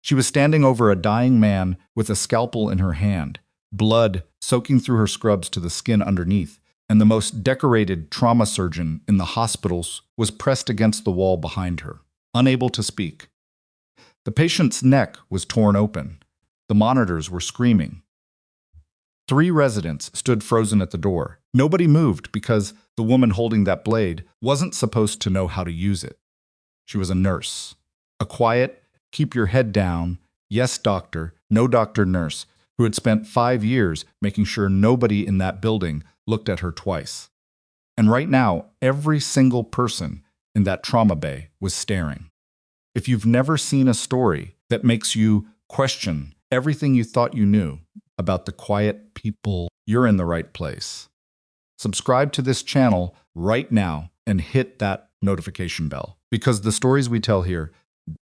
She was standing over a dying man with a scalpel in her hand, blood soaking through her scrubs to the skin underneath, and the most decorated trauma surgeon in the hospitals was pressed against the wall behind her, unable to speak. The patient's neck was torn open. The monitors were screaming. 3 residents stood frozen at the door. Nobody moved because the woman holding that blade wasn't supposed to know how to use it. She was a nurse. A quiet, keep your head down, yes doctor, no doctor nurse, who had spent 5 years making sure nobody in that building looked at her twice. And right now, every single person in that trauma bay was staring. If you've never seen a story that makes you question everything you thought you knew about the quiet people, you're in the right place. Subscribe to this channel right now and hit that notification bell, because the stories we tell here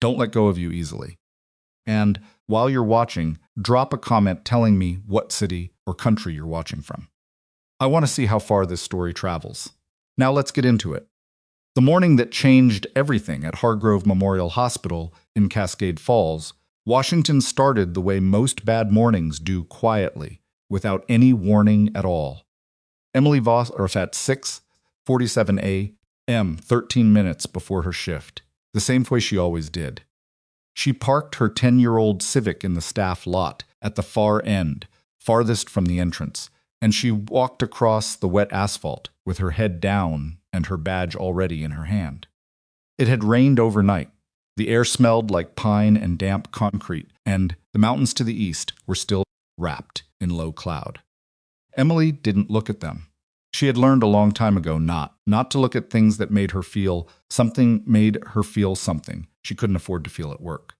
don't let go of you easily. And while you're watching, drop a comment telling me what city or country you're watching from. I want to see how far this story travels. Now let's get into it. The morning that changed everything at Hargrove Memorial Hospital in Cascade Falls, Washington started the way most bad mornings do, quietly, without any warning at all. Emily Voss at 6:47 a.m., 13 minutes before her shift, the same way she always did. She parked her 10-year-old Civic in the staff lot at the far end, farthest from the entrance, and she walked across the wet asphalt with her head down and her badge already in her hand. It had rained overnight. The air smelled like pine and damp concrete, and the mountains to the east were still wrapped in low cloud. Emily didn't look at them. She had learned a long time ago not to look at things that made her feel something she couldn't afford to feel at work.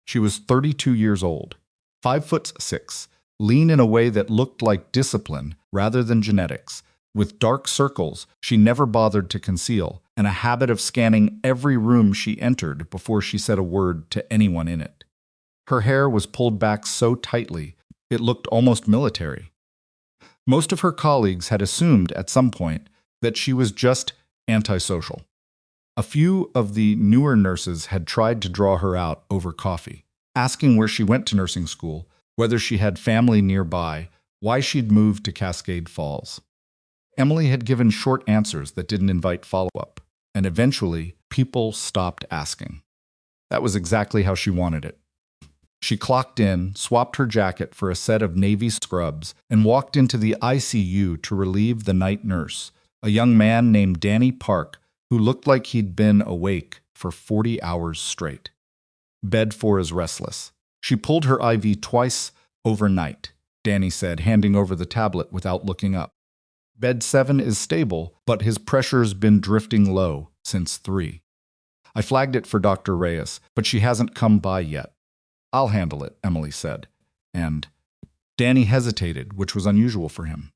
She was 32 years old, 5'6", lean in a way that looked like discipline rather than genetics, with dark circles she never bothered to conceal, and a habit of scanning every room she entered before she said a word to anyone in it. Her hair was pulled back so tightly it looked almost military. Most of her colleagues had assumed at some point that she was just antisocial. A few of the newer nurses had tried to draw her out over coffee, asking where she went to nursing school, whether she had family nearby, why she'd moved to Cascade Falls. Emily had given short answers that didn't invite follow-up, and eventually people stopped asking. That was exactly how she wanted it. She clocked in, swapped her jacket for a set of Navy scrubs, and walked into the ICU to relieve the night nurse, a young man named Danny Park, who looked like he'd been awake for 40 hours straight. Bed 4 is restless. She pulled her IV twice overnight, Danny said, handing over the tablet without looking up. Bed 7 is stable, but his pressure's been drifting low since 3. I flagged it for Dr. Reyes, but she hasn't come by yet. I'll handle it, Emily said. And Danny hesitated, which was unusual for him.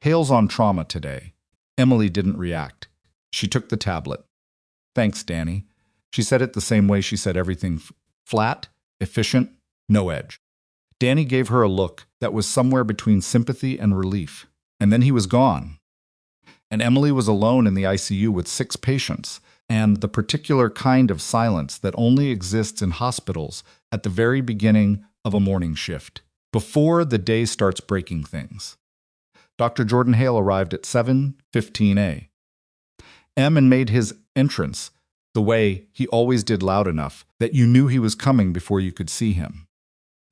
Hale's on trauma today. Emily didn't react. She took the tablet. Thanks, Danny. She said it the same way she said everything: flat, efficient, no edge. Danny gave her a look that was somewhere between sympathy and relief, and then he was gone. And Emily was alone in the ICU with 6 patients, and the particular kind of silence that only exists in hospitals at the very beginning of a morning shift, before the day starts breaking things. Dr. Jordan Hale arrived at 7:15 a.m. and made his entrance the way he always did, loud enough that you knew he was coming before you could see him.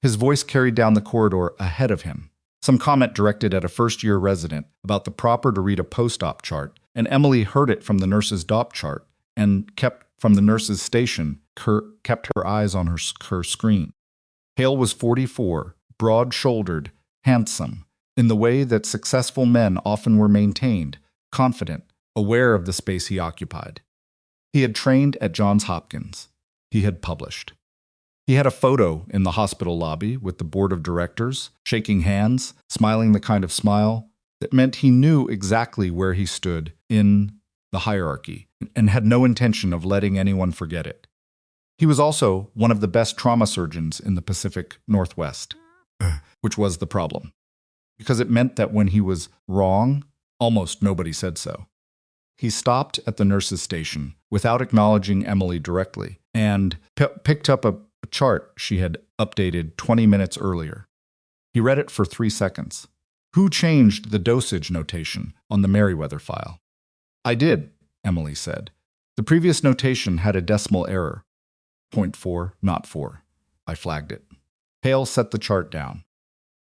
His voice carried down the corridor ahead of him, some comment directed at a first-year resident about the proper to read a post-op chart, and Emily heard it from the nurse's DOP chart and kept her eyes on her screen. Hale was 44, broad-shouldered, handsome, in the way that successful men often were maintained, confident, aware of the space he occupied. He had trained at Johns Hopkins. He had published. He had a photo in the hospital lobby with the board of directors, shaking hands, smiling the kind of smile that meant he knew exactly where he stood in the hierarchy and had no intention of letting anyone forget it. He was also one of the best trauma surgeons in the Pacific Northwest, which was the problem, because it meant that when he was wrong, almost nobody said so. He stopped at the nurse's station without acknowledging Emily directly and picked up a a chart she had updated 20 minutes earlier. He read it for 3 seconds. Who changed the dosage notation on the Merriweather file? I did, Emily said. The previous notation had a decimal error. 0.4, not 4. I flagged it. Hale set the chart down.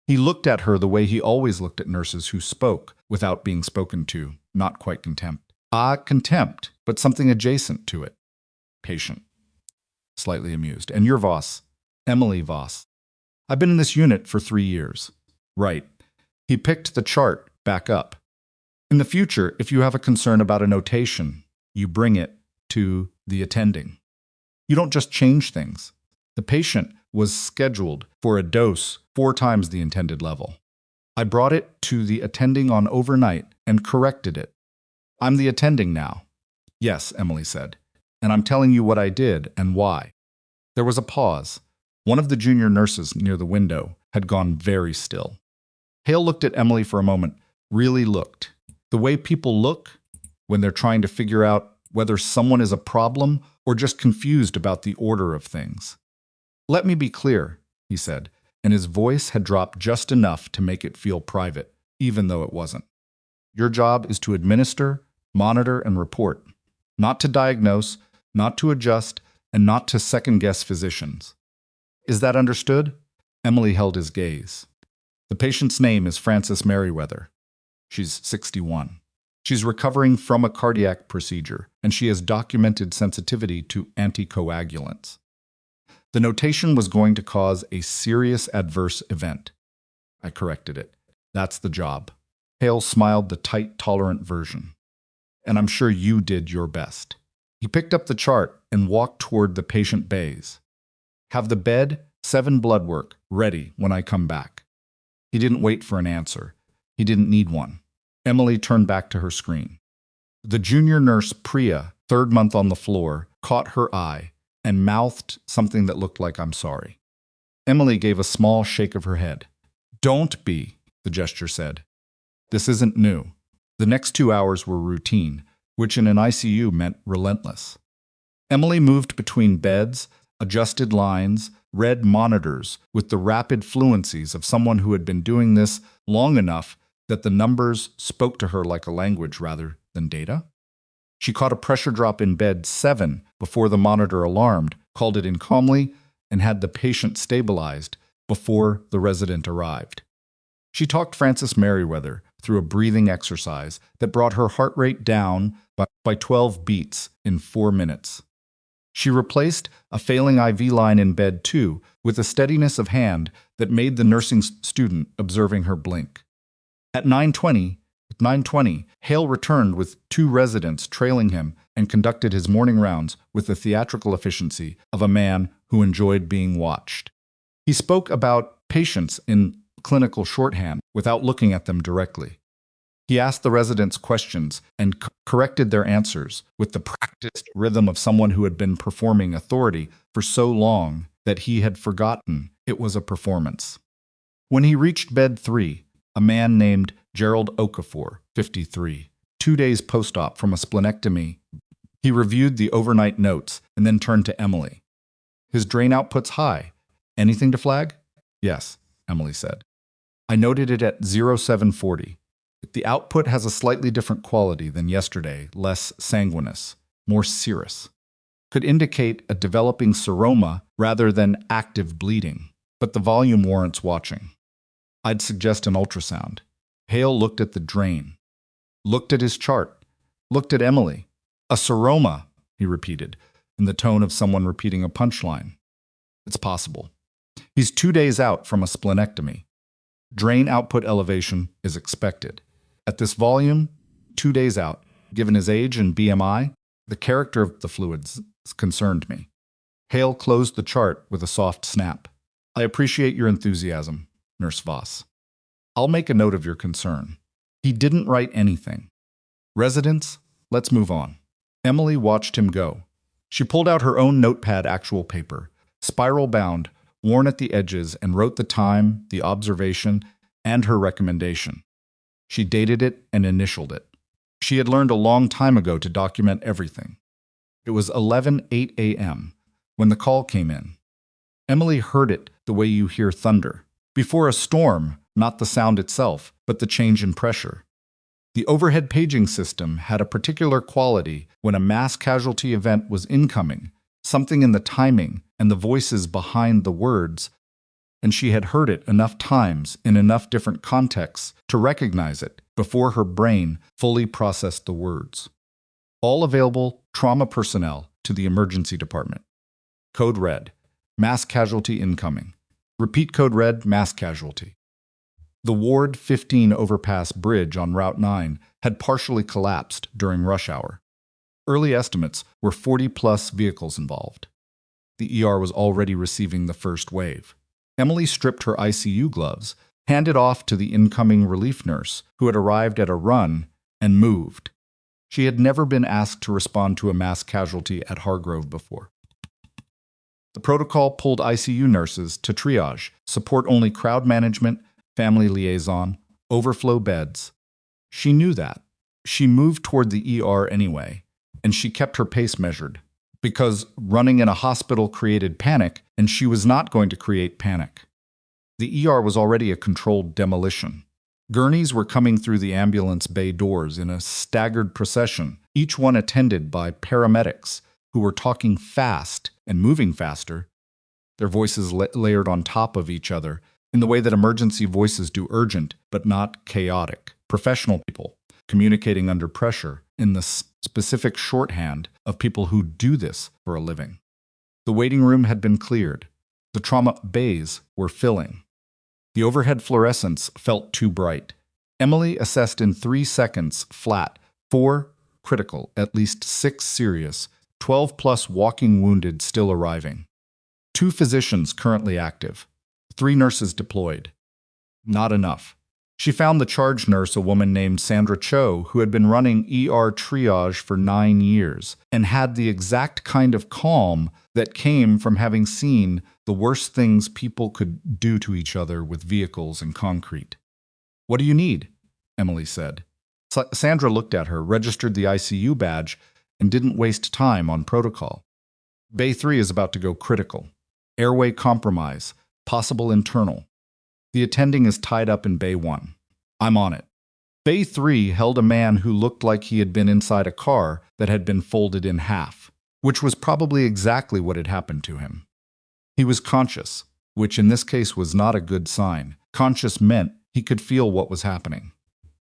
He looked at her the way he always looked at nurses who spoke without being spoken to, not quite contempt. Contempt, but something adjacent to it. Patient. Slightly amused. And you're Voss. Emily Voss. I've been in this unit for 3 years. Right. He picked the chart back up. In the future, if you have a concern about a notation, you bring it to the attending. You don't just change things. The patient was scheduled for a dose 4 times the intended level. I brought it to the attending on overnight and corrected it. I'm the attending now. Yes, Emily said. And I'm telling you what I did and why. There was a pause. One of the junior nurses near the window had gone very still. Hale looked at Emily for a moment, really looked. The way people look when they're trying to figure out whether someone is a problem or just confused about the order of things. Let me be clear, he said, and his voice had dropped just enough to make it feel private, even though it wasn't. Your job is to administer, monitor, and report, not to diagnose, not to adjust, and not to second-guess physicians. Is that understood? Emily held his gaze. The patient's name is Frances Merriweather. She's 61. She's recovering from a cardiac procedure, and she has documented sensitivity to anticoagulants. The notation was going to cause a serious adverse event. I corrected it. That's the job. Hale smiled the tight, tolerant version. And I'm sure you did your best. He picked up the chart and walked toward the patient bays. Have the bed, 7 blood work, ready when I come back. He didn't wait for an answer. He didn't need one. Emily turned back to her screen. The junior nurse, Priya, 3rd month on the floor, caught her eye and mouthed something that looked like I'm sorry. Emily gave a small shake of her head. Don't be, the gesture said. This isn't new. The next 2 hours were routine, which in an ICU meant relentless. Emily moved between beds, adjusted lines, read monitors with the rapid fluencies of someone who had been doing this long enough that the numbers spoke to her like a language rather than data. She caught a pressure drop in bed 7 before the monitor alarmed, called it in calmly, and had the patient stabilized before the resident arrived. She talked Frances Merriweather through a breathing exercise that brought her heart rate down by 12 beats in 4 minutes. She replaced a failing IV line in bed 2 with a steadiness of hand that made the nursing student observing her blink. At 9:20, Hale returned with 2 residents trailing him and conducted his morning rounds with the theatrical efficiency of a man who enjoyed being watched. He spoke about patients in clinical shorthand without looking at them directly. He asked the residents questions and corrected their answers with the practiced rhythm of someone who had been performing authority for so long that he had forgotten it was a performance. When he reached bed 3, a man named Gerald Okafor, 53, 2 days post-op from a splenectomy, he reviewed the overnight notes and then turned to Emily. His drain output's high. Anything to flag? Yes, Emily said. I noted it at 0740. The output has a slightly different quality than yesterday, less sanguinous, more serous. Could indicate a developing seroma rather than active bleeding, but the volume warrants watching. I'd suggest an ultrasound. Hale looked at the drain, looked at his chart, looked at Emily. A seroma, he repeated, in the tone of someone repeating a punchline. It's possible. He's 2 days out from a splenectomy. Drain output elevation is expected. At this volume, 2 days out, given his age and BMI, the character of the fluids concerned me. Hale closed the chart with a soft snap. I appreciate your enthusiasm, Nurse Voss. I'll make a note of your concern. He didn't write anything. Residents, let's move on. Emily watched him go. She pulled out her own notepad actual paper, spiral-bound, worn at the edges, and wrote the time, the observation, and her recommendation. She dated it and initialed it. She had learned a long time ago to document everything. It was 11:08 a.m. when the call came in. Emily heard it the way you hear thunder. Before a storm, not the sound itself, but the change in pressure. The overhead paging system had a particular quality when a mass casualty event was incoming, something in the timing and the voices behind the words, and she had heard it enough times in enough different contexts to recognize it before her brain fully processed the words. All available trauma personnel to the emergency department. Code red. Mass casualty incoming. Repeat code red, mass casualty. The Ward 15 overpass bridge on Route 9 had partially collapsed during rush hour. Early estimates were 40-plus vehicles involved. The ER was already receiving the first wave. Emily stripped her ICU gloves, handed off to the incoming relief nurse, who had arrived at a run, and moved. She had never been asked to respond to a mass casualty at Hargrove before. The protocol pulled ICU nurses to triage, support only crowd management, family liaison, overflow beds. She knew that. She moved toward the ER anyway, and she kept her pace measured, because running in a hospital created panic, and she was not going to create panic. The ER was already a controlled demolition. Gurneys were coming through the ambulance bay doors in a staggered procession, each one attended by paramedics who were talking fast and moving faster, their voices layered on top of each other in the way that emergency voices do, urgent but not chaotic. Professional people communicating under pressure in the specific shorthand of people who do this for a living. The waiting room had been cleared. The trauma bays were filling. The overhead fluorescence felt too bright. Emily assessed in 3 seconds flat 4 critical, at least 6 serious, 12-plus walking wounded still arriving. 2 physicians currently active. 3 nurses deployed. Not enough. She found the charge nurse, a woman named Sandra Cho, who had been running ER triage for 9 years and had the exact kind of calm that came from having seen the worst things people could do to each other with vehicles and concrete. "What do you need?" Emily said. Sandra looked at her, registered the ICU badge, and didn't waste time on protocol. Bay 3 is about to go critical. Airway compromise, possible internal. The attending is tied up in Bay 1. I'm on it. Bay 3 held a man who looked like he had been inside a car that had been folded in half, which was probably exactly what had happened to him. He was conscious, which in this case was not a good sign. Conscious meant he could feel what was happening.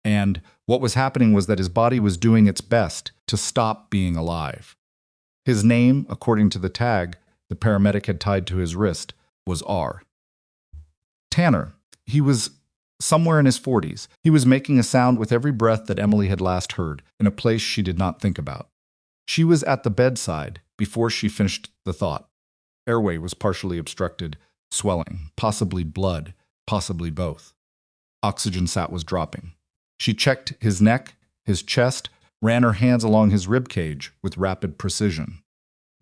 And what was happening was that his body was doing its best to stop being alive. His name, according to the tag the paramedic had tied to his wrist, was R. Tanner. He was somewhere in his 40s. He was making a sound with every breath that Emily had last heard, in a place she did not think about. She was at the bedside before she finished the thought. Airway was partially obstructed, swelling, possibly blood, possibly both. Oxygen sat was dropping. She checked his neck, his chest, ran her hands along his rib cage with rapid precision.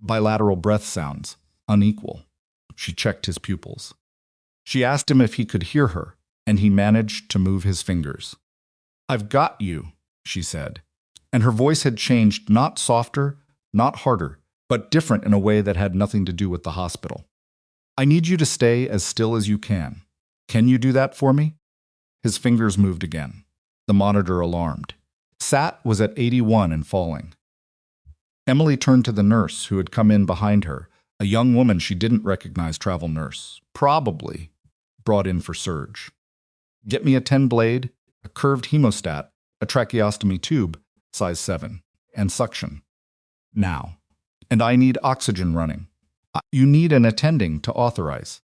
Bilateral breath sounds, unequal. She checked his pupils. She asked him if he could hear her, and he managed to move his fingers. "I've got you," she said. And her voice had changed, not softer, not harder, but different in a way that had nothing to do with the hospital. "I need you to stay as still as you can. Can you do that for me?" His fingers moved again. The monitor alarmed. SAT was at 81 and falling. Emily turned to the nurse who had come in behind her, a young woman she didn't recognize, travel nurse, probably brought in for surge. "Get me a 10-blade, a curved hemostat, a tracheostomy tube, size 7, and suction. Now. And I need oxygen running. You need an attending to authorize.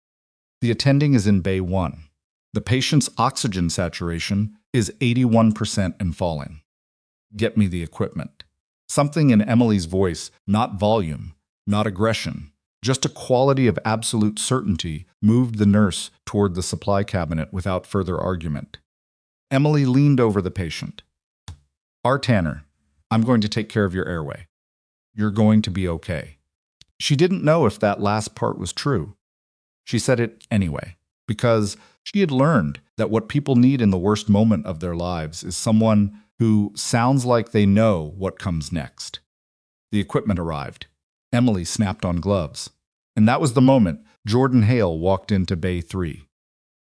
The attending is in Bay 1. The patient's oxygen saturation is 81% and falling. Get me the equipment." Something in Emily's voice, not volume, not aggression, just a quality of absolute certainty, moved the nurse toward the supply cabinet without further argument. Emily leaned over the patient. "R. Tanner, I'm going to take care of your airway. You're going to be okay." She didn't know if that last part was true. She said it anyway, because she had learned that what people need in the worst moment of their lives is someone who sounds like they know what comes next. The equipment arrived. Emily snapped on gloves. And that was the moment, Jordan Hale walked into Bay 3.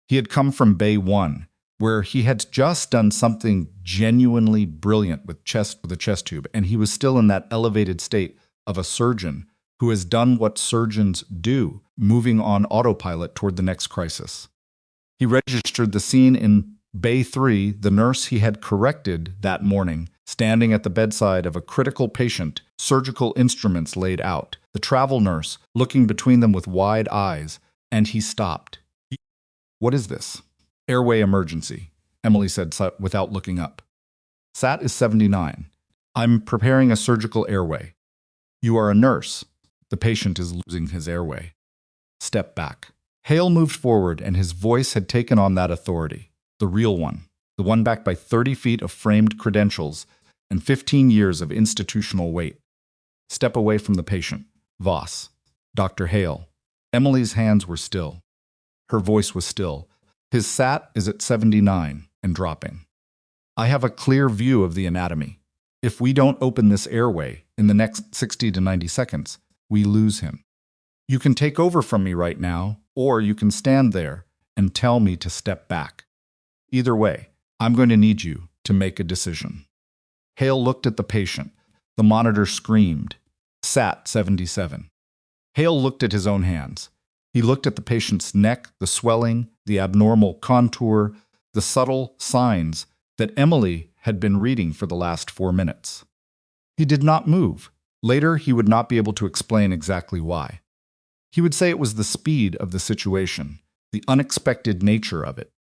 He had come from Bay 1, where he had just done something genuinely brilliant with a chest tube, and he was still in that elevated state of a surgeon who has done what surgeons do, moving on autopilot toward the next crisis. He registered the scene in Bay 3, the nurse he had corrected that morning, standing at the bedside of a critical patient, surgical instruments laid out, the travel nurse looking between them with wide eyes, and he stopped. "What is this?" "Airway emergency," Emily said without looking up. "SAT is 79. I'm preparing a surgical airway." "You are a nurse. The patient is losing his airway." "Step back." Hale moved forward, and his voice had taken on that authority, the real one, the one backed by 30 feet of framed credentials and 15 years of institutional weight. "Step away from the patient. Voss. Dr. Hale." Emily's hands were still. Her voice was still. "His SAT is at 79 and dropping. I have a clear view of the anatomy. If we don't open this airway in the next 60 to 90 seconds, we lose him. You can take over from me right now, or you can stand there and tell me to step back. Either way, I'm going to need you to make a decision." Hale looked at the patient. The monitor screamed, "SAT 77. Hale looked at his own hands. He looked at the patient's neck, the swelling, the abnormal contour, the subtle signs that Emily had been reading for the last 4 minutes. He did not move. Later, he would not be able to explain exactly why. He would say it was the speed of the situation, the unexpected nature of it.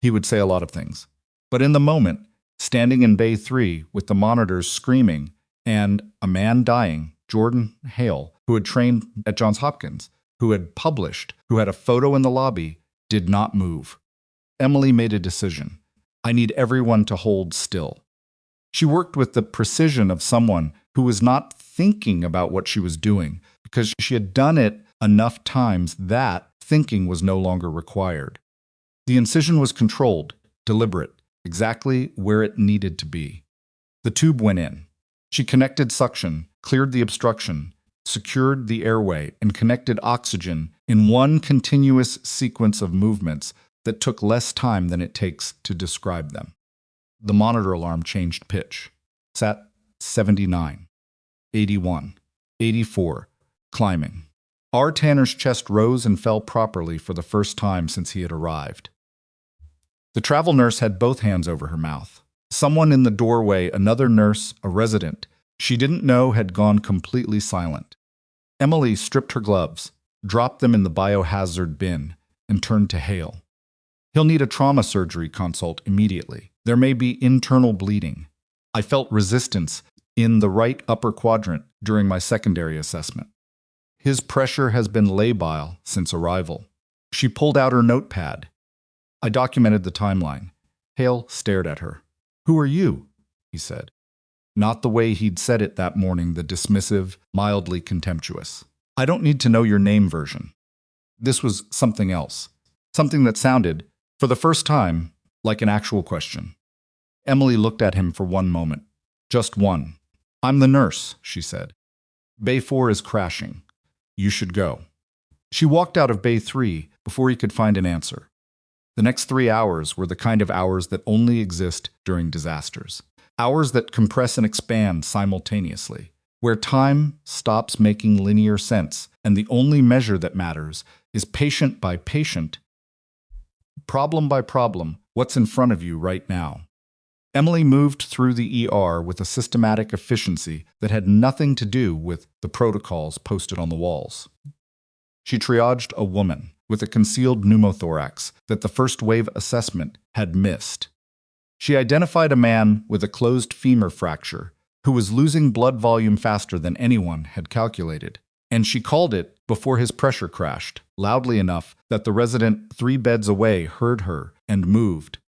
He would say a lot of things. But in the moment, standing in Bay 3 with the monitors screaming and a man dying, Jordan Hale, who had trained at Johns Hopkins, who had published, who had a photo in the lobby, did not move. Emily made a decision. I need everyone to hold still. She worked with the precision of someone who was not thinking about what she was doing, because she had done it enough times that thinking was no longer required. The incision was controlled, deliberate, exactly where it needed to be. The tube went in. She connected suction, cleared the obstruction, secured the airway, and connected oxygen in one continuous sequence of movements that took less time than it takes to describe them. The monitor alarm changed pitch. SAT 79, 81, 84, climbing. R. Tanner's chest rose and fell properly for the first time since he had arrived. The travel nurse had both hands over her mouth. Someone in the doorway, another nurse, a resident, she didn't know, had gone completely silent. Emily stripped her gloves, dropped them in the biohazard bin, and turned to Hale. He'll need a trauma surgery consult immediately. There may be internal bleeding. I felt resistance in the right upper quadrant during my secondary assessment. His pressure has been labile since arrival. She pulled out her notepad. I documented the timeline. Hale stared at her. "Who are you?" he said. Not the way he'd said it that morning, the dismissive, mildly contemptuous. "I don't need to know your name" version. This was something else. Something that sounded, for the first time, like an actual question. Emily looked at him for one moment. Just one. "I'm the nurse," she said. "Bay 4 is crashing. You should go." She walked out of Bay 3 before he could find an answer. The next 3 hours were the kind of hours that only exist during disasters. Hours that compress and expand simultaneously, where time stops making linear sense, and the only measure that matters is patient by patient, problem by problem, what's in front of you right now. Emily moved through the ER with a systematic efficiency that had nothing to do with the protocols posted on the walls. She triaged a woman with a concealed pneumothorax that the first wave assessment had missed. She identified a man with a closed femur fracture who was losing blood volume faster than anyone had calculated, and she called it before his pressure crashed, loudly enough that the resident 3 beds away heard her and moved.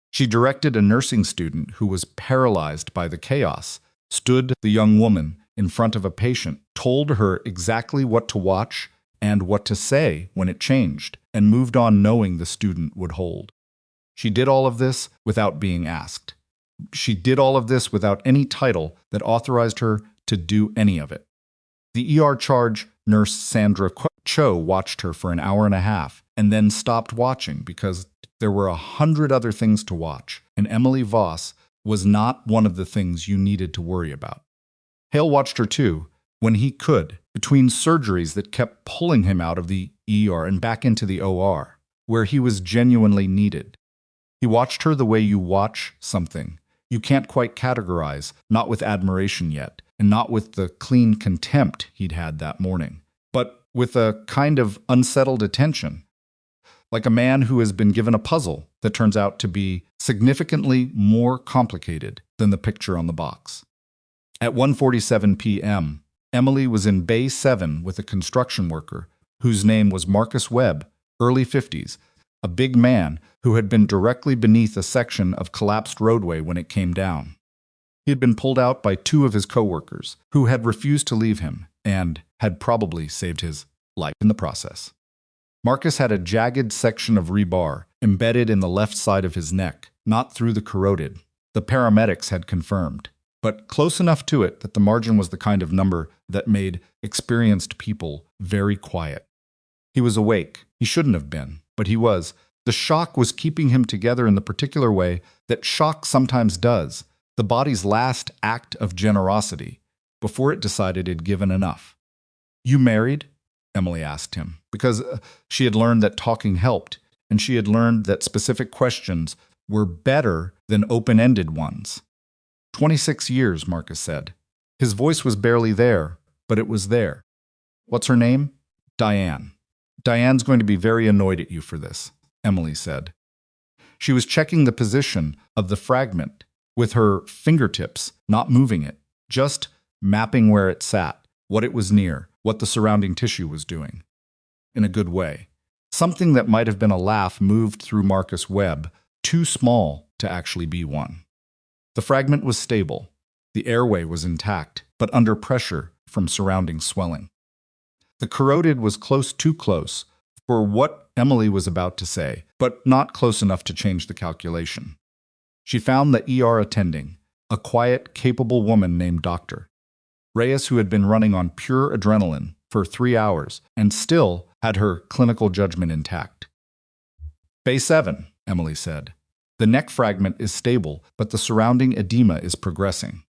She directed a nursing student who was paralyzed by the chaos, stood the young woman in front of a patient, told her exactly what to watch and what to say when it changed, and moved on knowing the student would hold. She did all of this without being asked. She did all of this without any title that authorized her to do any of it. The ER charge nurse Sandra Cho watched her for an hour and a half and then stopped watching because there were 100 other things to watch, and Emily Voss was not one of the things you needed to worry about. Hale watched her too, when he could, between surgeries that kept pulling him out of the ER and back into the OR, where he was genuinely needed. He watched her the way you watch something you can't quite categorize, not with admiration yet, and not with the clean contempt he'd had that morning, but with a kind of unsettled attention, like a man who has been given a puzzle that turns out to be significantly more complicated than the picture on the box. At 1:47 p.m., Emily was in Bay 7 with a construction worker whose name was Marcus Webb, early 50s, a big man who had been directly beneath a section of collapsed roadway when it came down. He had been pulled out by 2 of his coworkers who had refused to leave him and had probably saved his life in the process. Marcus had a jagged section of rebar embedded in the left side of his neck, not through the carotid. The paramedics had confirmed, but close enough to it that the margin was the kind of number that made experienced people very quiet. He was awake. He shouldn't have been, but he was. The shock was keeping him together in the particular way that shock sometimes does, the body's last act of generosity, before it decided it'd given enough. "You married?" Emily asked him, because she had learned that talking helped, and she had learned that specific questions were better than open-ended ones. 26 years, Marcus said. His voice was barely there, but it was there. "What's her name?" "Diane." "Diane's going to be very annoyed at you for this," Emily said. She was checking the position of the fragment with her fingertips, not moving it, just mapping where it sat, what it was near, what the surrounding tissue was doing. In a good way. Something that might have been a laugh moved through Marcus Webb, too small to actually be one. The fragment was stable. The airway was intact, but under pressure from surrounding swelling. The carotid was too close for what Emily was about to say, but not close enough to change the calculation. She found the ER attending, a quiet, capable woman named Dr. Reyes, who had been running on pure adrenaline for 3 hours and still had her clinical judgment intact. "Bay 7, Emily said. "The neck fragment is stable, but the surrounding edema is progressing.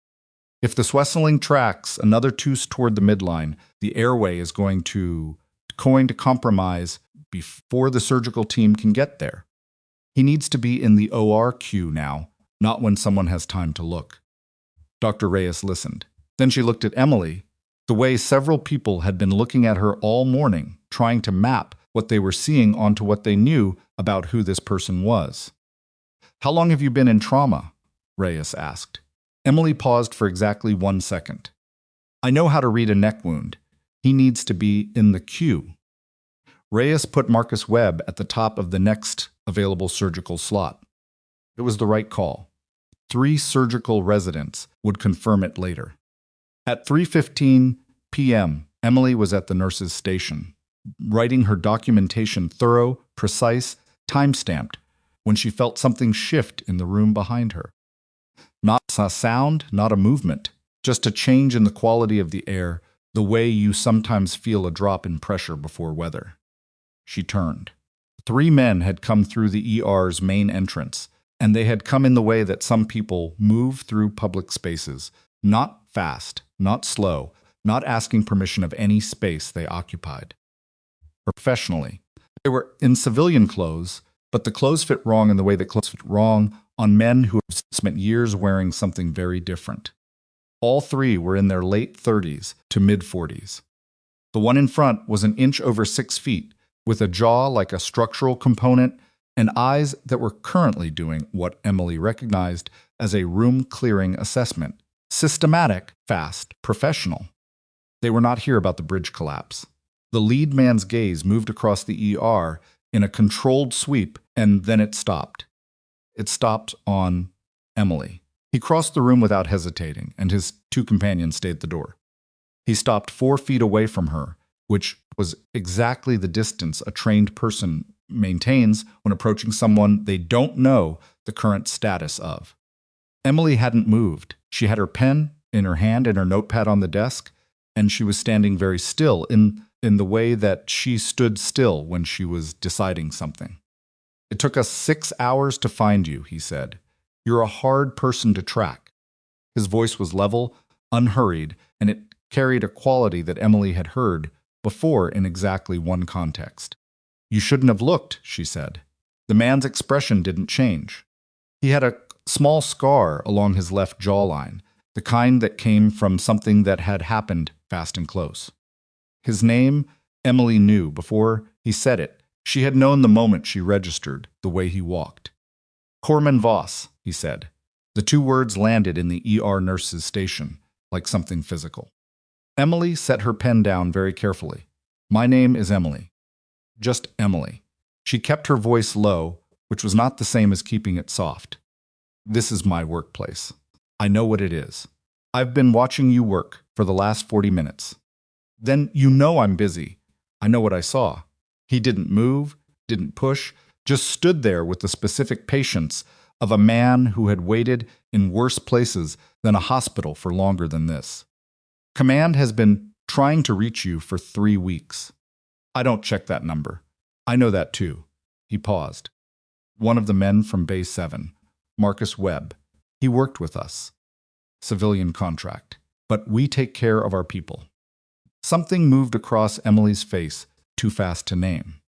If the swelling tracks another 2 toward the midline, the airway is going to compromise before the surgical team can get there. He needs to be in the OR queue now, not when someone has time to look." Dr. Reyes listened. Then she looked at Emily, the way several people had been looking at her all morning, trying to map what they were seeing onto what they knew about who this person was. "How long have you been in trauma?" Reyes asked. Emily paused for exactly 1 second. "I know how to read a neck wound. He needs to be in the queue." Reyes put Marcus Webb at the top of the next available surgical slot. It was the right call. 3 surgical residents would confirm it later. At 3:15 p.m., Emily was at the nurse's station, writing her documentation thorough, precise, time-stamped, when she felt something shift in the room behind her. Not a sound, not a movement, just a change in the quality of the air, the way you sometimes feel a drop in pressure before weather. She turned. 3 men had come through the ER's main entrance, and they had come in the way that some people move through public spaces, not fast, not slow, not asking permission of any space they occupied. Professionally, they were in civilian clothes, but the clothes fit wrong in the way that clothes fit wrong on men who have spent years wearing something very different. All 3 were in their late 30s to mid-40s. The one in front was an inch over 6 feet, with a jaw like a structural component and eyes that were currently doing what Emily recognized as a room-clearing assessment. Systematic, fast, professional. They were not here about the bridge collapse. The lead man's gaze moved across the ER in a controlled sweep, and then it stopped. It stopped on Emily. He crossed the room without hesitating, and his 2 companions stayed at the door. He stopped 4 feet away from her, which was exactly the distance a trained person maintains when approaching someone they don't know the current status of. Emily hadn't moved. She had her pen in her hand and her notepad on the desk, and she was standing very still in in the way that she stood still when she was deciding something. "It took us 6 hours to find you," he said. "You're a hard person to track." His voice was level, unhurried, and it carried a quality that Emily had heard before in exactly one context. "You shouldn't have looked," she said. The man's expression didn't change. He had a small scar along his left jawline, the kind that came from something that had happened fast and close. His name, Emily knew before he said it. She had known the moment she registered, the way he walked. "Corpsman Voss," he said. The two words landed in the ER nurse's station, like something physical. Emily set her pen down very carefully. "My name is Emily. Just Emily." She kept her voice low, which was not the same as keeping it soft. "This is my workplace. I know what it is. I've been watching you work for the last 40 minutes. Then you know I'm busy. I know what I saw." He didn't move, didn't push, just stood there with the specific patience of a man who had waited in worse places than a hospital for longer than this. "Command has been trying to reach you for 3 weeks. I don't check that number. I know that too." He paused. "One of the men from Bay 7, Marcus Webb. He worked with us. Civilian contract. But we take care of our people." Something moved across Emily's face, too fast to name.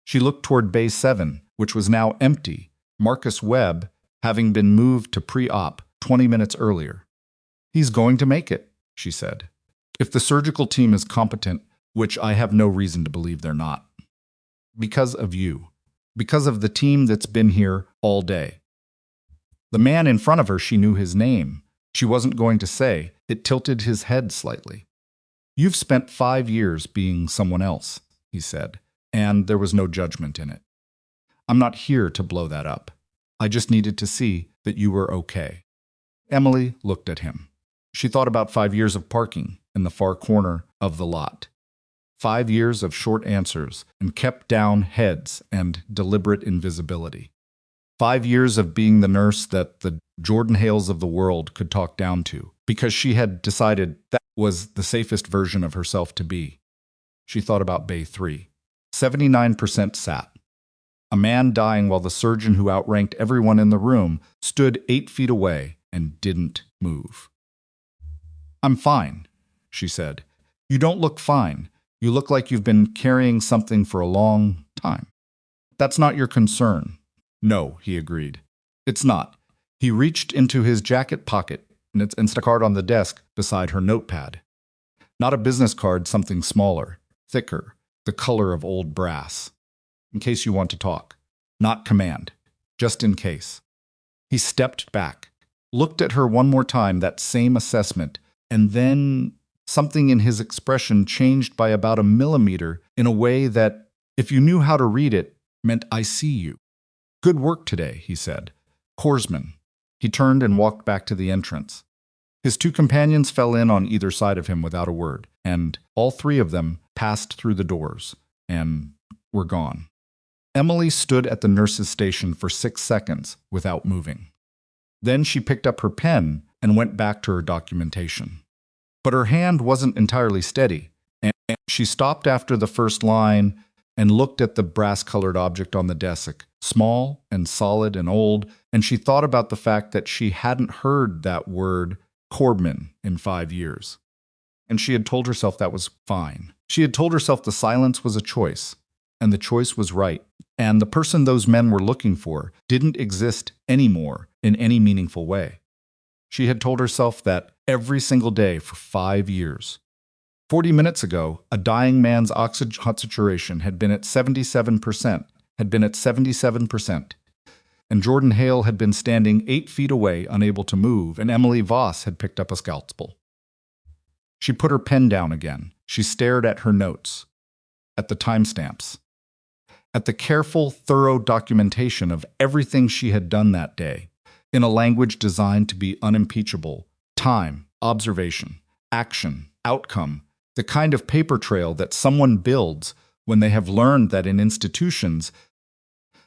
She looked toward Bay 7, which was now empty, Marcus Webb having been moved to pre-op 20 minutes earlier. "He's going to make it," she said. "If the surgical team is competent, which I have no reason to believe they're not. Because of you. Because of the team that's been here all day." The man in front of her, she knew his name. She wasn't going to say. It tilted his head slightly. "You've spent 5 years being someone else," he said, and there was no judgment in it. "I'm not here to blow that up. I just needed to see that you were okay." Emily looked at him. She thought about 5 years of parking in the far corner of the lot. 5 years of short answers and kept down heads and deliberate invisibility. 5 years of being the nurse that the Jordan Hales of the world could talk down to, because she had decided that was the safest version of herself to be. She thought about Bay 3. 79% sat. A man dying while the surgeon who outranked everyone in the room stood 8 feet away and didn't move. "I'm fine," she said. "You don't look fine. You look like you've been carrying something for a long time." "That's not your concern." "No," he agreed. "It's not." He reached into his jacket pocket and its Instacart on the desk beside her notepad. Not a business card, something smaller, thicker, the color of old brass. "In case you want to talk. Not command. Just in case." He stepped back, looked at her one more time, that same assessment, and then something in his expression changed by about a millimeter in a way that, if you knew how to read it, meant "I see you." "Good work today," he said. "Corpsman." He turned and walked back to the entrance. His 2 companions fell in on either side of him without a word, and all 3 of them passed through the doors and were gone. Emily stood at the nurse's station for 6 seconds without moving. Then she picked up her pen and went back to her documentation. But her hand wasn't entirely steady, and she stopped after the first line and looked at the brass-colored object on the desk, small and solid and old, and she thought about the fact that she hadn't heard that word Corpsman in 5 years. And she had told herself that was fine. She had told herself the silence was a choice, and the choice was right. And the person those men were looking for didn't exist anymore in any meaningful way. She had told herself that every single day for 5 years. 40 minutes ago, a dying man's oxygen saturation had been at 77%, and Jordan Hale had been standing 8 feet away, unable to move, and Emily Voss had picked up a scalpel. She put her pen down again. She stared at her notes, at the timestamps, at the careful, thorough documentation of everything she had done that day, in a language designed to be unimpeachable: time, observation, action, outcome, the kind of paper trail that someone builds when they have learned that in institutions,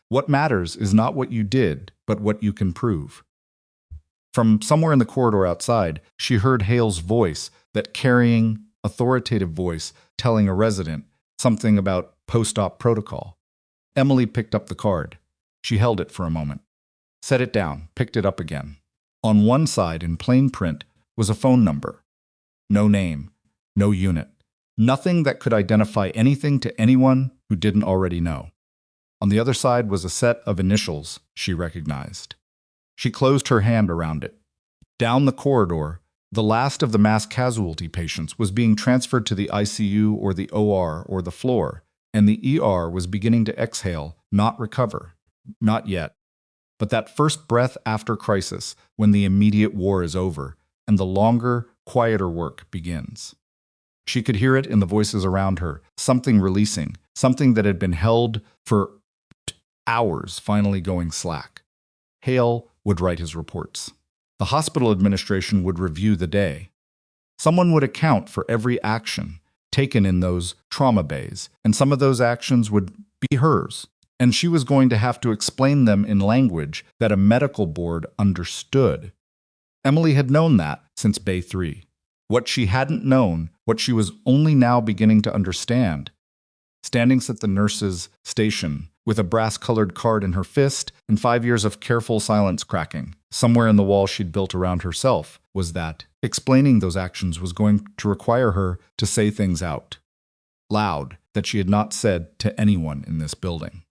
what matters is not what you did, but what you can prove. From somewhere in the corridor outside, she heard Hale's voice, that carrying, authoritative voice, telling a resident, something about post-op protocol. Emily picked up the card. She held it for a moment, set it down, picked it up again. On one side, in plain print, was a phone number. No name, no unit, nothing that could identify anything to anyone who didn't already know. On the other side was a set of initials she recognized. She closed her hand around it. Down the corridor, the last of the mass casualty patients was being transferred to the ICU or the OR or the floor, and the ER was beginning to exhale, not recover. Not yet. But that first breath after crisis, when the immediate war is over, and the longer, quieter work begins. She could hear it in the voices around her, something releasing, something that had been held for hours finally going slack. Hale would write his reports. The hospital administration would review the day. Someone would account for every action taken in those trauma bays, and some of those actions would be hers, and she was going to have to explain them in language that a medical board understood. Emily had known that since Bay 3. What she hadn't known, what she was only now beginning to understand. Standing at the nurse's station, with a brass-colored card in her fist and 5 years of careful silence cracking, somewhere in the wall she'd built around herself, was that explaining those actions was going to require her to say things out loud that she had not said to anyone in this building.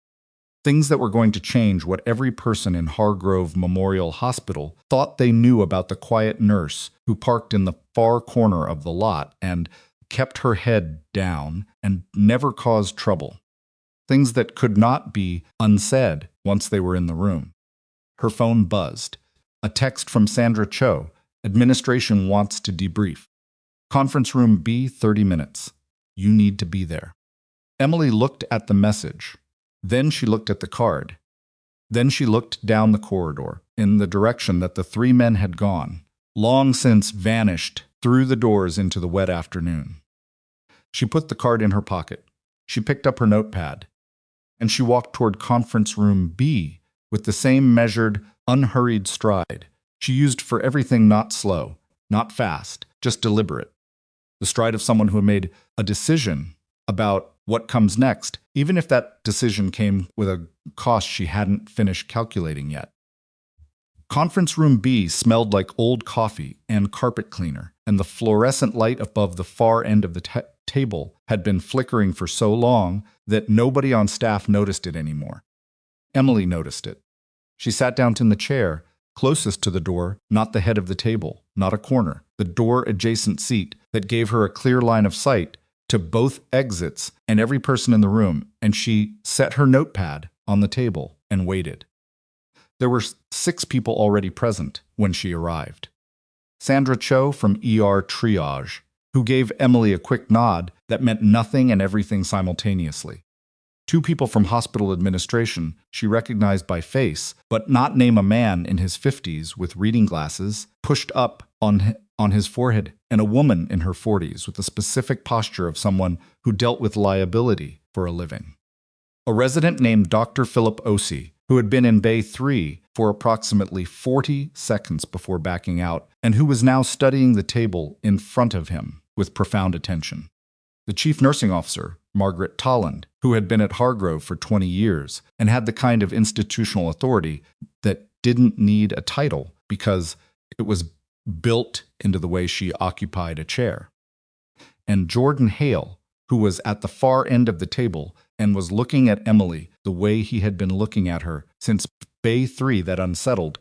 Things that were going to change what every person in Hargrove Memorial Hospital thought they knew about the quiet nurse who parked in the far corner of the lot and kept her head down and never caused trouble. Things that could not be unsaid once they were in the room. Her phone buzzed. A text from Sandra Cho. Administration wants to debrief. Conference room B, 30 minutes. You need to be there. Emily looked at the message. Then she looked at the card. Then she looked down the corridor, in the direction that the three men had gone, long since vanished through the doors into the wet afternoon. She put the card in her pocket. She picked up her notepad, and she walked toward conference room B with the same measured, unhurried stride she used for everything not slow, not fast, just deliberate. The stride of someone who had made a decision about what comes next, even if that decision came with a cost she hadn't finished calculating yet. Conference room B smelled like old coffee and carpet cleaner, and the fluorescent light above the far end of the table had been flickering for so long that nobody on staff noticed it anymore. Emily noticed it. She sat down in the chair, closest to the door, not the head of the table, not a corner, the door-adjacent seat that gave her a clear line of sight to both exits and every person in the room, and she set her notepad on the table and waited. There were 6 people already present when she arrived. Sandra Cho from ER Triage, who gave Emily a quick nod that meant nothing and everything simultaneously. 2 people from hospital administration she recognized by face, but not name a man in his 50s with reading glasses pushed up on his forehead, and a woman in her 40s with a specific posture of someone who dealt with liability for a living. A resident named Dr. Philip Osei, who had been in Bay 3 for approximately 40 seconds before backing out, and who was now studying the table in front of him with profound attention. The chief nursing officer, Margaret Tolland, who had been at Hargrove for 20 years and had the kind of institutional authority that didn't need a title because it was built into the way she occupied a chair. And Jordan Hale, who was at the far end of the table and was looking at Emily the way he had been looking at her since Bay 3 that unsettled,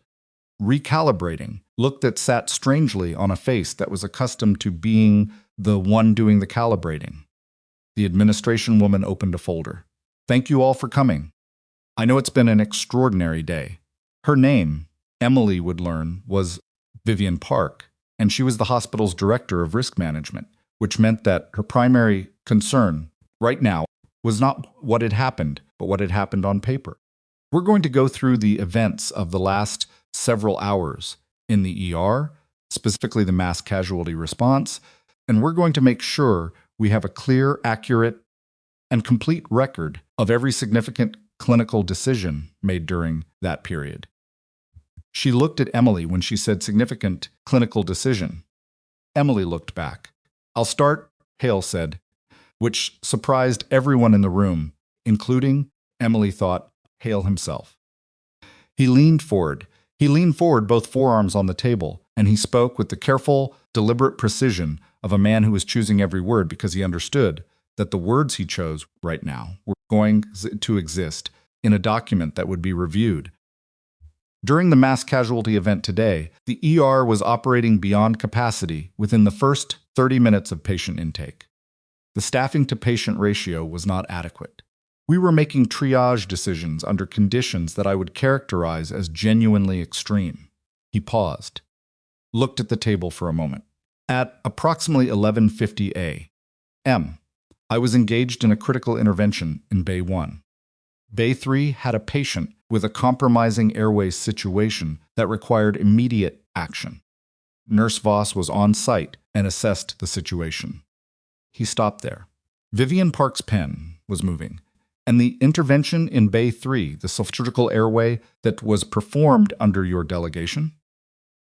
recalibrating, look that sat strangely on a face that was accustomed to being the one doing the calibrating. The administration woman opened a folder. Thank you all for coming. I know it's been an extraordinary day. Her name, Emily would learn, was Vivian Park, and she was the hospital's director of risk management, which meant that her primary concern right now was not what had happened, but what had happened on paper. We're going to go through the events of the last several hours in the ER, specifically the mass casualty response, and we're going to make sure we have a clear, accurate, and complete record of every significant clinical decision made during that period. She looked at Emily when she said significant clinical decision. Emily looked back. I'll start, Hale said. which surprised everyone in the room, including, Emily thought, Hale himself. He leaned forward. Both forearms on the table, and he spoke with the careful, deliberate precision of a man who was choosing every word because he understood that the words he chose right now were going to exist in a document that would be reviewed. During the mass casualty event today, the ER was operating beyond capacity within the first 30 minutes of patient intake. The staffing to patient ratio was not adequate. We were making triage decisions under conditions that I would characterize as genuinely extreme. He paused, looked at the table for a moment. At approximately 11:50 a.m., I was engaged in a critical intervention in Bay 1. Bay 3 had a patient with a compromising airways situation that required immediate action. Nurse Voss was on site and assessed the situation. He stopped there. Vivian Park's pen was moving, and the intervention in Bay 3, the surgical airway that was performed under your delegation?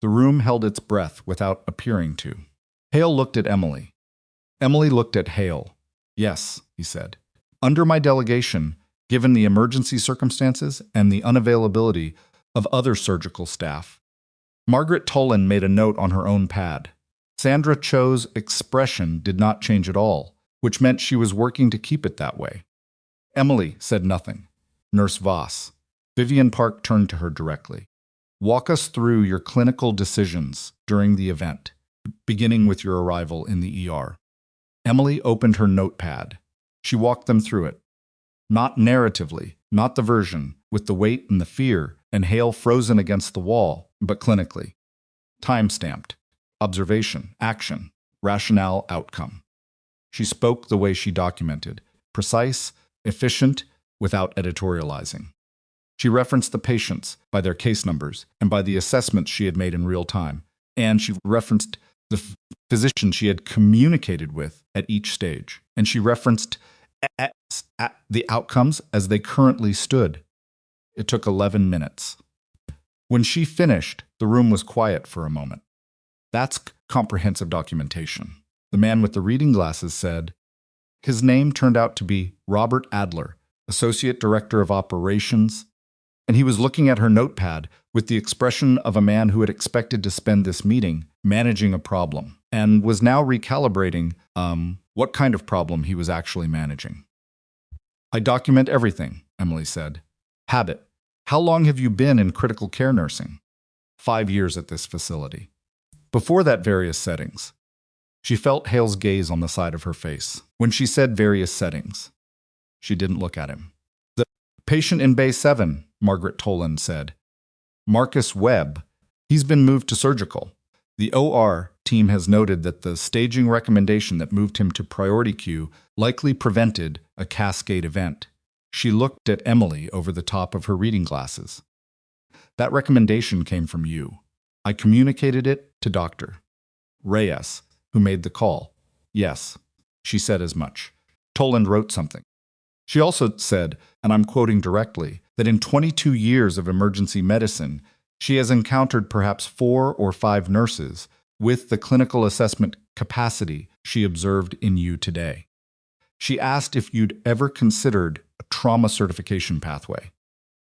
The room held its breath without appearing to. Hale looked at Emily. Emily looked at Hale. Yes, he said. Under my delegation, given the emergency circumstances and the unavailability of other surgical staff. Margaret Tolan made a note on her own pad. Sandra Cho's expression did not change at all, which meant she was working to keep it that way. Emily said nothing. Nurse Voss. Vivian Park turned to her directly. Walk us through your clinical decisions during the event, beginning with your arrival in the ER. Emily opened her notepad. She walked them through it. Not narratively, not the version, with the weight and the fear, and Hale frozen against the wall, but clinically. Time-stamped. Observation, action, rationale, outcome. She spoke the way she documented, precise, efficient, without editorializing. She referenced the patients by their case numbers and by the assessments she had made in real time, and she referenced the physician she had communicated with at each stage, and she referenced the outcomes as they currently stood. It took 11 minutes. When she finished, the room was quiet for a moment. That's comprehensive documentation. The man with the reading glasses said. His name turned out to be Robert Adler, Associate Director of Operations, and he was looking at her notepad with the expression of a man who had expected to spend this meeting managing a problem and was now recalibrating what kind of problem he was actually managing. I document everything, Emily said. Habit. How long have you been in critical care nursing? 5 years at this facility. Before that, various settings. She felt Hale's gaze on the side of her face. When she said various settings, she didn't look at him. The patient in Bay 7, Margaret Tolan said. Marcus Webb. He's been moved to surgical. The OR team has noted that the staging recommendation that moved him to priority queue likely prevented a cascade event. She looked at Emily over the top of her reading glasses. That recommendation came from you. I communicated it to Dr. Reyes, who made the call. Yes, she said as much. Toland wrote something. She also said, and I'm quoting directly, that in 22 years of emergency medicine, she has encountered perhaps 4 or 5 nurses with the clinical assessment capacity she observed in you today. She asked if you'd ever considered a trauma certification pathway.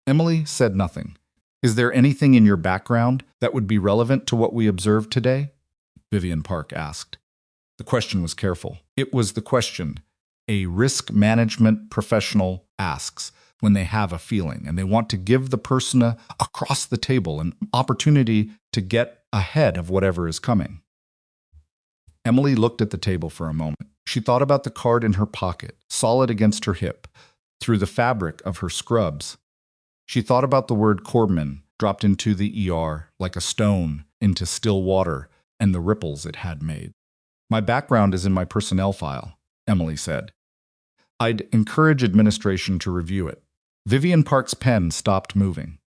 Emily said nothing. Is there anything in your background that would be relevant to what we observed today? Vivian Park asked. The question was careful. It was the question a risk management professional asks when they have a feeling and they want to give the person across the table an opportunity to get ahead of whatever is coming. Emily looked at the table for a moment. She thought about the card in her pocket, solid against her hip, through the fabric of her scrubs. She thought about the word Corpsman dropped into the ER like a stone into still water and the ripples it had made. My background is in my personnel file, Emily said. I'd encourage administration to review it. Vivian Park's pen stopped moving.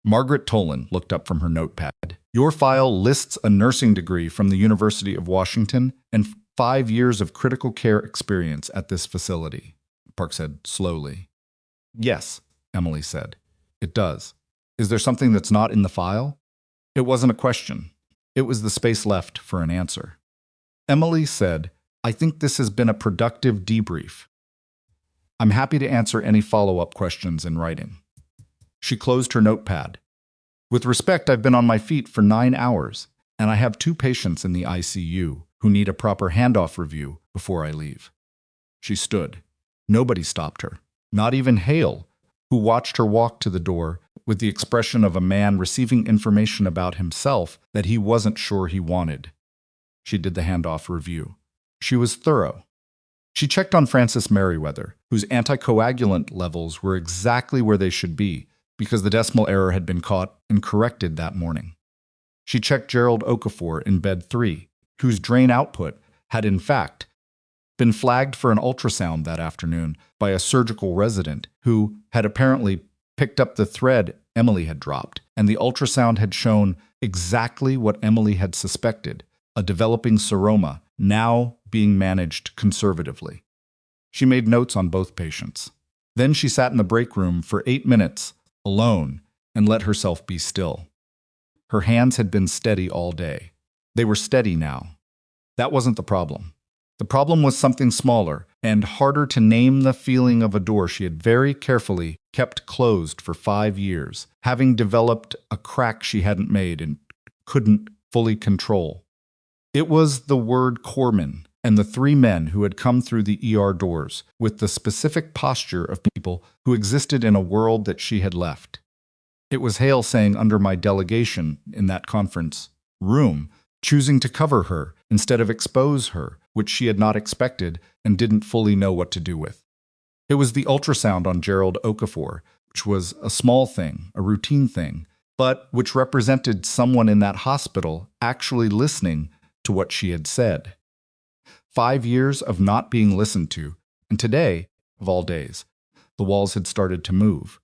Margaret Tolan looked up from her notepad. Your file lists a nursing degree from the University of Washington and 5 years of critical care experience at this facility, Park said slowly. Yes, Emily said. It does. Is there something that's not in the file? It wasn't a question. It was the space left for an answer. Emily said, I think this has been a productive debrief. I'm happy to answer any follow-up questions in writing. She closed her notepad. With respect, I've been on my feet for 9 hours, and I have 2 patients in the ICU who need a proper handoff review before I leave. She stood. Nobody stopped her, not even Hale, who watched her walk to the door with the expression of a man receiving information about himself that he wasn't sure he wanted. She did the handoff review. She was thorough. She checked on Francis Merriweather, whose anticoagulant levels were exactly where they should be because the decimal error had been caught and corrected that morning. She checked Gerald Okafor in bed 3, whose drain output had in fact been flagged for an ultrasound that afternoon by a surgical resident who had apparently picked up the thread Emily had dropped, and the ultrasound had shown exactly what Emily had suspected, a developing seroma now being managed conservatively. She made notes on both patients. Then she sat in the break room for 8 minutes, alone, and let herself be still. Her hands had been steady all day. They were steady now. That wasn't the problem. The problem was something smaller and harder to name, the feeling of a door she had very carefully kept closed for 5 years, having developed a crack she hadn't made and couldn't fully control. It was the word corpsman and the 3 men who had come through the ER doors with the specific posture of people who existed in a world that she had left. It was Hale saying under my delegation in that conference room, choosing to cover her instead of expose her, which she had not expected and didn't fully know what to do with. It was the ultrasound on Gerald Okafor, which was a small thing, a routine thing, but which represented someone in that hospital actually listening to what she had said. 5 years of not being listened to, and today, of all days, the walls had started to move.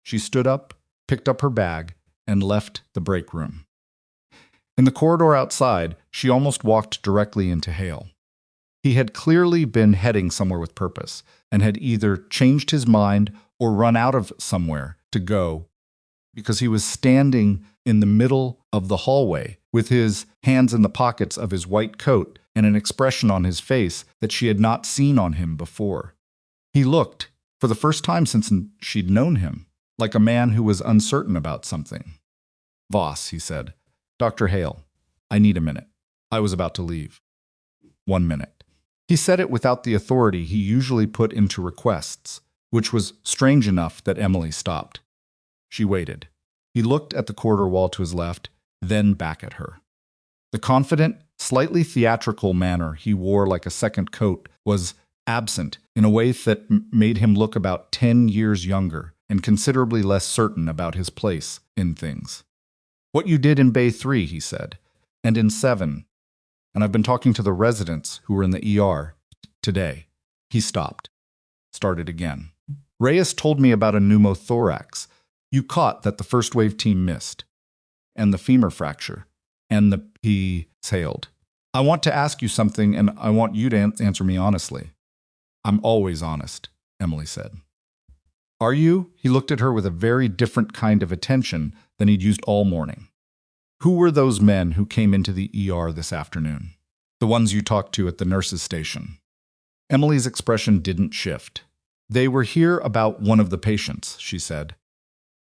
She stood up, picked up her bag, and left the break room. In the corridor outside, she almost walked directly into Hale. He had clearly been heading somewhere with purpose, and had either changed his mind or run out of somewhere to go, because he was standing in the middle of the hallway with his hands in the pockets of his white coat and an expression on his face that she had not seen on him before. He looked, for the first time since she'd known him, like a man who was uncertain about something. "Voss," he said. "Dr. Hale, I need a minute. I was about to leave." 1 minute. He said it without the authority he usually put into requests, which was strange enough that Emily stopped. She waited. He looked at the corridor wall to his left, then back at her. The confident, slightly theatrical manner he wore like a second coat was absent in a way that made him look about 10 years younger and considerably less certain about his place in things. "What you did in Bay 3, he said, "and in 7. And I've been talking to the residents who were in the ER today." He stopped. Started again. "Reyes told me about a pneumothorax you caught that the first wave team missed, and the femur fracture, and the..." He exhaled. "I want to ask you something, and I want you to answer me honestly." "I'm always honest," Emily said. "Are you?" He looked at her with a very different kind of attention than he'd used all morning. "Who were those men who came into the ER this afternoon? The ones you talked to at the nurses' station?" Emily's expression didn't shift. "They were here about one of the patients," she said.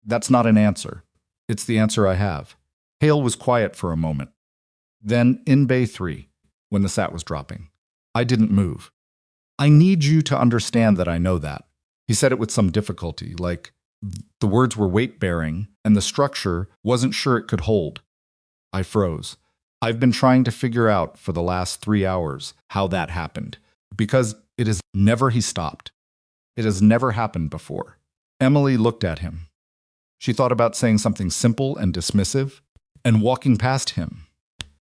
"That's not an answer. It's the answer I have." Hale was quiet for a moment. Then, in Bay 3, when the sat was dropping, "I didn't move. I need you to understand that I know that." He said it with some difficulty, like the words were weight-bearing and the structure wasn't sure it could hold. I froze. "I've been trying to figure out for the last 3 hours how that happened, because it has never..." He stopped. "It has never happened before." Emily looked at him. She thought about saying something simple and dismissive and walking past him,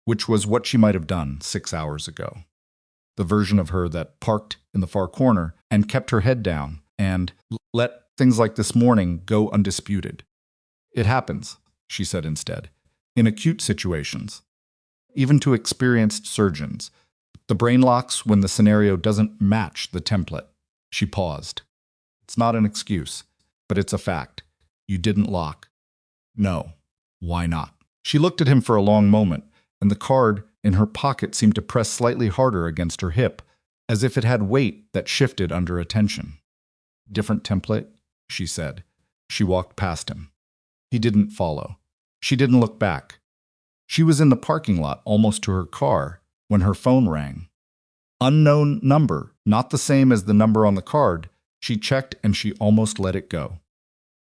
which was what she might have done 6 hours ago. The version of her that parked in the far corner and kept her head down and let things like this morning go undisputed. "It happens," she said instead, "in acute situations. Even to experienced surgeons. The brain locks when the scenario doesn't match the template." She paused. "It's not an excuse, but it's a fact. You didn't lock." "No. Why not?" She looked at him for a long moment, and the card in her pocket seemed to press slightly harder against her hip, as if it had weight that shifted under attention. "Different template," she said. She walked past him. He didn't follow. She didn't look back. She was in the parking lot, almost to her car, when her phone rang. Unknown number, not the same as the number on the card. She checked and she almost let it go.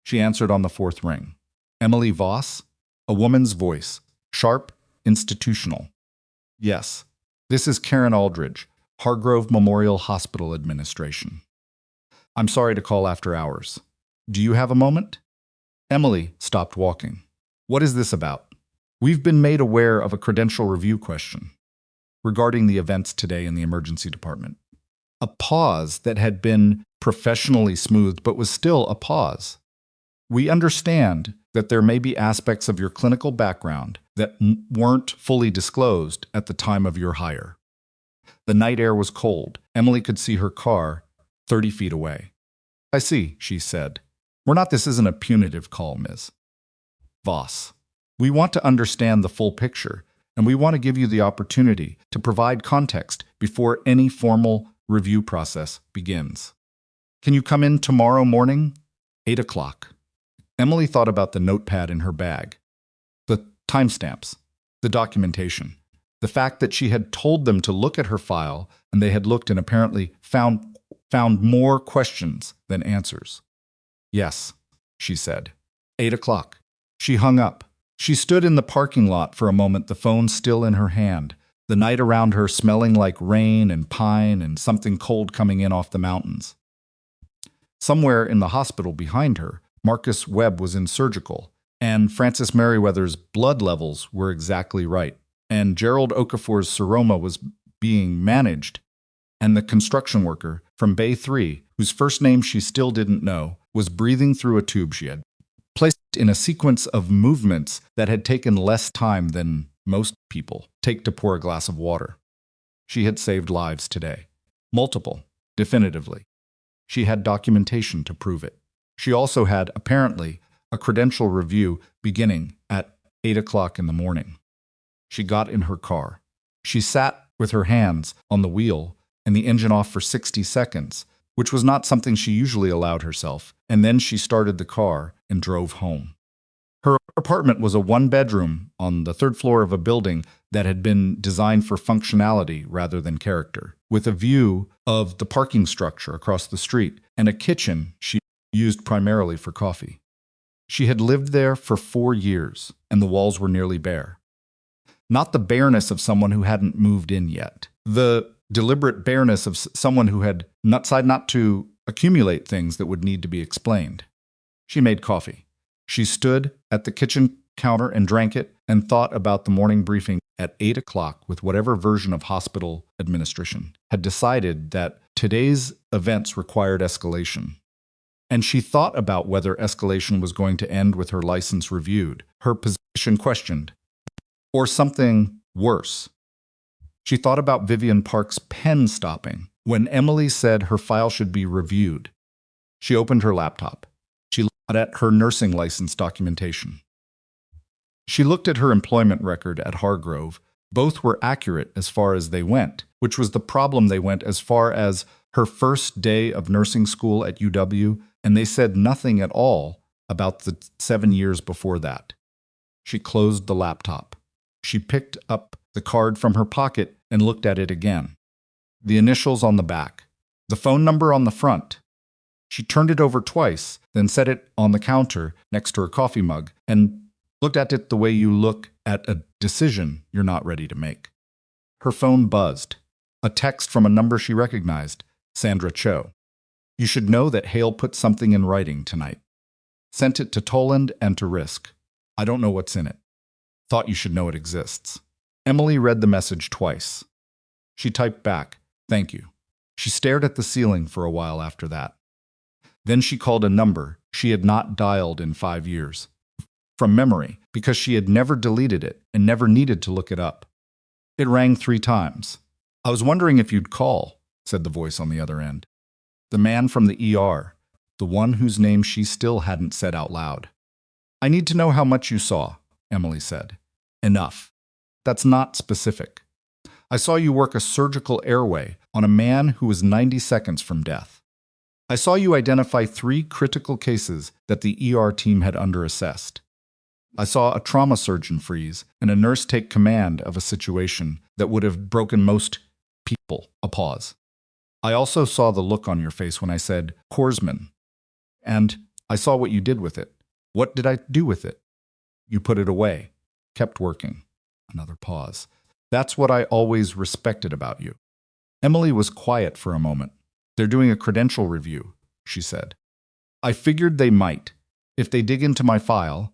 She answered on the fourth ring. "Emily Voss?" A woman's voice, sharp, institutional. "Yes, this is Karen Aldridge, Hargrove Memorial Hospital Administration. I'm sorry to call after hours. Do you have a moment?" Emily stopped walking. "What is this about?" "We've been made aware of a credential review question regarding the events today in the emergency department." A pause that had been professionally smoothed but was still a pause. "We understand that there may be aspects of your clinical background that weren't fully disclosed at the time of your hire." The night air was cold. Emily could see her car 30 feet away. "I see," she said. This isn't a punitive call, Ms. Voss. We want to understand the full picture, and we want to give you the opportunity to provide context before any formal review process begins. Can you come in tomorrow morning? 8 o'clock. Emily thought about the notepad in her bag, the timestamps, the documentation, the fact that she had told them to look at her file and they had looked and apparently found more questions than answers. "Yes," she said. 8 o'clock. She hung up. She stood in the parking lot for a moment, the phone still in her hand, the night around her smelling like rain and pine and something cold coming in off the mountains. Somewhere in the hospital behind her, Marcus Webb was in surgical, and Francis Merriweather's blood levels were exactly right, and Gerald Okafor's seroma was being managed, and the construction worker from Bay 3, whose first name she still didn't know, was breathing through a tube she had placed in a sequence of movements that had taken less time than most people take to pour a glass of water. She had saved lives today. Multiple, definitively. She had documentation to prove it. She also had, apparently, a credential review beginning at 8 o'clock in the morning. She got in her car. She sat with her hands on the wheel and the engine off for 60 seconds, which was not something she usually allowed herself, and then she started the car and drove home. Her apartment was a one-bedroom on the third floor of a building that had been designed for functionality rather than character, with a view of the parking structure across the street and a kitchen she used primarily for coffee. She had lived there for 4 years, and the walls were nearly bare. Not the bareness of someone who hadn't moved in yet. The deliberate bareness of someone who had decided not to accumulate things that would need to be explained. She made coffee. She stood at the kitchen counter and drank it and thought about the morning briefing at 8 o'clock with whatever version of hospital administration had decided that today's events required escalation. And she thought about whether escalation was going to end with her license reviewed, her position questioned, or something worse. She thought about Vivian Park's pen stopping when Emily said her file should be reviewed. She opened her laptop. She looked at her nursing license documentation. She looked at her employment record at Hargrove. Both were accurate as far as they went, which was the problem. They went as far as her first day of nursing school at UW, and they said nothing at all about the 7 years before that. She closed the laptop. She picked up the card from her pocket and looked at it again. The initials on the back, the phone number on the front. She turned it over twice, then set it on the counter next to her coffee mug and looked at it the way you look at a decision you're not ready to make. Her phone buzzed. A text from a number she recognized, Sandra Cho. "You should know that Hale put something in writing tonight. Sent it to Toland and to Risk. I don't know what's in it. Thought you should know it exists." Emily read the message twice. She typed back, "Thank you." She stared at the ceiling for a while after that. Then she called a number she had not dialed in 5 years, from memory, because she had never deleted it and never needed to look it up. It rang 3 times. "I was wondering if you'd call," said the voice on the other end. The man from the ER, the one whose name she still hadn't said out loud. "I need to know how much you saw," Emily said. "Enough." That's not specific. I saw you work a surgical airway on a man who was 90 seconds from death. I saw you identify 3 critical cases that the ER team had underassessed. I saw a trauma surgeon freeze and a nurse take command of a situation that would have broken most people. A pause. I also saw the look on your face when I said, Corpsman. And I saw what you did with it. What did I do with it? You put it away. Kept working. Another pause. That's what I always respected about you. Emily was quiet for a moment. They're doing a credential review, she said. I figured they might. If they dig into my file,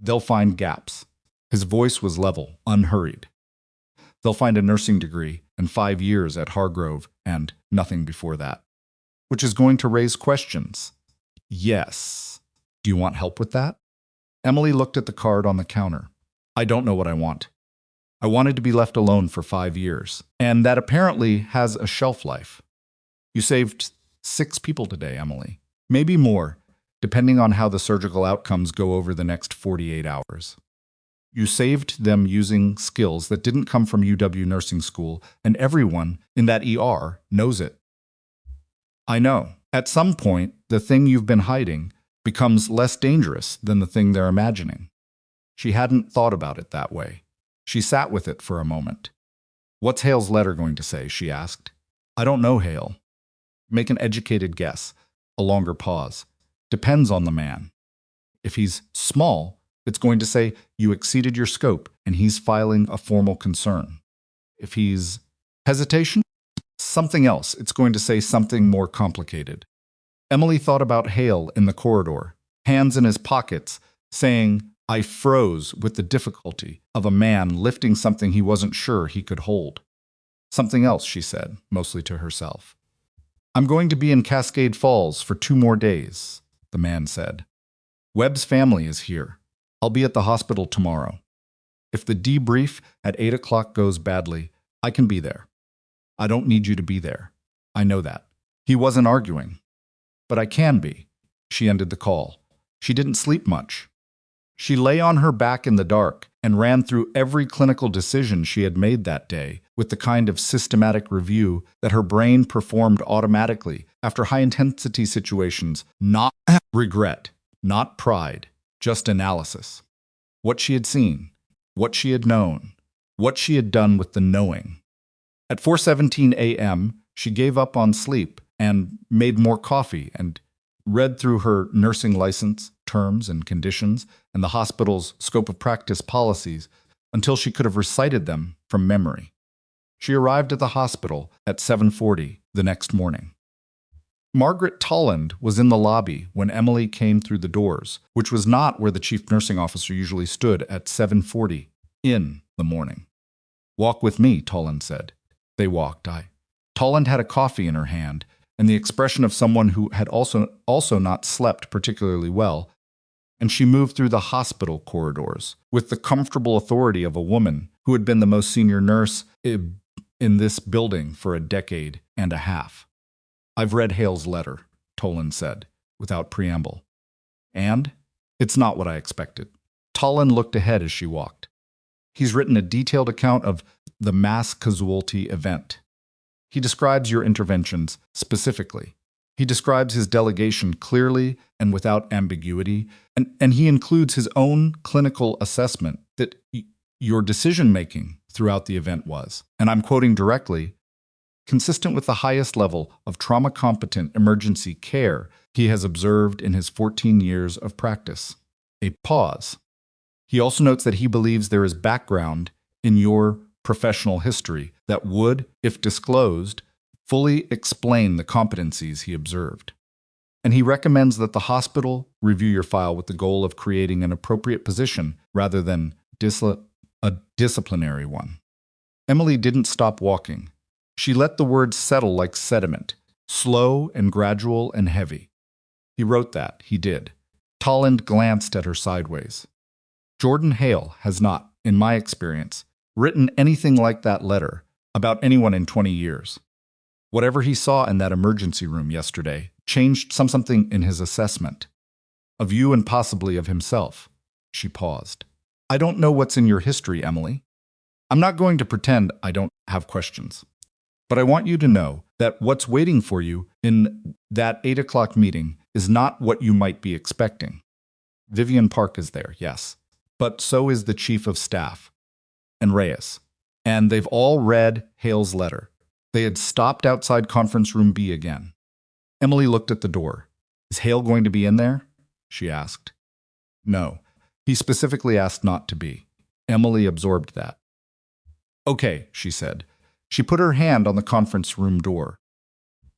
they'll find gaps. His voice was level, unhurried. They'll find a nursing degree and 5 years at Hargrove and nothing before that, which is going to raise questions. Yes. Do you want help with that? Emily looked at the card on the counter. I don't know what I want. I wanted to be left alone for 5 years, and that apparently has a shelf life. You saved 6 people today, Emily. Maybe more, depending on how the surgical outcomes go over the next 48 hours. You saved them using skills that didn't come from UW nursing school, and everyone in that ER knows it. I know. At some point, the thing you've been hiding becomes less dangerous than the thing they're imagining. She hadn't thought about it that way. She sat with it for a moment. What's Hale's letter going to say? She asked. I don't know, Hale. Make an educated guess. A longer pause. Depends on the man. If he's small, it's going to say you exceeded your scope and he's filing a formal concern. If he's hesitation, something else, it's going to say something more complicated. Emily thought about Hale in the corridor, hands in his pockets, saying, I froze with the difficulty of a man lifting something he wasn't sure he could hold. Something else, she said, mostly to herself. I'm going to be in Cascade Falls for 2 more days, the man said. Webb's family is here. I'll be at the hospital tomorrow. If the debrief at 8 o'clock goes badly, I can be there. I don't need you to be there. I know that. He wasn't arguing. But I can be. She ended the call. She didn't sleep much. She lay on her back in the dark and ran through every clinical decision she had made that day with the kind of systematic review that her brain performed automatically after high-intensity situations, not regret, not pride, just analysis. What she had seen, what she had known, what she had done with the knowing. At 4:17 a.m., she gave up on sleep and made more coffee and read through her nursing license, terms and conditions, and the hospital's scope of practice policies until she could have recited them from memory. She arrived at the hospital at 7:40 the next morning. Margaret Tolland was in the lobby when Emily came through the doors, which was not where the chief nursing officer usually stood at 7:40 in the morning. Walk with me, Tolland said. They walked. Tolland had a coffee in her hand, and the expression of someone who had also not slept particularly well, and she moved through the hospital corridors with the comfortable authority of a woman who had been the most senior nurse in this building for a decade and a half. I've read Hale's letter, Tolland said, without preamble. And it's not what I expected. Tolland looked ahead as she walked. He's written a detailed account of the mass casualty event. He describes your interventions specifically. He describes his delegation clearly and without ambiguity, and he includes his own clinical assessment that your decision-making throughout the event was, and I'm quoting directly, consistent with the highest level of trauma-competent emergency care he has observed in his 14 years of practice. A pause. He also notes that he believes there is background in your professional history that would, if disclosed, fully explain the competencies he observed. And he recommends that the hospital review your file with the goal of creating an appropriate position rather than a disciplinary one. Emily didn't stop walking. She let the words settle like sediment, slow and gradual and heavy. He wrote that. He did. Tolland glanced at her sideways. Jordan Hale has not, in my experience, written anything like that letter about anyone in 20 years. Whatever he saw in that emergency room yesterday changed something in his assessment. Of you and possibly of himself. She paused. I don't know what's in your history, Emily. I'm not going to pretend I don't have questions. But I want you to know that what's waiting for you in that 8 o'clock meeting is not what you might be expecting. Vivian Park is there, yes. But so is the chief of staff, and Reyes. And they've all read Hale's letter. They had stopped outside conference room B again. Emily looked at the door. Is Hale going to be in there? She asked. No. He specifically asked not to be. Emily absorbed that. Okay, she said. She put her hand on the conference room door.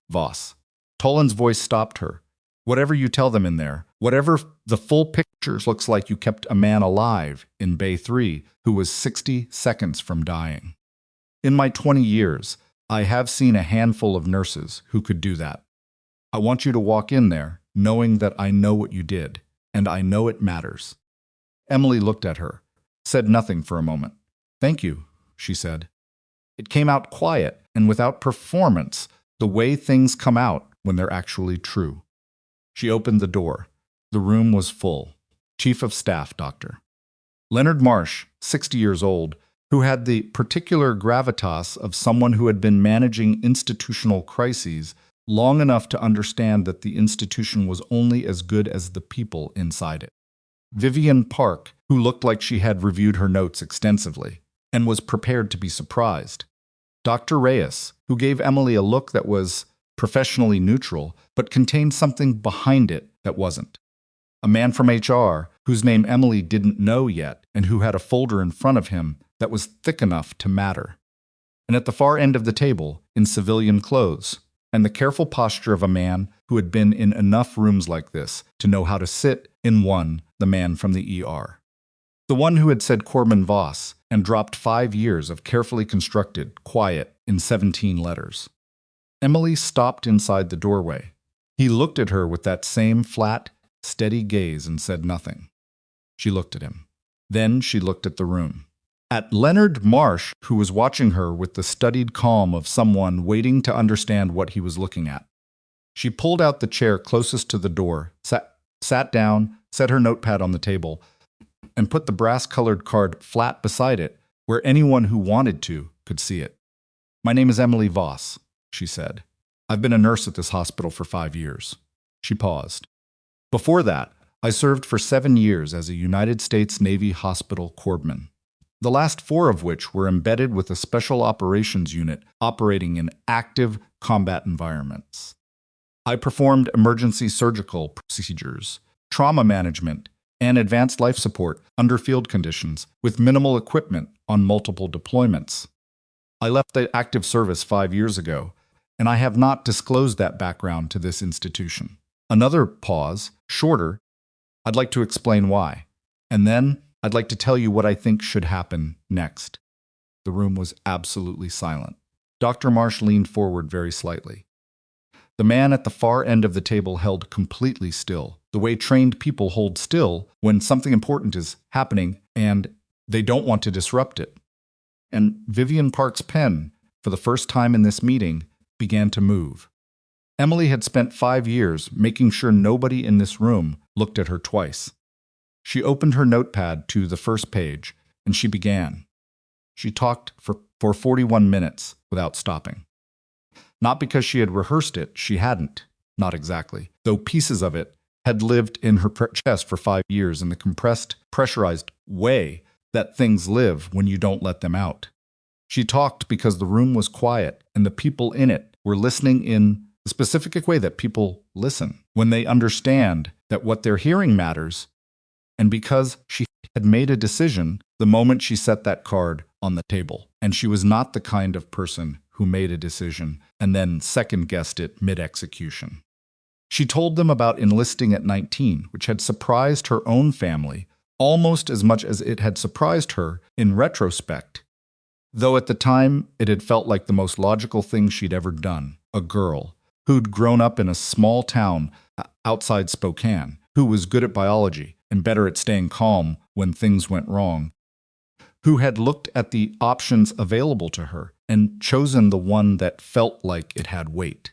Voss. Tolan's voice stopped her. Whatever you tell them in there, whatever the full pictures looks like you kept a man alive in Bay 3 who was 60 seconds from dying. In my 20 years, I have seen a handful of nurses who could do that. I want you to walk in there knowing that I know what you did, and I know it matters. Emily looked at her, said nothing for a moment. Thank you, she said. It came out quiet and without performance, the way things come out when they're actually true. She opened the door. The room was full. Chief of Staff, Doctor. Leonard Marsh, 60 years old, who had the particular gravitas of someone who had been managing institutional crises long enough to understand that the institution was only as good as the people inside it. Vivian Park, who looked like she had reviewed her notes extensively and was prepared to be surprised. Dr. Reyes, who gave Emily a look that was professionally neutral, but contained something behind it that wasn't. A man from HR, whose name Emily didn't know yet, and who had a folder in front of him that was thick enough to matter. And at the far end of the table, in civilian clothes, and the careful posture of a man who had been in enough rooms like this to know how to sit in one, the man from the ER. The one who had said Corbin Voss and dropped 5 years of carefully constructed, quiet, in 17 letters. Emily stopped inside the doorway. He looked at her with that same flat, steady gaze and said nothing. She looked at him. Then she looked at the room. At Leonard Marsh, who was watching her with the studied calm of someone waiting to understand what he was looking at. She pulled out the chair closest to the door, sat down, set her notepad on the table, and put the brass-colored card flat beside it where anyone who wanted to could see it. My name is Emily Voss, she said. I've been a nurse at this hospital for 5 years. She paused. Before that, I served for 7 years as a United States Navy Hospital Corpsman, the last 4 of which were embedded with a special operations unit operating in active combat environments. I performed emergency surgical procedures, trauma management, and advanced life support under field conditions with minimal equipment on multiple deployments. I left the active service 5 years ago, and I have not disclosed that background to this institution. Another pause, shorter. I'd like to explain why, and then I'd like to tell you what I think should happen next. The room was absolutely silent. Dr. Marsh leaned forward very slightly. The man at the far end of the table held completely still, the way trained people hold still when something important is happening and they don't want to disrupt it. And Vivian Park's pen, for the first time in this meeting, began to move. Emily had spent 5 years making sure nobody in this room looked at her twice. She opened her notepad to the first page, and she began. She talked for 41 minutes without stopping. Not because she had rehearsed it, she hadn't, not exactly, though pieces of it had lived in her chest for 5 years in the compressed, pressurized way that things live when you don't let them out. She talked because the room was quiet and the people in it were listening in the specific way that people listen when they understand that what they're hearing matters, and because she had made a decision the moment she set that card on the table, and she was not the kind of person who made a decision and then second-guessed it mid-execution. She told them about enlisting at 19, which had surprised her own family almost as much as it had surprised her in retrospect, though at the time it had felt like the most logical thing she'd ever done. A girl who'd grown up in a small town outside Spokane, who was good at biology and better at staying calm when things went wrong, who had looked at the options available to her and chosen the one that felt like it had weight.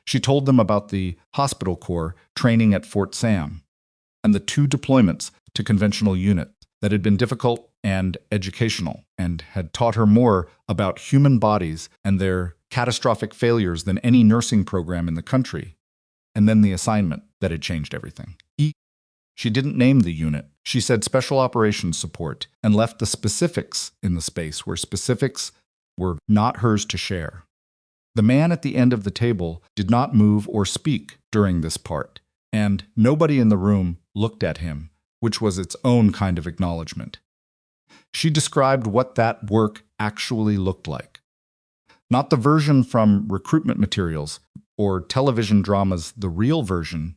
She told them about the hospital corps training at Fort Sam and the 2 deployments to conventional units that had been difficult and educational and had taught her more about human bodies and their catastrophic failures than any nursing program in the country. And then the assignment that had changed everything. She didn't name the unit. She said Special Operations Support and left the specifics in the space where specifics were not hers to share. The man at the end of the table did not move or speak during this part, and nobody in the room looked at him, which was its own kind of acknowledgement. She described what that work actually looked like. Not the version from recruitment materials or television dramas, the real version,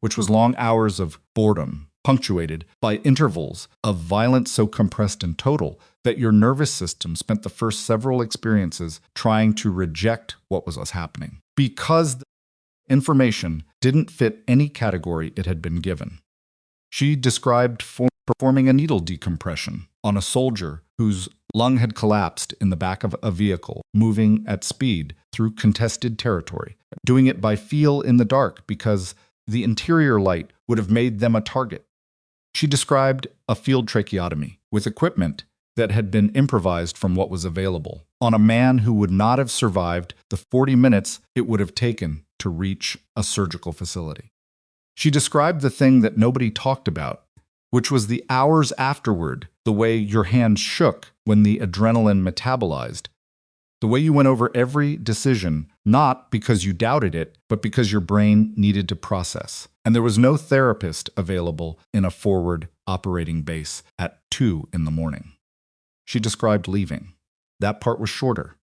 which was long hours of boredom, punctuated by intervals of violence so compressed and total that your nervous system spent the first several experiences trying to reject what was happening, because the information didn't fit any category it had been given. She described performing a needle decompression on a soldier whose lung had collapsed in the back of a vehicle, moving at speed through contested territory, doing it by feel in the dark because the interior light would have made them a target. She described a field tracheotomy with equipment that had been improvised from what was available on a man who would not have survived the 40 minutes it would have taken to reach a surgical facility. She described the thing that nobody talked about, which was the hours afterward, the way your hands shook when the adrenaline metabolized, the way you went over every decision, not because you doubted it, but because your brain needed to process. And there was no therapist available in a forward operating base at 2 in the morning. She described leaving. That part was shorter.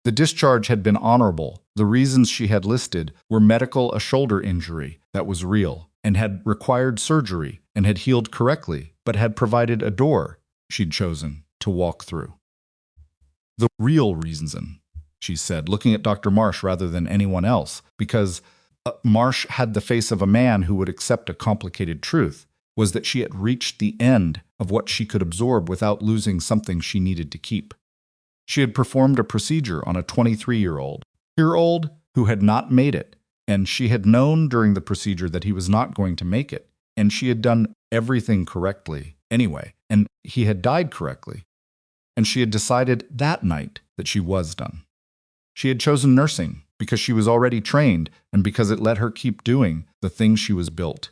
The discharge had been honorable. The reasons she had listed were a shoulder injury that was real and had required surgery and had healed correctly, but had provided a door she'd chosen to walk through. The real reason, she said, looking at Dr. Marsh rather than anyone else, because Marsh had the face of a man who would accept a complicated truth, was that she had reached the end of what she could absorb without losing something she needed to keep. She had performed a procedure on a 23-year-old who had not made it, and she had known during the procedure that he was not going to make it, and she had done everything correctly anyway, and he had died correctly. And she had decided that night that she was done. She had chosen nursing because she was already trained and because it let her keep doing the thing she was built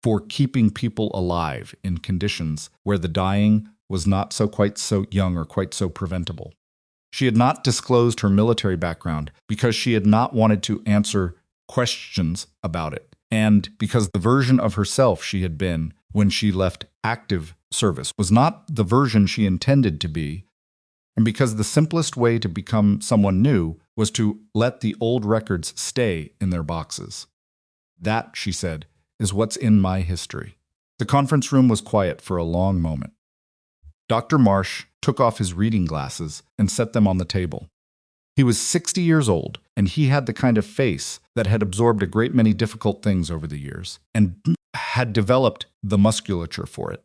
for, keeping people alive in conditions where the dying was not quite so young or quite so preventable. She had not disclosed her military background because she had not wanted to answer questions about it, and because the version of herself she had been when she left active service was not the version she intended to be, and because the simplest way to become someone new was to let the old records stay in their boxes. That, she said, is what's in my history. The conference room was quiet for a long moment. Dr. Marsh took off his reading glasses and set them on the table. He was 60 years old, and he had the kind of face that had absorbed a great many difficult things over the years and had developed the musculature for it.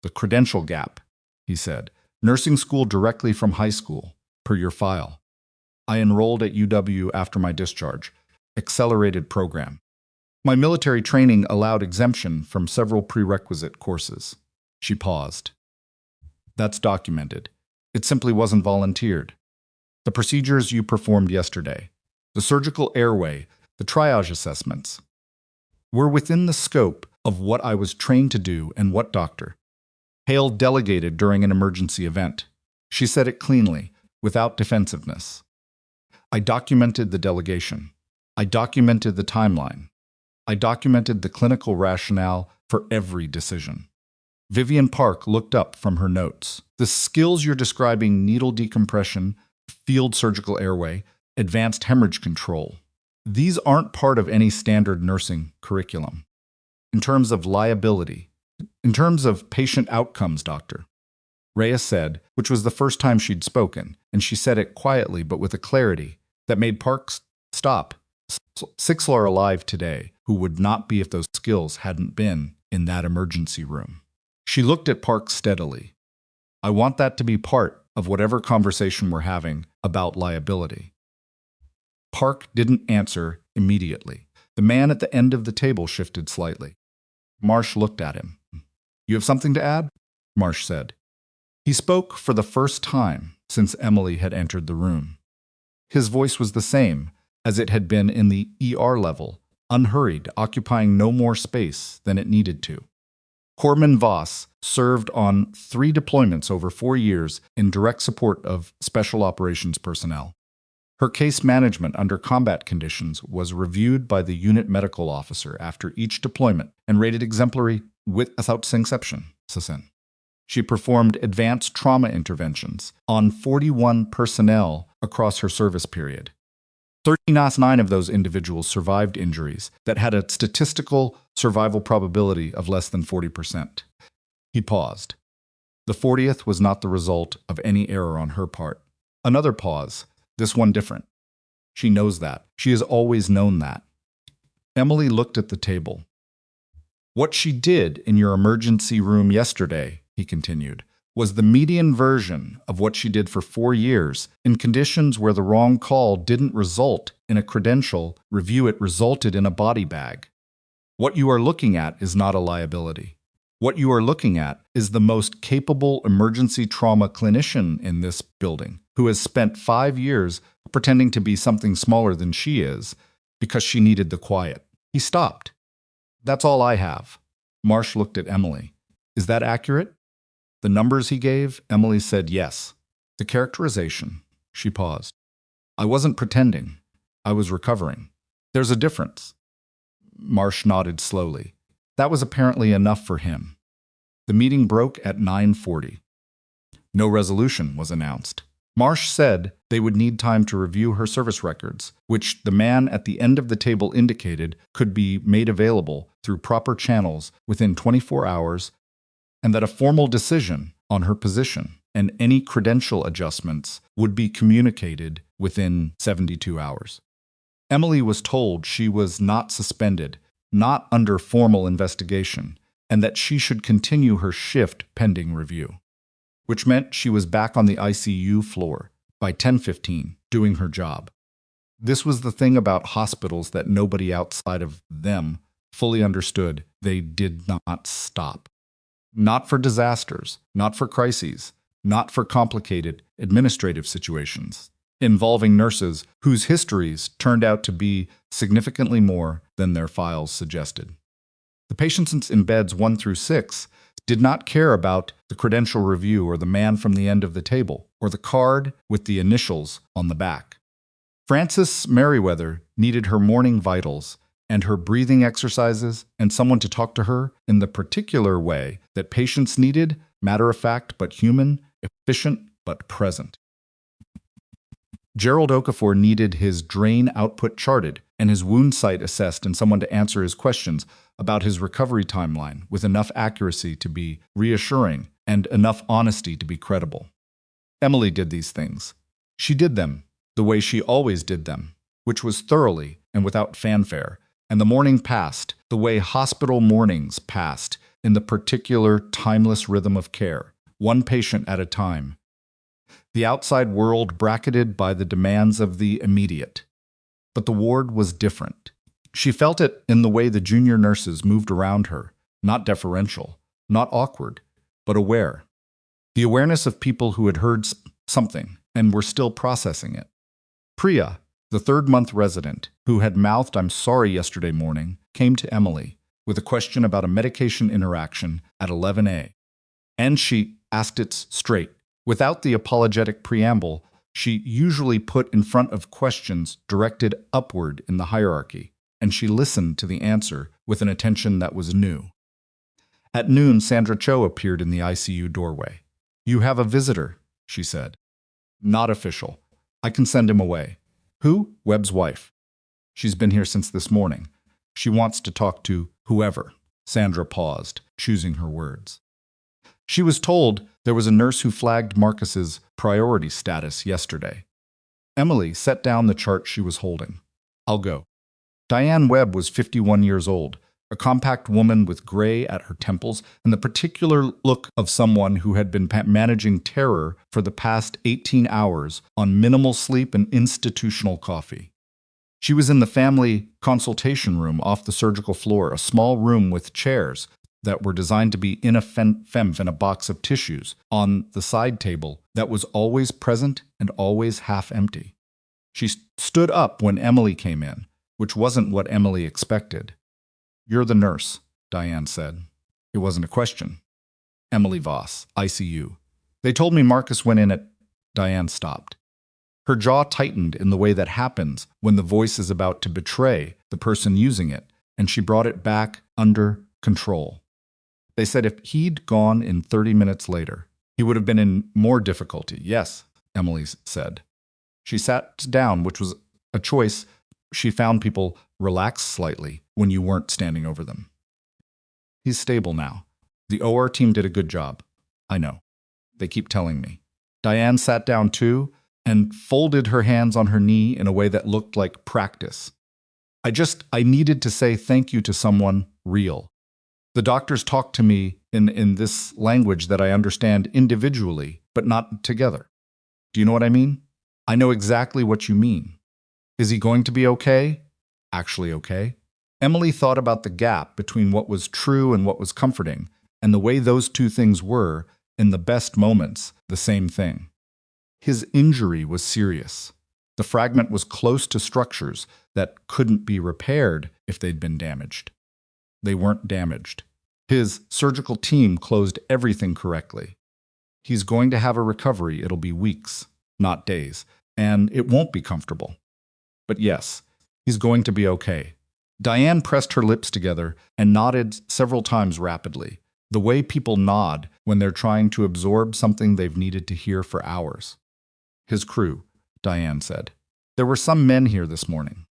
The credential gap, he said. Nursing school directly from high school, per your file. I enrolled at UW after my discharge. Accelerated program. My military training allowed exemption from several prerequisite courses. She paused. That's documented. It simply wasn't volunteered. The procedures you performed yesterday, the surgical airway, the triage assessments, were within the scope of what I was trained to do and what Dr. Hale delegated during an emergency event. She said it cleanly, without defensiveness. I documented the delegation. I documented the timeline. I documented the clinical rationale for every decision. Vivian Park looked up from her notes. The skills you're describing, needle decompression, field surgical airway, advanced hemorrhage control, these aren't part of any standard nursing curriculum. In terms of liability, in terms of patient outcomes, Doctor, Rhea said, which was the first time she'd spoken, and she said it quietly but with a clarity that made Park stop. 6 are alive today who would not be if those skills hadn't been in that emergency room. She looked at Park steadily. I want that to be part of whatever conversation we're having about liability. Park didn't answer immediately. The man at the end of the table shifted slightly. Marsh looked at him. You have something to add? Marsh said. He spoke for the first time since Emily had entered the room. His voice was the same as it had been in the ER level, unhurried, occupying no more space than it needed to. Corpsman Voss served on 3 deployments over 4 years in direct support of special operations personnel. Her case management under combat conditions was reviewed by the unit medical officer after each deployment and rated exemplary without exception. She performed advanced trauma interventions on 41 personnel across her service period. 39 of those individuals survived injuries that had a statistical survival probability of less than 40%. He paused. The 40th was not the result of any error on her part. Another pause, this one different. She knows that. She has always known that. Emily looked at the table. What she did in your emergency room yesterday, he continued, was the median version of what she did for 4 years in conditions where the wrong call didn't result in a credential review, it resulted in a body bag. What you are looking at is not a liability. What you are looking at is the most capable emergency trauma clinician in this building who has spent 5 years pretending to be something smaller than she is because she needed the quiet. He stopped. That's all I have. Marsh looked at Emily. Is that accurate? The numbers he gave, Emily said yes. The characterization, she paused. I wasn't pretending. I was recovering. There's a difference. Marsh nodded slowly. That was apparently enough for him. The meeting broke at 9:40. No resolution was announced. Marsh said they would need time to review her service records, which the man at the end of the table indicated could be made available through proper channels within 24 hours, and that a formal decision on her position and any credential adjustments would be communicated within 72 hours. Emily was told she was not suspended, not under formal investigation, and that she should continue her shift pending review, which meant she was back on the ICU floor by 10:15, doing her job. This was the thing about hospitals that nobody outside of them fully understood. They did not stop. Not for disasters, not for crises, not for complicated administrative situations involving nurses whose histories turned out to be significantly more than their files suggested. The patients in beds 1 through 6 did not care about the credential review or the man from the end of the table or the card with the initials on the back. Frances Merriweather needed her morning vitals and her breathing exercises and someone to talk to her in the particular way that patients needed, matter-of-fact but human, efficient but present. Gerald Okafor needed his drain output charted and his wound site assessed and someone to answer his questions about his recovery timeline with enough accuracy to be reassuring and enough honesty to be credible. Emily did these things. She did them the way she always did them, which was thoroughly and without fanfare, and the morning passed the way hospital mornings passed in the particular timeless rhythm of care, one patient at a time. The outside world bracketed by the demands of the immediate. But the ward was different. She felt it in the way the junior nurses moved around her, not deferential, not awkward, but aware. The awareness of people who had heard something and were still processing it. Priya, the 3rd-month resident, who had mouthed "I'm sorry" yesterday morning, came to Emily with a question about a medication interaction at 11A. And she asked it straight. Without the apologetic preamble she usually put in front of questions directed upward in the hierarchy, and she listened to the answer with an attention that was new. At noon, Sandra Cho appeared in the ICU doorway. "You have a visitor," she said. "Not official. I can send him away." "Who?" "Webb's wife. She's been here since this morning. She wants to talk to whoever." Sandra paused, choosing her words. She was told there was a nurse who flagged Marcus's priority status yesterday. Emily set down the chart she was holding. "I'll go." Diane Webb was 51 years old, a compact woman with gray at her temples and the particular look of someone who had been managing terror for the past 18 hours on minimal sleep and institutional coffee. She was in the family consultation room off the surgical floor, a small room with chairs, that were designed to be in a femme in a box of tissues on the side table that was always present and always half empty. She stood up when Emily came in, which wasn't what Emily expected. "You're the nurse," Diane said. It wasn't a question. "Emily Voss, ICU. They told me Marcus went in at—" Diane stopped. Her jaw tightened in the way that happens when the voice is about to betray the person using it, and she brought it back under control. "They said if he'd gone in 30 minutes later, he would have been in more difficulty." "Yes," Emily said. She sat down, which was a choice. She found people relax slightly when you weren't standing over them. "He's stable now. The OR team did a good job. I know. They keep telling me." Diane sat down too and folded her hands on her knee in a way that looked like practice. I needed to say thank you to someone real. The doctors talk to me in this language that I understand individually, but not together. Do you know what I mean? I know exactly what you mean. Is he going to be okay? Actually okay? Emily thought about the gap between what was true and what was comforting, and the way those two things were, in the best moments, the same thing. His injury was serious. The fragment was close to structures that couldn't be repaired if they'd been damaged. They weren't damaged. His surgical team closed everything correctly. He's going to have a recovery. It'll be weeks, not days, and it won't be comfortable. But yes, he's going to be okay. Diane pressed her lips together and nodded several times rapidly, the way people nod when they're trying to absorb something they've needed to hear for hours. "His crew," Diane said. "There were some men here this morning.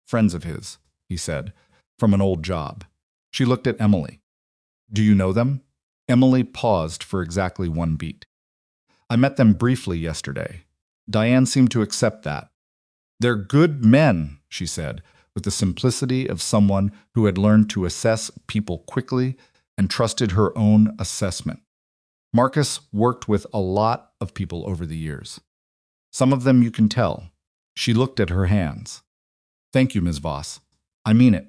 Friends of his," he said, "from an old job." She looked at Emily. "Do you know them?" Emily paused for exactly one beat. "I met them briefly yesterday." Diane seemed to accept that. "They're good men," she said, with the simplicity of someone who had learned to assess people quickly and trusted her own assessment. Marcus worked with a lot of people over the years. Some of them you can tell. She looked at her hands. "Thank you, Ms. Voss. I mean it."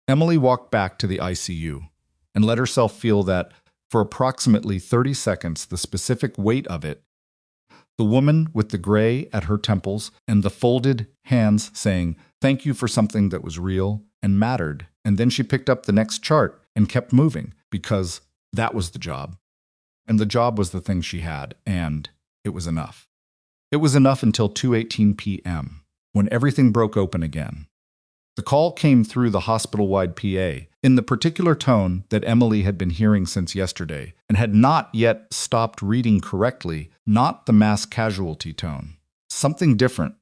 Emily walked back to the ICU and let herself feel that, for approximately 30 seconds, the specific weight of it, the woman with the gray at her temples and the folded hands saying, "Thank you for something that was real and mattered," and then she picked up the next chart and kept moving, because that was the job. And the job was the thing she had, and it was enough. It was enough until 2:18 p.m., when everything broke open again. The call came through the hospital-wide PA, in the particular tone that Emily had been hearing since yesterday, and had not yet stopped reading correctly, not the mass casualty tone. Something different.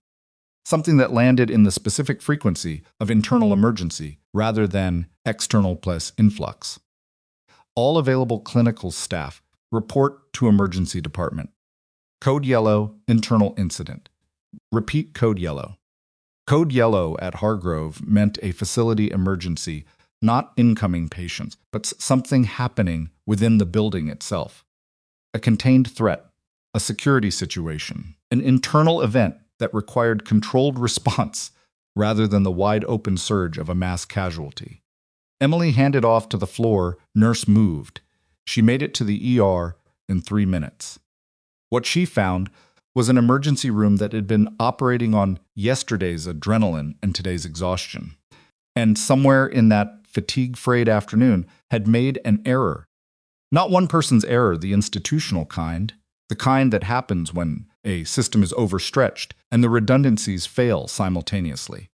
Something that landed in the specific frequency of internal emergency, rather than external plus influx. "All available clinical staff, report to emergency department. Code yellow, internal incident. Repeat code yellow." Code yellow at Hargrove meant a facility emergency, not incoming patients, but something happening within the building itself. A contained threat, a security situation, an internal event that required controlled response rather than the wide-open surge of a mass casualty. Emily handed off to the floor. Nurse moved. She made it to the ER in 3 minutes. What she found was an emergency room that had been operating on yesterday's adrenaline and today's exhaustion, and somewhere in that fatigue-frayed afternoon had made an error. Not one person's error, the institutional kind, the kind that happens when a system is overstretched and the redundancies fail simultaneously.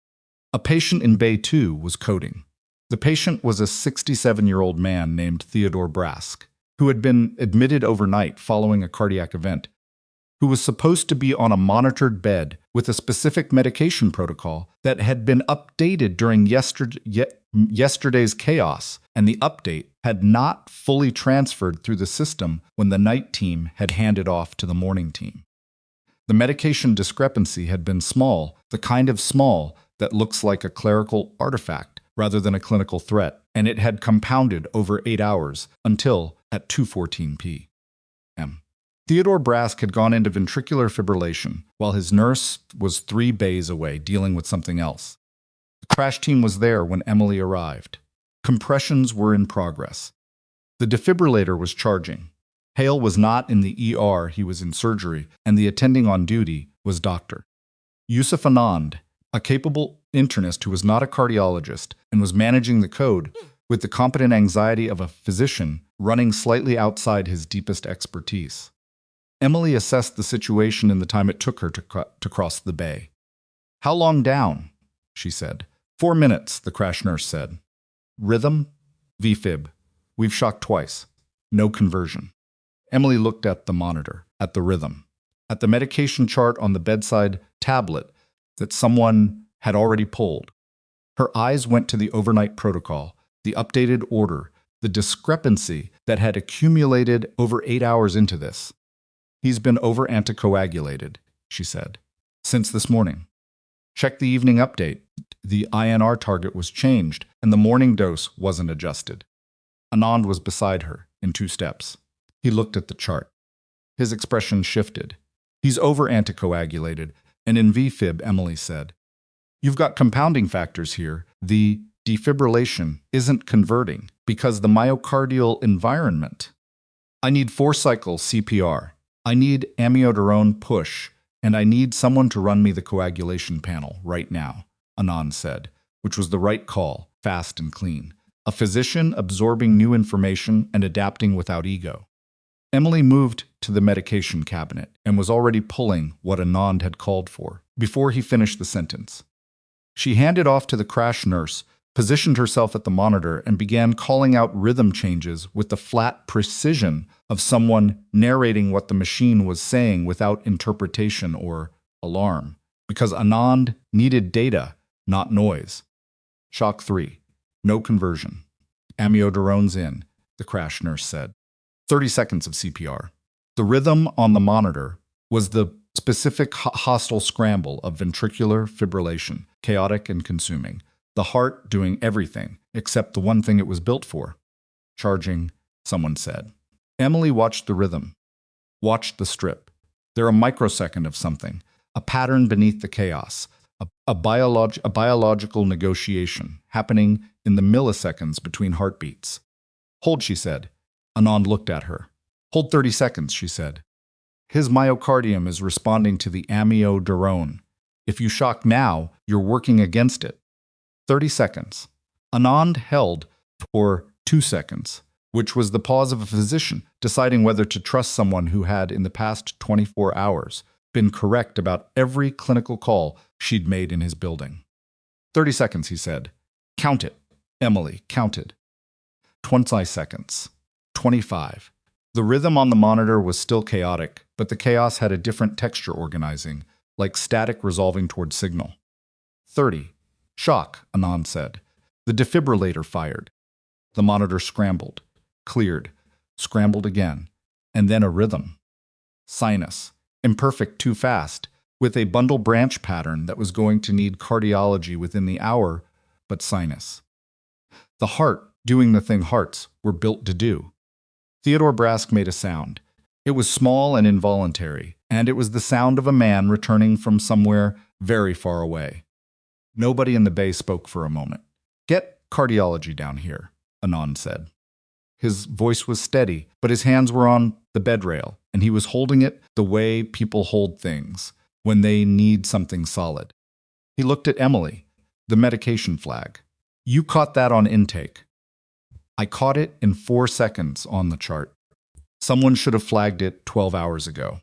A patient in Bay 2 was coding. The patient was a 67-year-old man named Theodore Brask, who had been admitted overnight following a cardiac event, who was supposed to be on a monitored bed with a specific medication protocol that had been updated during yesterday's chaos, and the update had not fully transferred through the system when the night team had handed off to the morning team. The medication discrepancy had been small, the kind of small that looks like a clerical artifact rather than a clinical threat, and it had compounded over 8 hours until at 2:14 p.m. Theodore Brask had gone into ventricular fibrillation, while his nurse was 3 bays away dealing with something else. The crash team was there when Emily arrived. Compressions were in progress. The defibrillator was charging. Hale was not in the ER, he was in surgery, and the attending on duty was Dr. Yusuf Anand, a capable internist who was not a cardiologist and was managing the code with the competent anxiety of a physician running slightly outside his deepest expertise. Emily assessed the situation in the time it took her to cross the bay. "How long down?" she said. 4 minutes, the crash nurse said. "Rhythm?" "VFib. We've shocked twice. No conversion." Emily looked at the monitor, at the rhythm, at the medication chart on the bedside tablet that someone had already pulled. Her eyes went to the overnight protocol, the updated order, the discrepancy that had accumulated over 8 hours into this. "He's been over-anticoagulated," she said, "since this morning. Check the evening update. The INR target was changed, and the morning dose wasn't adjusted." Anand was beside her, in 2 steps. He looked at the chart. His expression shifted. "He's over-anticoagulated, and in VFib," Emily said. "You've got compounding factors here. The defibrillation isn't converting because the myocardial environment. I need 4 cycles CPR. I need amiodarone push, and I need someone to run me the coagulation panel right now," Anand said, which was the right call, fast and clean. A physician absorbing new information and adapting without ego. Emily moved to the medication cabinet and was already pulling what Anand had called for before he finished the sentence. She handed off to the crash nurse, positioned herself at the monitor, and began calling out rhythm changes with the flat precision of someone narrating what the machine was saying without interpretation or alarm, because Anand needed data, not noise. "Shock 3. No conversion. Amiodarone's in," the crash nurse said. 30 seconds of CPR. The rhythm on the monitor was the specific hostile scramble of ventricular fibrillation, chaotic and consuming. The heart doing everything except the one thing it was built for. "Charging," someone said. Emily watched the rhythm, watched the strip. There a microsecond of something, a pattern beneath the chaos, a biological negotiation happening in the milliseconds between heartbeats. "Hold," she said. Anand looked at her. "Hold 30 seconds, she said. "His myocardium is responding to the amiodarone. If you shock now, you're working against it." 30 seconds. Anand held for 2 seconds, which was the pause of a physician deciding whether to trust someone who had, in the past 24 hours, been correct about every clinical call she'd made in his building. 30 seconds, he said. "Count it." Emily counted. 20 seconds. 25. The rhythm on the monitor was still chaotic, but the chaos had a different texture organizing, like static resolving toward signal. 30. "Shock," Anand said. The defibrillator fired. The monitor scrambled, cleared, scrambled again, and then a rhythm. Sinus. Imperfect, too fast, with a bundle branch pattern that was going to need cardiology within the hour, but sinus. The heart doing the thing hearts were built to do. Theodore Brask made a sound. It was small and involuntary, and it was the sound of a man returning from somewhere very far away. Nobody in the bay spoke for a moment. "Get cardiology down here," Anand said. His voice was steady, but his hands were on the bed rail, and he was holding it the way people hold things when they need something solid. He looked at Emily, the medication flag. "You caught that on intake." "I caught it in 4 seconds on the chart. Someone should have flagged it 12 hours ago."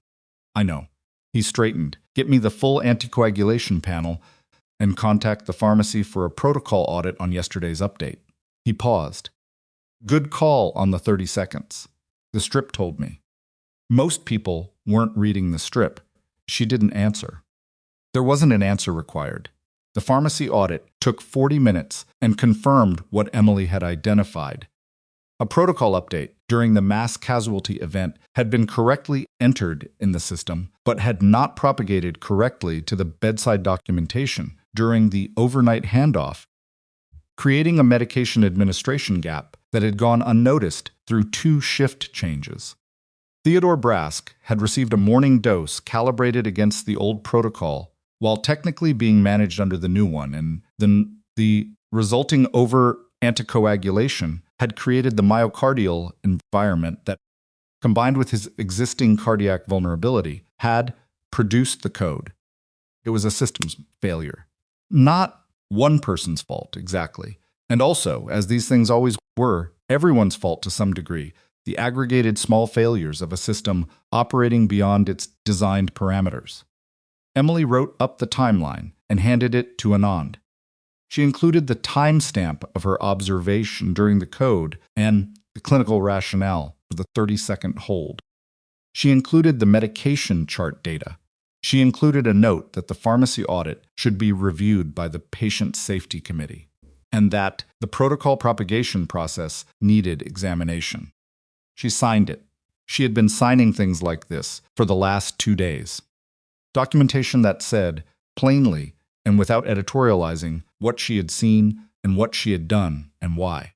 "I know." He straightened. "Get me the full anticoagulation panel and contact the pharmacy for a protocol audit on yesterday's update." He paused. "Good call on the 30 seconds. The strip told me." Most people weren't reading the strip. She didn't answer. There wasn't an answer required. The pharmacy audit took 40 minutes and confirmed what Emily had identified. A protocol update during the mass casualty event had been correctly entered in the system, but had not propagated correctly to the bedside documentation during the overnight handoff, creating a medication administration gap that had gone unnoticed through 2 shift changes. Theodore Brask had received a morning dose calibrated against the old protocol, while technically being managed under the new one, and then the resulting over-anticoagulation had created the myocardial environment that, combined with his existing cardiac vulnerability, had produced the code. It was a systems failure. Not one person's fault, exactly. And also, as these things always were, everyone's fault to some degree, the aggregated small failures of a system operating beyond its designed parameters. Emily wrote up the timeline and handed it to Anand. She included the timestamp of her observation during the code and the clinical rationale for the 30-second hold. She included the medication chart data. She included a note that the pharmacy audit should be reviewed by the Patient Safety Committee, and that the protocol propagation process needed examination. She signed it. She had been signing things like this for the last 2 days. Documentation that said, plainly and without editorializing, what she had seen and what she had done and why.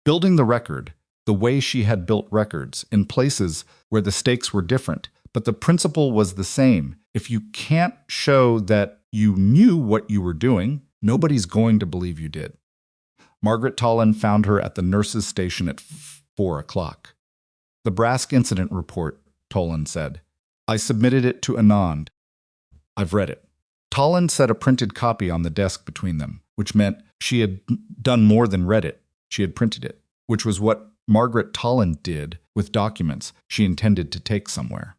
Building the record, the way she had built records, in places where the stakes were different, but the principle was the same. If you can't show that you knew what you were doing, nobody's going to believe you did. Margaret Tolan found her at the nurse's station at 4 o'clock. The Brask incident report, Tolan said. I submitted it to Anand. I've read it. Tolan set a printed copy on the desk between them, which meant she had done more than read it. She had printed it, which was what Margaret Tolan did with documents she intended to take somewhere.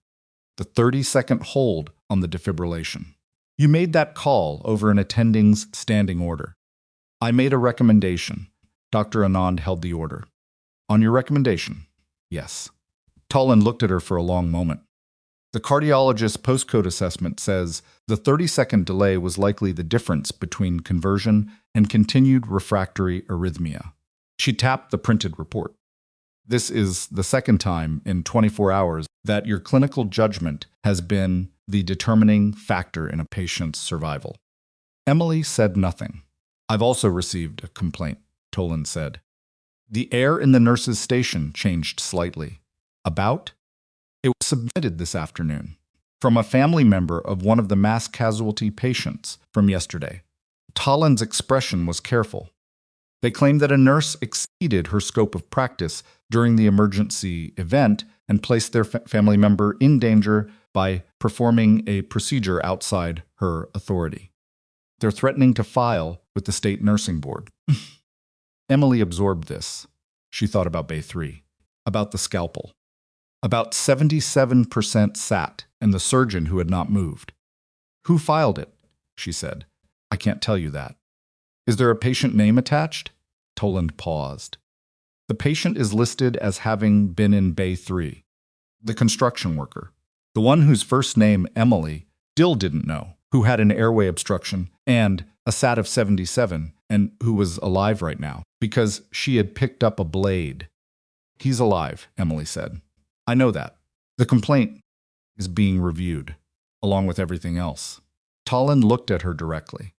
The 30-second hold on the defibrillation. You made that call over an attending's standing order. I made a recommendation. Dr. Anand held the order. On your recommendation? Yes. Tolan looked at her for a long moment. The cardiologist's postcode assessment says the 30-second delay was likely the difference between conversion and continued refractory arrhythmia. She tapped the printed report. This is the second time in 24 hours that your clinical judgment has been the determining factor in a patient's survival. Emily said nothing. I've also received a complaint, Tolan said. The air in the nurse's station changed slightly. About? It was submitted this afternoon from a family member of one of the mass casualty patients from yesterday. Tolan's expression was careful. They claimed that a nurse exceeded her scope of practice during the emergency event and placed their family member in danger by performing a procedure outside her authority. They're threatening to file with the state nursing board. Emily absorbed this. She thought about Bay 3, about the scalpel. About 77% sat, and the surgeon who had not moved. Who filed it? She said. I can't tell you that. Is there a patient name attached? Toland paused. The patient is listed as having been in Bay 3. The construction worker. The one whose first name, Emily, Dill didn't know, who had an airway obstruction and a SAT of 77, and who was alive right now, because she had picked up a blade. He's alive, Emily said. I know that. The complaint is being reviewed, along with everything else. Tolan looked at her directly.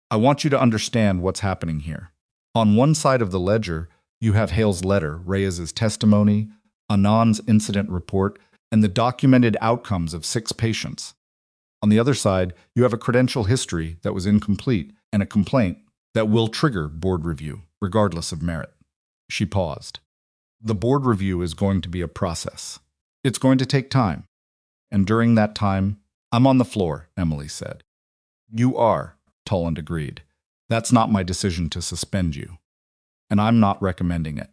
I want you to understand what's happening here. On one side of the ledger, you have Hale's letter, Reyes's testimony, Anand's incident report, and the documented outcomes of 6 patients. On the other side, you have a credential history that was incomplete and a complaint that will trigger board review, regardless of merit. She paused. The board review is going to be a process. It's going to take time. And during that time, I'm on the floor, Emily said. You are, Toland agreed. That's not my decision to suspend you. And I'm not recommending it.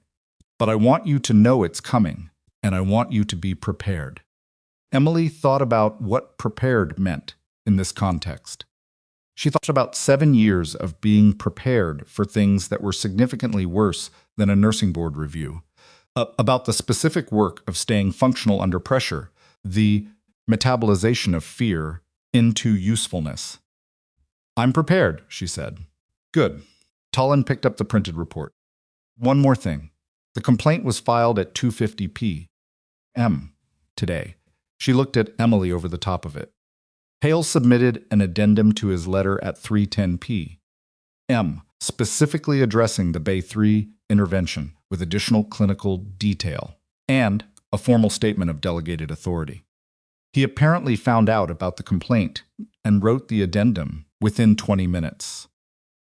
But I want you to know it's coming, and I want you to be prepared. Emily thought about what prepared meant in this context. She thought about 7 years of being prepared for things that were significantly worse than a nursing board review. About the specific work of staying functional under pressure, the metabolization of fear into usefulness. I'm prepared, she said. Good. Tolan picked up the printed report. One more thing. The complaint was filed at 2:50 p.m. today. She looked at Emily over the top of it. Hale submitted an addendum to his letter at 3:10 p.m., specifically addressing the Bay 3 intervention with additional clinical detail and a formal statement of delegated authority. He apparently found out about the complaint and wrote the addendum within 20 minutes.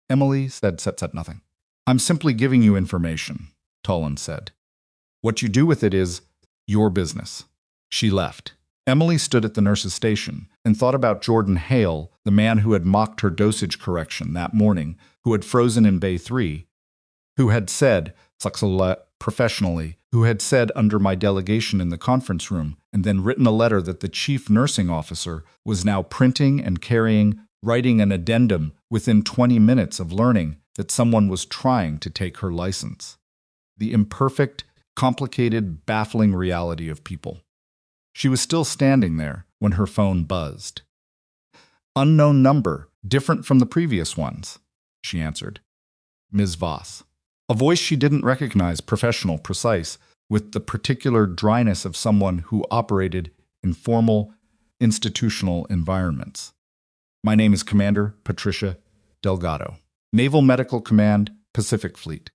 Emily said nothing. I'm simply giving you information. Tolan said. What you do with it is your business. She left. Emily stood at the nurse's station and thought about Jordan Hale, the man who had mocked her dosage correction that morning, who had frozen in Bay 3, who had said, professionally, who had said under my delegation in the conference room, and then written a letter that the chief nursing officer was now printing and carrying, writing an addendum within 20 minutes of learning that someone was trying to take her license. The imperfect, complicated, baffling reality of people. She was still standing there when her phone buzzed. Unknown number, different from the previous ones, she answered. Ms. Voss. A voice she didn't recognize, professional, precise, with the particular dryness of someone who operated in formal, institutional environments. My name is Commander Patricia Delgado, Naval Medical Command, Pacific Fleet.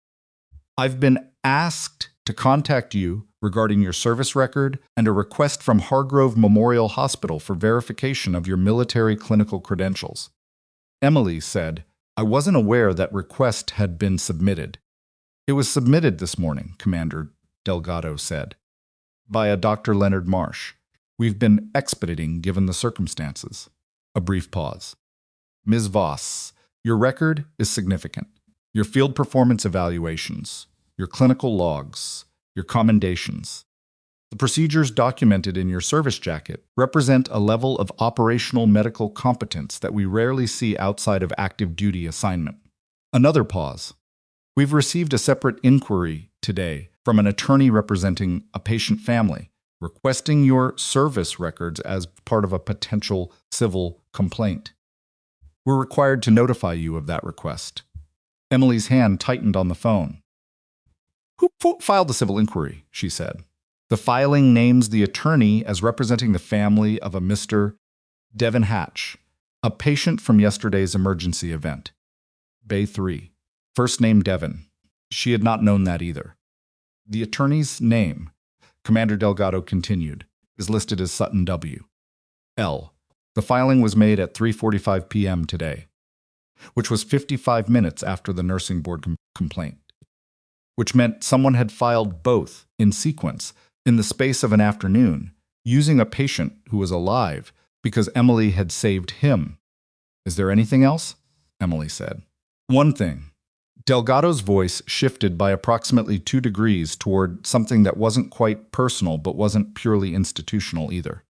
I've been asked to contact you regarding your service record and a request from Hargrove Memorial Hospital for verification of your military clinical credentials. Emily said, I wasn't aware that request had been submitted. It was submitted this morning, Commander Delgado said, via Dr. Leonard Marsh. We've been expediting given the circumstances. A brief pause. Ms. Voss, your record is significant. Your field performance evaluations, your clinical logs, your commendations. The procedures documented in your service jacket represent a level of operational medical competence that we rarely see outside of active duty assignment. Another pause. We've received a separate inquiry today from an attorney representing a patient family, requesting your service records as part of a potential civil complaint. We're required to notify you of that request. Emily's hand tightened on the phone. Who filed the civil inquiry? She said. The filing names the attorney as representing the family of a Mr. Devin Hatch, a patient from yesterday's emergency event. Bay 3. First name Devin. She had not known that either. The attorney's name, Commander Delgado continued, is listed as Sutton W. L. The filing was made at 3:45 p.m. today, which was 55 minutes after the nursing board complaint, which meant someone had filed both in sequence in the space of an afternoon, using a patient who was alive because Emily had saved him. Is there anything else? Emily said. One thing. Delgado's voice shifted by approximately 2 degrees toward something that wasn't quite personal but wasn't purely institutional either.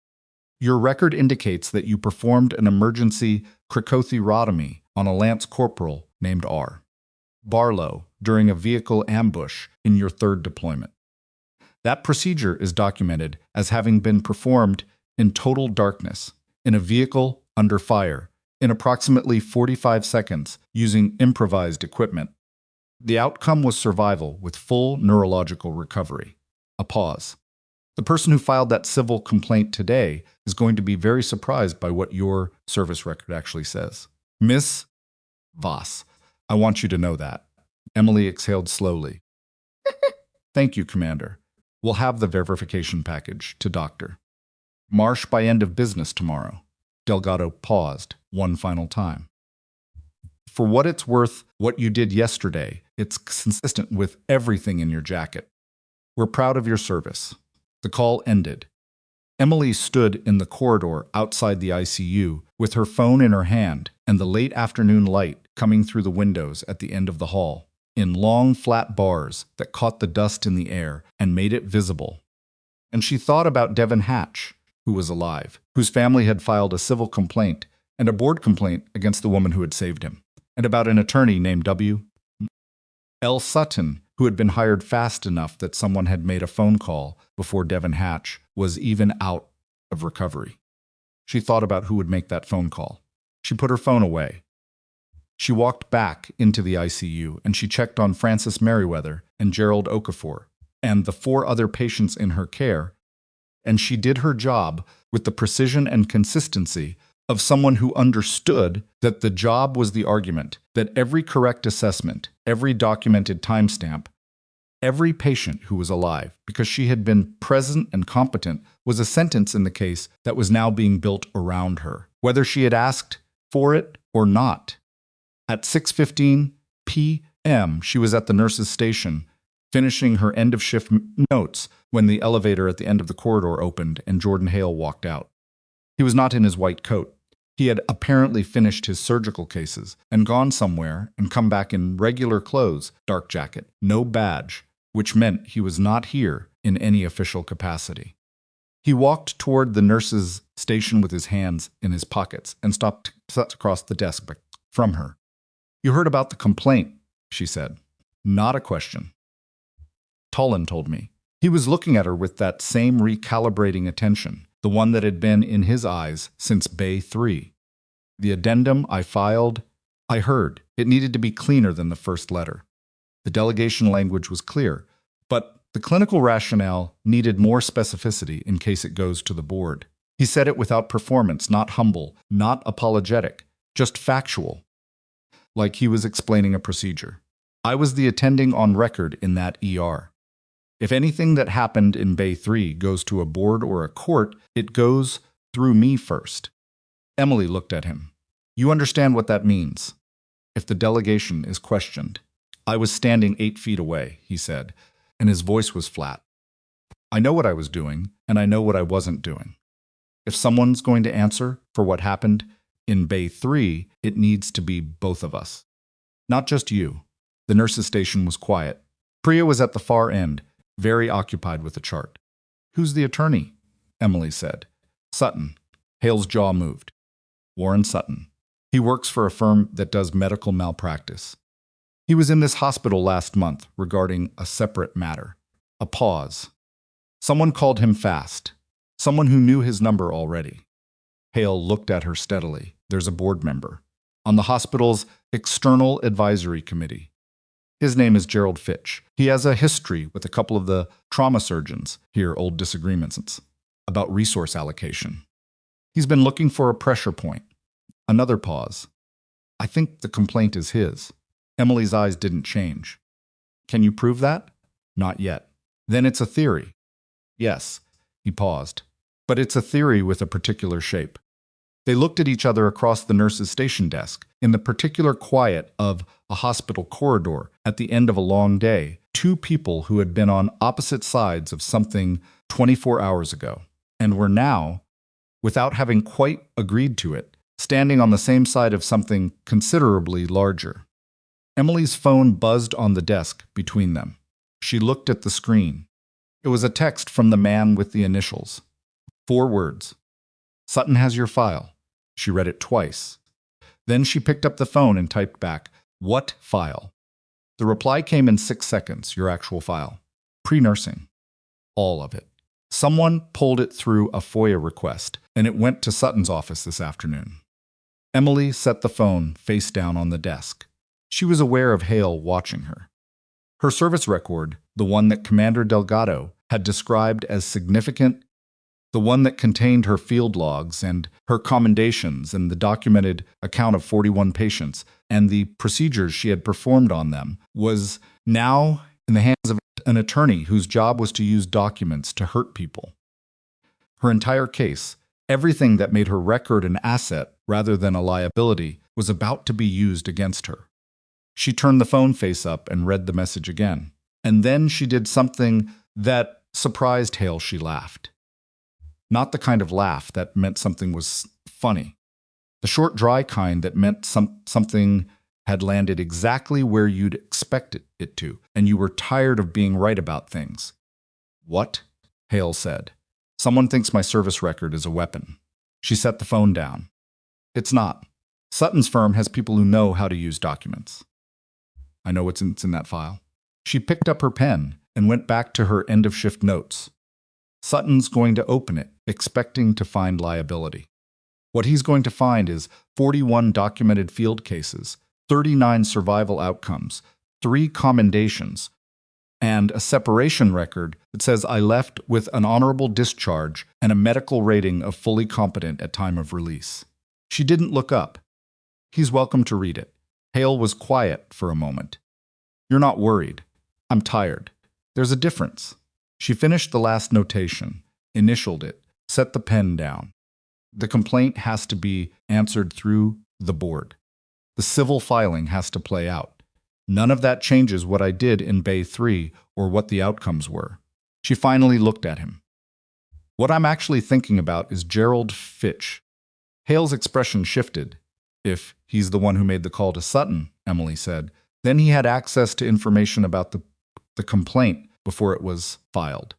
Your record indicates that you performed an emergency cricothyrotomy on a lance corporal named R. Barlow during a vehicle ambush in your 3rd deployment. That procedure is documented as having been performed in total darkness, in a vehicle under fire, in approximately 45 seconds using improvised equipment. The outcome was survival with full neurological recovery. A pause. The person who filed that civil complaint today is going to be very surprised by what your service record actually says. Miss Voss, I want you to know that. Emily exhaled slowly. Thank you, Commander. We'll have the verification package to Doctor Marsh by end of business tomorrow. Delgado paused one final time. For what it's worth, what you did yesterday, it's consistent with everything in your jacket. We're proud of your service. The call ended. Emily stood in the corridor outside the ICU with her phone in her hand and the late afternoon light coming through the windows at the end of the hall, in long, flat bars that caught the dust in the air and made it visible. And she thought about Devin Hatch, who was alive, whose family had filed a civil complaint and a board complaint against the woman who had saved him, and about an attorney named W. L. Sutton, who had been hired fast enough that someone had made a phone call before Devin Hatch was even out of recovery. She thought about who would make that phone call. She put her phone away. She walked back into the ICU and she checked on Francis Merriweather and Gerald Okafor and the 4 other patients in her care, and she did her job with the precision and consistency of someone who understood that the job was the argument, that every correct assessment, every documented timestamp, every patient who was alive, because she had been present and competent, was a sentence in the case that was now being built around her, whether she had asked for it or not. At 6:15 p.m., she was at the nurse's station finishing her end-of-shift notes when the elevator at the end of the corridor opened and Jordan Hale walked out. He was not in his white coat. He had apparently finished his surgical cases and gone somewhere and come back in regular clothes, dark jacket, no badge, which meant he was not here in any official capacity. He walked toward the nurse's station with his hands in his pockets and stopped across the desk from her. "You heard about the complaint," she said. "Not a question." Tolan told me. He was looking at her with that same recalibrating attention, the one that had been in his eyes since Bay 3. "The addendum I filed, I heard. It needed to be cleaner than the first letter. The delegation language was clear, but the clinical rationale needed more specificity in case it goes to the board." He said it without performance, not humble, not apologetic, just factual, like he was explaining a procedure. "I was the attending on record in that ER. If anything that happened in Bay 3 goes to a board or a court, it goes through me first." Emily looked at him. "You understand what that means? If the delegation is questioned." "I was standing 8 feet away," he said, and his voice was flat. "I know what I was doing, and I know what I wasn't doing. If someone's going to answer for what happened in Bay 3, it needs to be both of us. Not just you." The nurse's station was quiet. Priya was at the far end, very occupied with a chart. "Who's the attorney?" Emily said. "Sutton." Hale's jaw moved. "Warren Sutton. He works for a firm that does medical malpractice. He was in this hospital last month regarding a separate matter." A pause. Someone called him fast. Someone who knew his number already. Hale looked at her steadily. "There's a board member on the hospital's External Advisory Committee. His name is Gerald Fitch. He has a history with a couple of the trauma surgeons here, old disagreements about resource allocation. He's been looking for a pressure point." Another pause. "I think the complaint is his." Emily's eyes didn't change. "Can you prove that?" "Not yet." "Then it's a theory." "Yes." He paused. "But it's a theory with a particular shape." They looked at each other across the nurse's station desk, in the particular quiet of a hospital corridor at the end of a long day, two people who had been on opposite sides of something 24 hours ago, and were now, without having quite agreed to it, standing on the same side of something considerably larger. Emily's phone buzzed on the desk between them. She looked at the screen. It was a text from the man with the initials. 4 words. "Sutton has your file." She read it twice. Then she picked up the phone and typed back, "What file?" The reply came in 6 seconds, "Your actual file. Pre-nursing. All of it. Someone pulled it through a FOIA request, and it went to Sutton's office this afternoon." Emily set the phone face down on the desk. She was aware of Hale watching her. Her service record, the one that Commander Delgado had described as significant, the one that contained her field logs and her commendations and the documented account of 41 patients and the procedures she had performed on them, was now in the hands of an attorney whose job was to use documents to hurt people. Her entire case, everything that made her record an asset rather than a liability, was about to be used against her. She turned the phone face up and read the message again. And then she did something that surprised Hale. She laughed. Not the kind of laugh that meant something was funny. The short, dry kind that meant something had landed exactly where you'd expected it to, and you were tired of being right about things. "What?" Hale said. "Someone thinks my service record is a weapon." She set the phone down. "It's not. Sutton's firm has people who know how to use documents." "I know what's in that file." She picked up her pen and went back to her end-of-shift notes. "Sutton's going to open it, expecting to find liability. What he's going to find is 41 documented field cases, 39 survival outcomes, 3 commendations, and a separation record that says I left with an honorable discharge and a medical rating of fully competent at time of release." She didn't look up. "He's welcome to read it." Hale was quiet for a moment. "You're not worried." "I'm tired. There's a difference." She finished the last notation, initialed it, set the pen down. "The complaint has to be answered through the board. The civil filing has to play out. None of that changes what I did in Bay 3 or what the outcomes were. She finally looked at him. What I'm actually thinking about is Gerald Fitch. Hale's expression shifted. If he's the one who made the call to Sutton, Emily said, then he had access to information about the complaint before it was filed.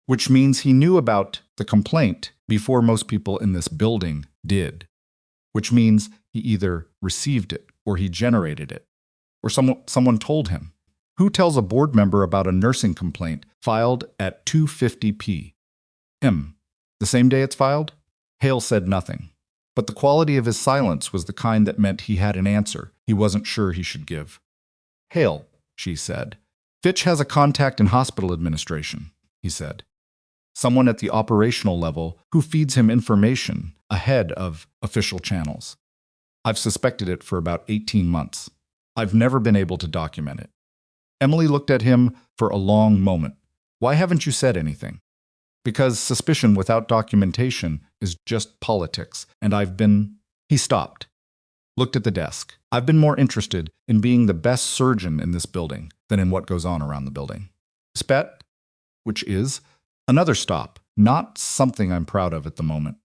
Which means he knew about the complaint before most people in this building did. Which means he either received it or he generated it, or someone told him. Who tells a board member about a nursing complaint filed at 2:50 p.m. the same day it's filed? Hale said nothing, but the quality of his silence was the kind that meant he had an answer he wasn't sure he should give. Hale, she said. Fitch has a contact in hospital administration, he said. Someone at the operational level who feeds him information ahead of official channels. I've suspected it for about 18 months. I've never been able to document it. Emily looked at him for a long moment. Why haven't you said anything? Because suspicion without documentation is just politics, and He stopped, looked at the desk. I've been more interested in being the best surgeon in this building than in what goes on around the building. Spet, which is another stop, not something I'm proud of at the moment.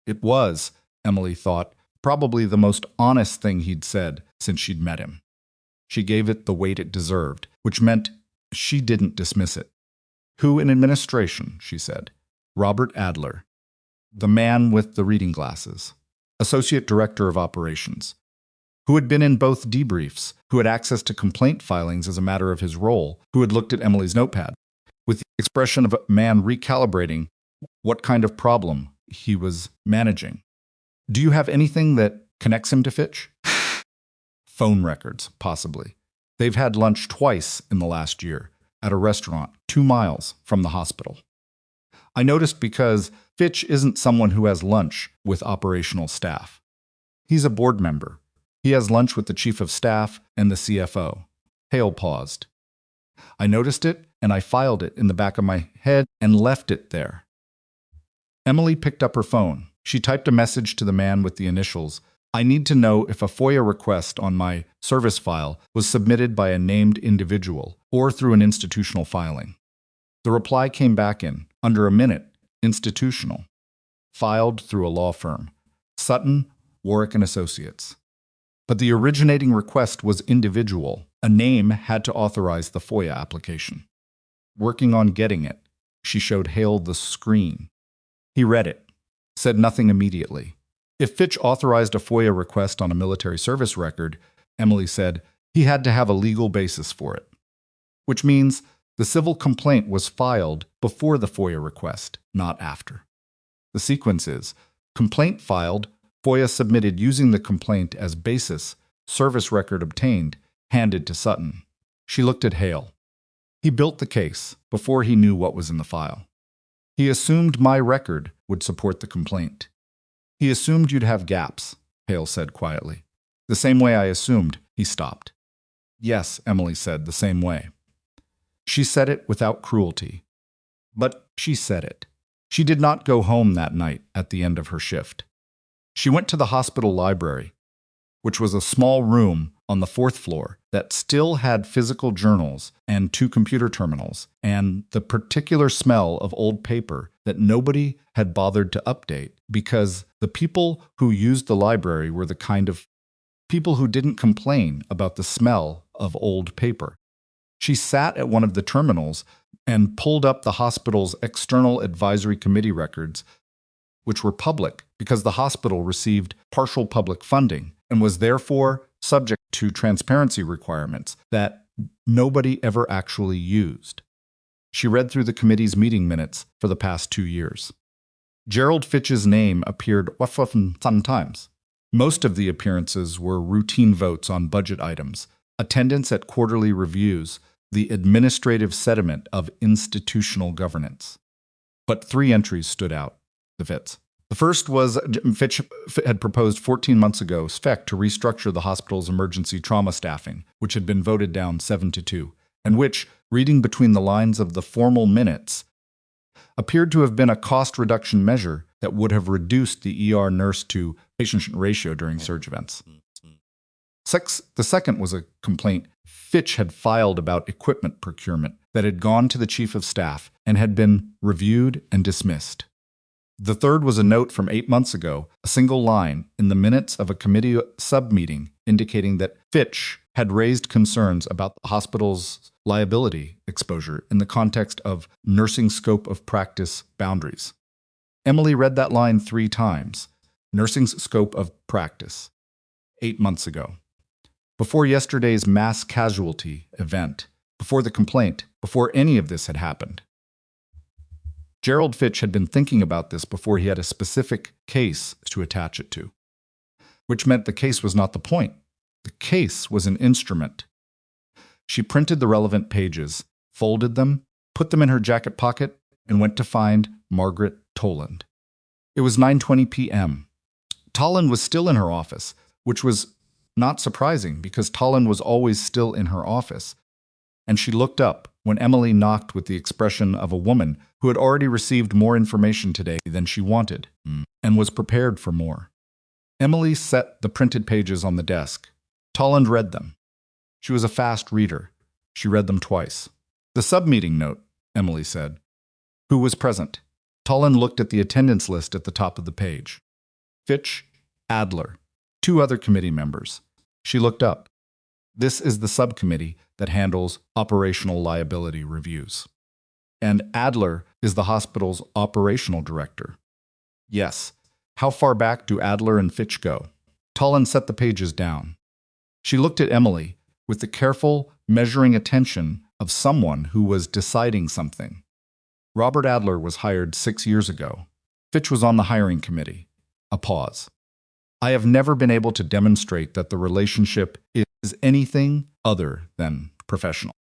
It was, Emily thought, probably the most honest thing he'd said since she'd met him. She gave it the weight it deserved, which meant she didn't dismiss it. Who in administration, she said. Robert Adler, the man with the reading glasses, Associate Director of Operations, who had been in both debriefs, who had access to complaint filings as a matter of his role, who had looked at Emily's notepad, with the expression of a man recalibrating what kind of problem he was managing. Do you have anything that connects him to Fitch? Phone records, possibly. They've had lunch twice in the last year, at a restaurant 2 miles from the hospital. I noticed because Fitch isn't someone who has lunch with operational staff. He's a board member. He has lunch with the chief of staff and the CFO. Hale paused. I noticed it, and I filed it in the back of my head and left it there. Emily picked up her phone. She typed a message to the man with the initials. I need to know if a FOIA request on my service file was submitted by a named individual or through an institutional filing. The reply came back in, under a minute, institutional. Filed through a law firm. Sutton, Warwick & Associates. But the originating request was individual. A name had to authorize the FOIA application. Working on getting it, she showed Hale the screen. He read it, said nothing immediately. If Fitch authorized a FOIA request on a military service record, Emily said, he had to have a legal basis for it. Which means the civil complaint was filed before the FOIA request, not after. The sequence is, complaint filed, FOIA submitted using the complaint as basis, service record obtained, handed to Sutton. She looked at Hale. He built the case before he knew what was in the file. He assumed my record would support the complaint. He assumed you'd have gaps, Hale said quietly. The same way I assumed. He stopped. Yes, Emily said, the same way. She said it without cruelty. But she said it. She did not go home that night at the end of her shift. She went to the hospital library, which was a small room on the 4th floor that still had physical journals and 2 computer terminals and the particular smell of old paper that nobody had bothered to update because the people who used the library were the kind of people who didn't complain about the smell of old paper. She sat at one of the terminals and pulled up the hospital's external advisory committee records, which were public because the hospital received partial public funding and was therefore subject to transparency requirements that nobody ever actually used. She read through the committee's meeting minutes for the past 2 years. Gerald Fitch's name appeared often sometimes. Most of the appearances were routine votes on budget items, attendance at quarterly reviews, the administrative sediment of institutional governance. But 3 entries stood out, the Fitz. The first was Fitch had proposed 14 months ago SFEC to restructure the hospital's emergency trauma staffing, which had been voted down 7-2, and which, reading between the lines of the formal minutes, appeared to have been a cost reduction measure that would have reduced the ER nurse to patient ratio during surge events. The second was a complaint Fitch had filed about equipment procurement that had gone to the Chief of Staff and had been reviewed and dismissed. The third was a note from 8 months ago, a single line in the minutes of a committee sub-meeting indicating that Fitch had raised concerns about the hospital's liability exposure in the context of nursing scope of practice boundaries. Emily read that line 3 times. Nursing's scope of practice. 8 months ago. Before yesterday's mass casualty event, before the complaint, before any of this had happened. Gerald Fitch had been thinking about this before he had a specific case to attach it to, which meant the case was not the point. The case was an instrument. She printed the relevant pages, folded them, put them in her jacket pocket, and went to find Margaret Toland. It was 9:20 p.m. Toland was still in her office, which was not surprising because Toland was always still in her office, and she looked up when Emily knocked with the expression of a woman who had already received more information today than she wanted and was prepared for more. Emily set the printed pages on the desk. Toland read them. She was a fast reader. She read them twice. The sub-meeting note, Emily said. Who was present? Toland looked at the attendance list at the top of the page. Fitch, Adler, 2 other committee members. She looked up. This is the subcommittee that handles operational liability reviews. And Adler is the hospital's operational director. Yes. How far back do Adler and Fitch go? Toland set the pages down. She looked at Emily with the careful, measuring attention of someone who was deciding something. Robert Adler was hired 6 years ago. Fitch was on the hiring committee. A pause. I have never been able to demonstrate that the relationship is anything other than professional.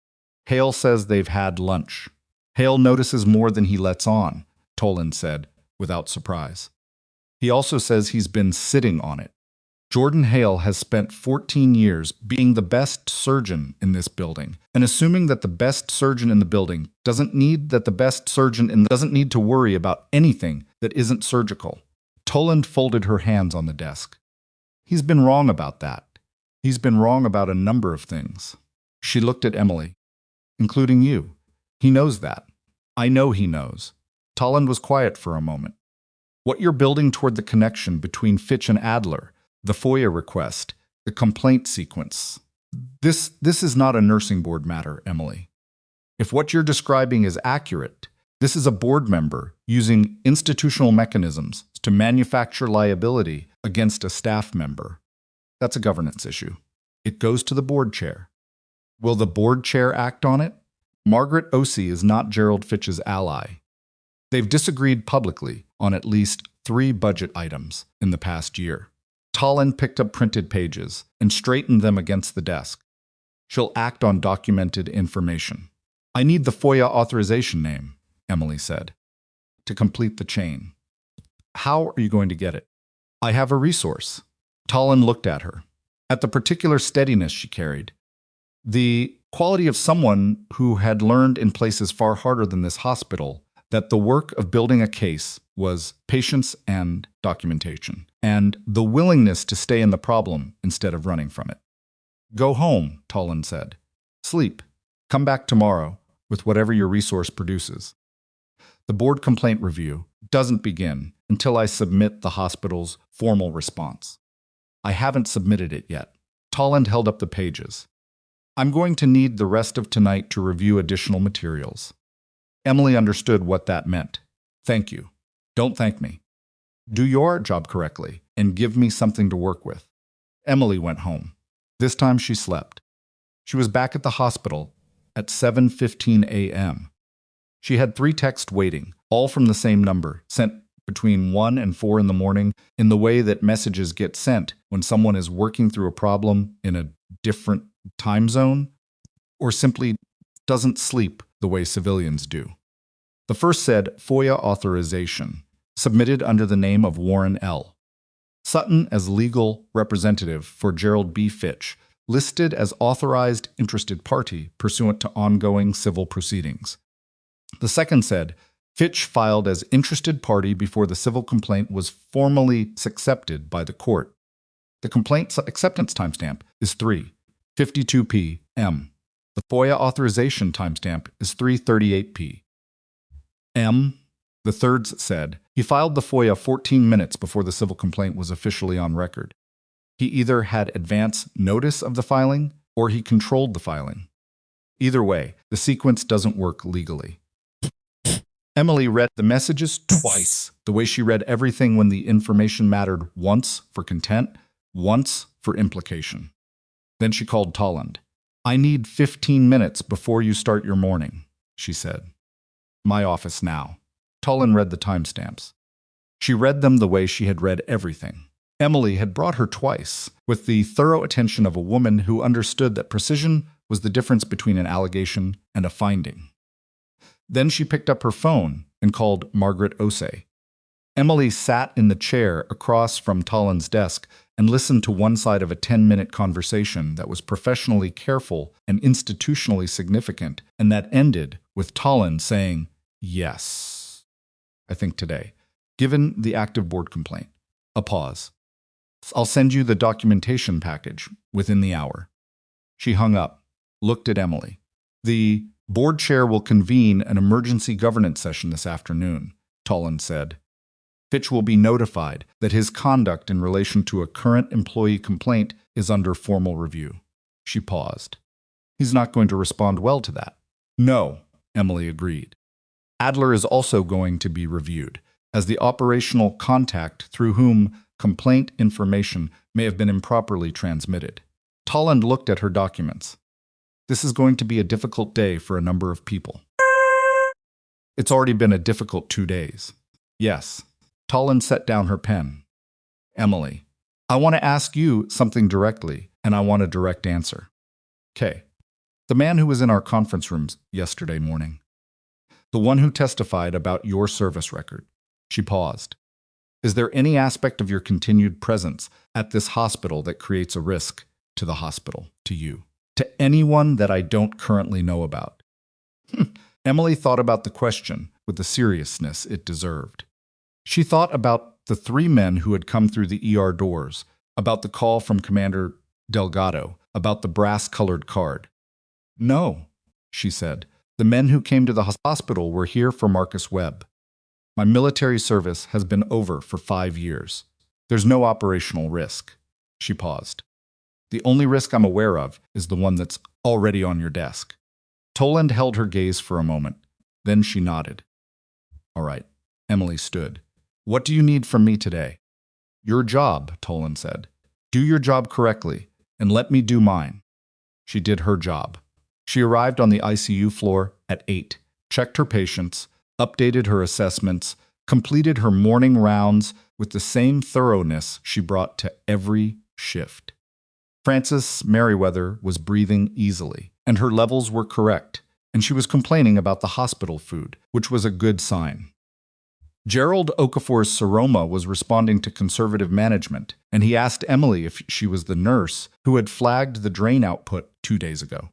Hale says they've had lunch. Hale notices more than he lets on, Toland said, without surprise. He also says he's been sitting on it. Jordan Hale has spent 14 years being the best surgeon in this building, and assuming that the best surgeon in the building doesn't need to worry about anything that isn't surgical. Toland folded her hands on the desk. He's been wrong about that. He's been wrong about a number of things. She looked at Emily, including you. He knows that. I know he knows. Toland was quiet for a moment. What you're building toward the connection between Fitch and Adler, the FOIA request, the complaint sequence. This is not a nursing board matter, Emily. If what you're describing is accurate, this is a board member using institutional mechanisms to manufacture liability against a staff member. That's a governance issue. It goes to the board chair. Will the board chair act on it? Margaret Osey is not Gerald Fitch's ally. They've disagreed publicly on at least 3 budget items in the past year. Toland picked up printed pages and straightened them against the desk. She'll act on documented information. I need the FOIA authorization name, Emily said, to complete the chain. How are you going to get it? I have a resource. Toland looked at her, at the particular steadiness she carried. The quality of someone who had learned in places far harder than this hospital that the work of building a case was patience and documentation, and the willingness to stay in the problem instead of running from it. Go home, Toland said. Sleep. Come back tomorrow with whatever your resource produces. The board complaint review doesn't begin until I submit the hospital's formal response. I haven't submitted it yet. Toland held up the pages. I'm going to need the rest of tonight to review additional materials. Emily understood what that meant. Thank you. Don't thank me. Do your job correctly and give me something to work with. Emily went home. This time she slept. She was back at the hospital at 7:15 a.m. She had 3 texts waiting, all from the same number, sent between 1 and 4 in the morning, in the way that messages get sent when someone is working through a problem in a different time zone, or simply doesn't sleep the way civilians do. The first said FOIA authorization, submitted under the name of Warren L. Sutton as legal representative for Gerald B. Fitch, listed as authorized interested party pursuant to ongoing civil proceedings. The second said, Fitch filed as interested party before the civil complaint was formally accepted by the court. The complaint acceptance timestamp is 3:52 p.m. The FOIA authorization timestamp is 3:38 p. M. The thirds said he filed the FOIA 14 minutes before the civil complaint was officially on record. He either had advance notice of the filing or he controlled the filing. Either way, the sequence doesn't work legally. Emily read the messages twice, the way she read everything when the information mattered, once for content, once for implication. Then she called Tolland. "I need 15 minutes before you start your morning," she said. "My office now." Tolland read the timestamps. She read them the way she had read everything. Emily had brought her twice, with the thorough attention of a woman who understood that precision was the difference between an allegation and a finding. Then she picked up her phone and called Margaret Osei. Emily sat in the chair across from Tolland's desk and listened to one side of a 10-minute conversation that was professionally careful and institutionally significant, and that ended with Tolland saying, "Yes, I think today, given the active board complaint." A pause. "I'll send you the documentation package within the hour." She hung up, looked at Emily. "The board chair will convene an emergency governance session this afternoon," Tolland said. "Fitch will be notified that his conduct in relation to a current employee complaint is under formal review." She paused. "He's not going to respond well to that." "No," Emily agreed. "Adler is also going to be reviewed as the operational contact through whom complaint information may have been improperly transmitted." Tolland looked at her documents. "This is going to be a difficult day for a number of people." "It's already been a difficult 2 days." "Yes." Tolland set down her pen. "Emily, I want to ask you something directly, and I want a direct answer." "Okay. The man who was in our conference rooms yesterday morning. The one who testified about your service record." She paused. "Is there any aspect of your continued presence at this hospital that creates a risk to the hospital, to you, to anyone that I don't currently know about?" Emily thought about the question with the seriousness it deserved. She thought about the 3 men who had come through the ER doors, about the call from Commander Delgado, about the brass-colored card. "No," she said. "The men who came to the hospital were here for Marcus Webb. My military service has been over for 5 years. There's no operational risk." She paused. "The only risk I'm aware of is the one that's already on your desk." Tolland held her gaze for a moment. Then she nodded. "All right." Emily stood. "What do you need from me today?" "Your job," Tolland said. "Do your job correctly, and let me do mine." She did her job. She arrived on the ICU floor at 8, checked her patients, updated her assessments, completed her morning rounds with the same thoroughness she brought to every shift. Frances Merriweather was breathing easily, and her levels were correct, and she was complaining about the hospital food, which was a good sign. Gerald Okafor's seroma was responding to conservative management, and he asked Emily if she was the nurse who had flagged the drain output 2 days ago.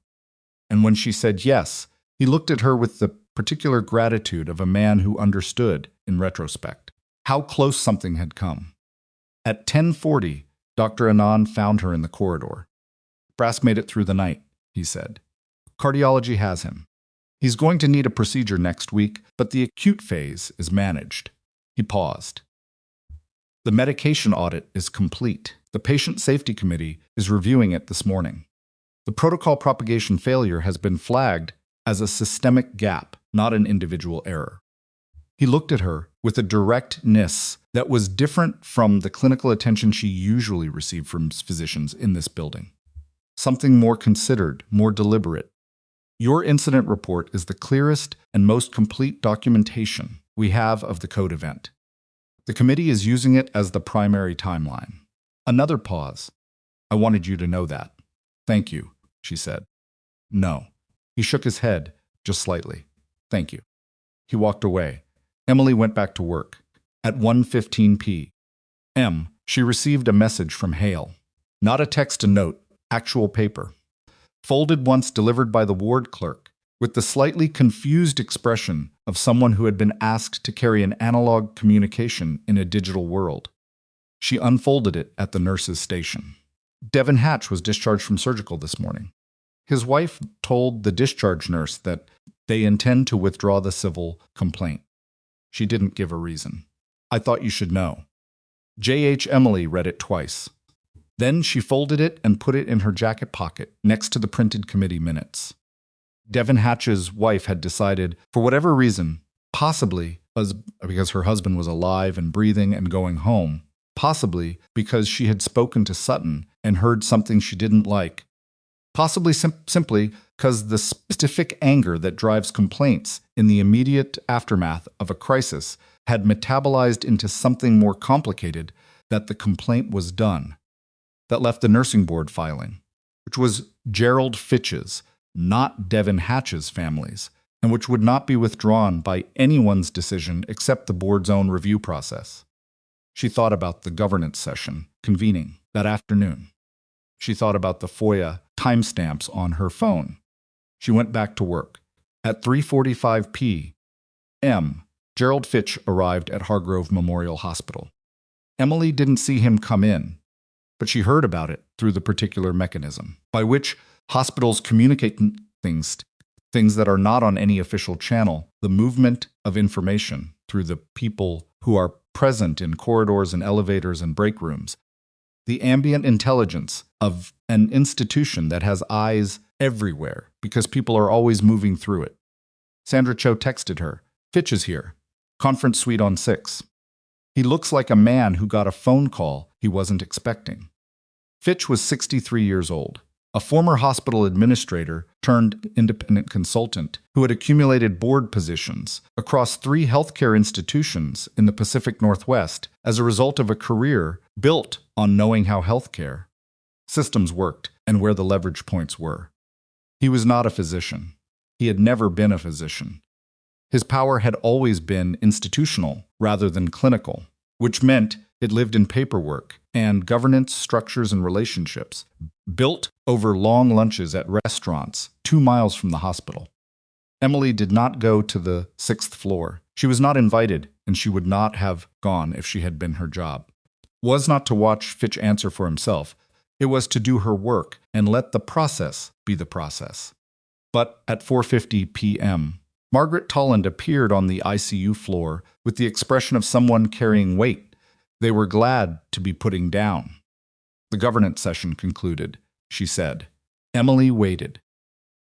And when she said yes, he looked at her with the particular gratitude of a man who understood, in retrospect, how close something had come. At 10:40, Dr. Anand found her in the corridor. "Brass made it through the night," he said. "Cardiology has him. He's going to need a procedure next week, but the acute phase is managed." He paused. "The medication audit is complete. The Patient Safety Committee is reviewing it this morning. The protocol propagation failure has been flagged as a systemic gap, not an individual error." He looked at her with a directness that was different from the clinical attention she usually received from physicians in this building. Something more considered, more deliberate. "Your incident report is the clearest and most complete documentation we have of the code event. The committee is using it as the primary timeline." Another pause. "I wanted you to know that." "Thank you," she said. "No." He shook his head, just slightly. "Thank you." He walked away. Emily went back to work. At 1:15 p.m., she received a message from Hale. Not a text to note, actual paper. Folded once delivered by the ward clerk, with the slightly confused expression of someone who had been asked to carry an analog communication in a digital world. She unfolded it at the nurse's station. "Devin Hatch was discharged from surgical this morning." His wife told the discharge nurse that they intend to withdraw the civil complaint. She didn't give a reason. I thought you should know. J.H. Emily read it twice. Then she folded it and put it in her jacket pocket next to the printed committee minutes. Devin Hatch's wife had decided, for whatever reason, possibly because her husband was alive and breathing and going home, possibly because she had spoken to Sutton and heard something she didn't like, possibly simply because the specific anger that drives complaints in the immediate aftermath of a crisis had metabolized into something more complicated, that the complaint was done, that left the nursing board filing, which was Gerald Fitch's, not Devin Hatch's family's, and which would not be withdrawn by anyone's decision except the board's own review process. She thought about the governance session convening that afternoon. She thought about the FOIA timestamps on her phone. She went back to work. At 3:45 p.m., Gerald Fitch arrived at Hargrove Memorial Hospital. Emily didn't see him come in, but she heard about it through the particular mechanism by which hospitals communicate things that are not on any official channel, the movement of information through the people who are present in corridors and elevators and break rooms, the ambient intelligence of an institution that has eyes everywhere because people are always moving through it. Sandra Cho texted her, "Fitch is here. Conference suite on 6. He looks like a man who got a phone call he wasn't expecting." Fitch was 63 years old, a former hospital administrator turned independent consultant who had accumulated board positions across 3 healthcare institutions in the Pacific Northwest as a result of a career built on knowing how healthcare systems worked and where the leverage points were. He was not a physician. He had never been a physician. His power had always been institutional rather than clinical, which meant it lived in paperwork and governance, structures, and relationships, built over long lunches at restaurants 2 miles from the hospital. Emily did not go to the 6th floor. She was not invited, and she would not have gone if she had been her job. It was not to watch Fitch answer for himself. It was to do her work and let the process be the process. But at 4:50 p.m., Margaret Tolland appeared on the ICU floor with the expression of someone carrying weight they were glad to be putting down. The governance session concluded, she said. Emily waited.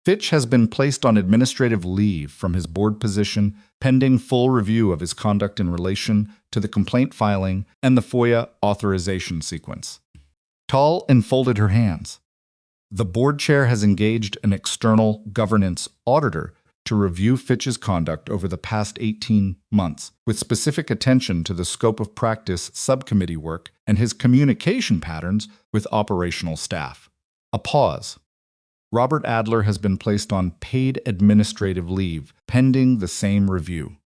Fitch has been placed on administrative leave from his board position pending full review of his conduct in relation to the complaint filing and the FOIA authorization sequence. Tall enfolded her hands. The board chair has engaged an external governance auditor to review Fitch's conduct over the past 18 months, with specific attention to the scope of practice subcommittee work and his communication patterns with operational staff. A pause. Robert Adler has been placed on paid administrative leave, pending the same review.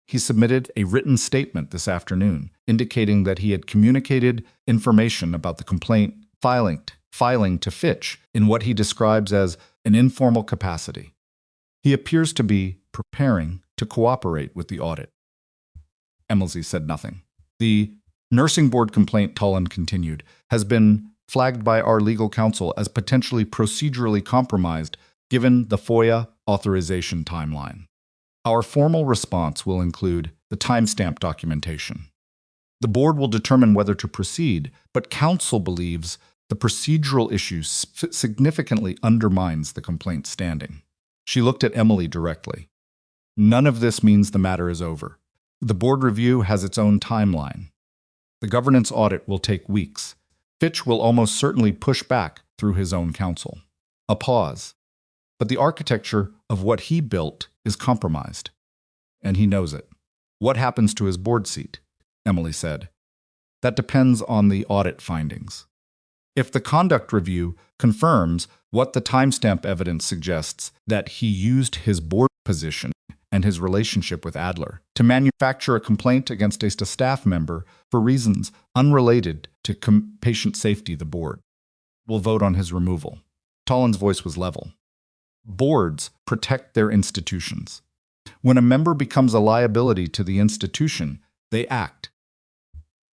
He submitted a written statement this afternoon, indicating that he had communicated information about the complaint filing to Fitch in what he describes as an informal capacity. He appears to be preparing to cooperate with the audit. Emily said nothing. The nursing board complaint, Tolland continued, has been flagged by our legal counsel as potentially procedurally compromised given the FOIA authorization timeline. Our formal response will include the timestamp documentation. The board will determine whether to proceed, but counsel believes the procedural issue significantly undermines the complaint's standing. She looked at Emily directly. None of this means the matter is over. The board review has its own timeline. The governance audit will take weeks. Fitch will almost certainly push back through his own counsel. A pause. But the architecture of what he built is compromised, and he knows it. What happens to his board seat? Emily said. That depends on the audit findings. If the conduct review confirms what the timestamp evidence suggests, that he used his board position and his relationship with Adler to manufacture a complaint against a staff member for reasons unrelated to patient safety, the board will vote on his removal. Tolland's voice was level. Boards protect their institutions. When a member becomes a liability to the institution, they act.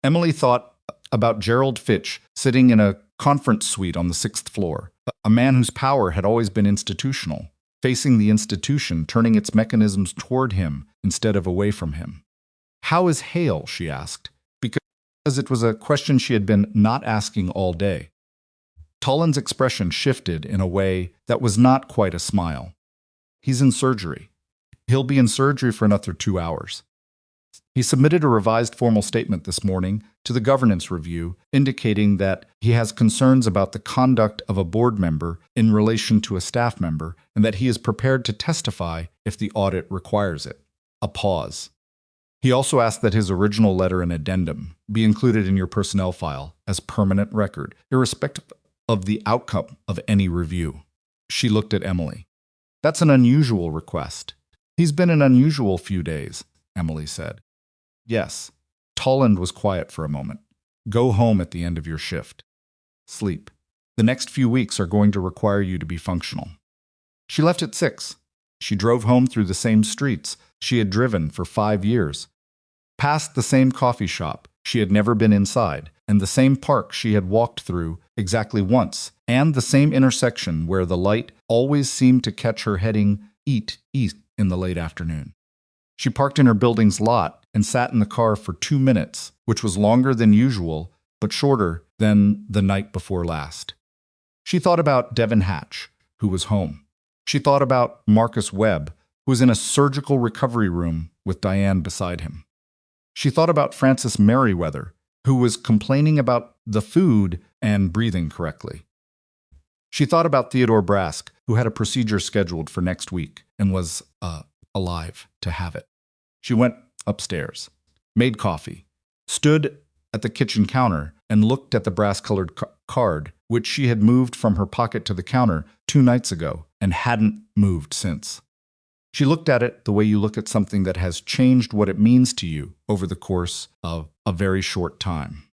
Emily thought about Gerald Fitch sitting in a conference suite on the 6th floor, A man whose power had always been institutional, facing the institution, turning its mechanisms toward him instead of away from him. "How is Hale?" she asked, because it was a question she had been not asking all day. Tullen's expression shifted in a way that was not quite a smile. "He's in surgery. He'll be in surgery for another 2 hours." He submitted a revised formal statement this morning to the governance review, indicating that he has concerns about the conduct of a board member in relation to a staff member, and that he is prepared to testify if the audit requires it. A pause. He also asked that his original letter and addendum be included in your personnel file as permanent record, irrespective of the outcome of any review. She looked at Emily. "That's an unusual request." "He's been an unusual few days," Emily said. "Yes." Tolland was quiet for a moment. "Go home at the end of your shift. Sleep. The next few weeks are going to require you to be functional." She left at 6. She drove home through the same streets she had driven for 5 years, past the same coffee shop she had never been inside, and the same park she had walked through exactly once, and the same intersection where the light always seemed to catch her heading east in the late afternoon. She parked in her building's lot and sat in the car for 2 minutes, which was longer than usual, but shorter than the night before last. She thought about Devin Hatch, who was home. She thought about Marcus Webb, who was in a surgical recovery room with Diane beside him. She thought about Francis Merriweather, who was complaining about the food and breathing correctly. She thought about Theodore Brask, who had a procedure scheduled for next week and was alive to have it. She went upstairs, made coffee, stood at the kitchen counter, and looked at the brass-colored card, which she had moved from her pocket to the counter 2 nights ago and hadn't moved since. She looked at it the way you look at something that has changed what it means to you over the course of a very short time.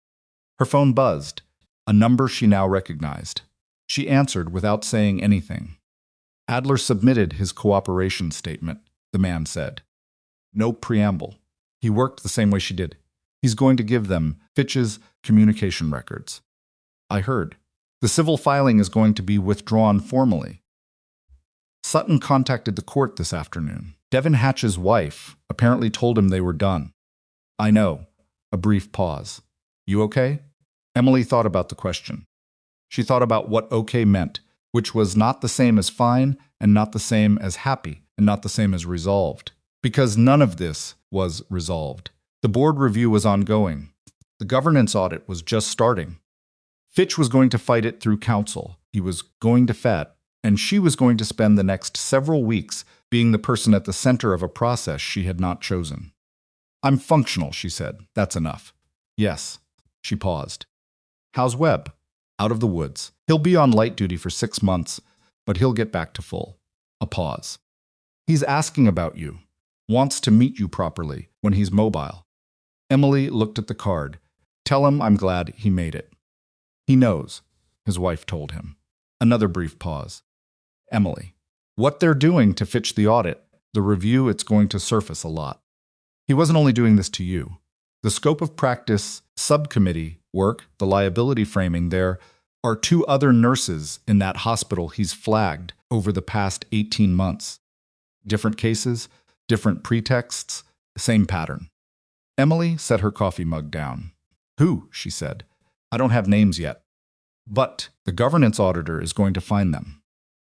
Her phone buzzed, a number she now recognized. She answered without saying anything. Adler submitted his cooperation statement, the man said. No preamble. He worked the same way she did. He's going to give them Fitch's communication records. I heard. The civil filing is going to be withdrawn formally. Sutton contacted the court this afternoon. Devin Hatch's wife apparently told him they were done. I know. A brief pause. You okay? Emily thought about the question. She thought about what okay meant, which was not the same as fine and not the same as happy and not the same as resolved. Because none of this was resolved. The board review was ongoing. The governance audit was just starting. Fitch was going to fight it through counsel. He was going to FET, and she was going to spend the next several weeks being the person at the center of a process she had not chosen. I'm functional, she said. That's enough. Yes. She paused. How's Webb? Out of the woods. He'll be on light duty for 6 months, but he'll get back to full. A pause. He's asking about you. Wants to meet you properly when he's mobile. Emily looked at the card. Tell him I'm glad he made it. He knows, his wife told him. Another brief pause. Emily. What they're doing to Fitch the audit, the review, it's going to surface a lot. He wasn't only doing this to you. The scope of practice subcommittee work, the liability framing, there are 2 other nurses in that hospital he's flagged over the past 18 months. Different cases, different pretexts, same pattern. Emily set her coffee mug down. Who? She said. I don't have names yet. But the governance auditor is going to find them.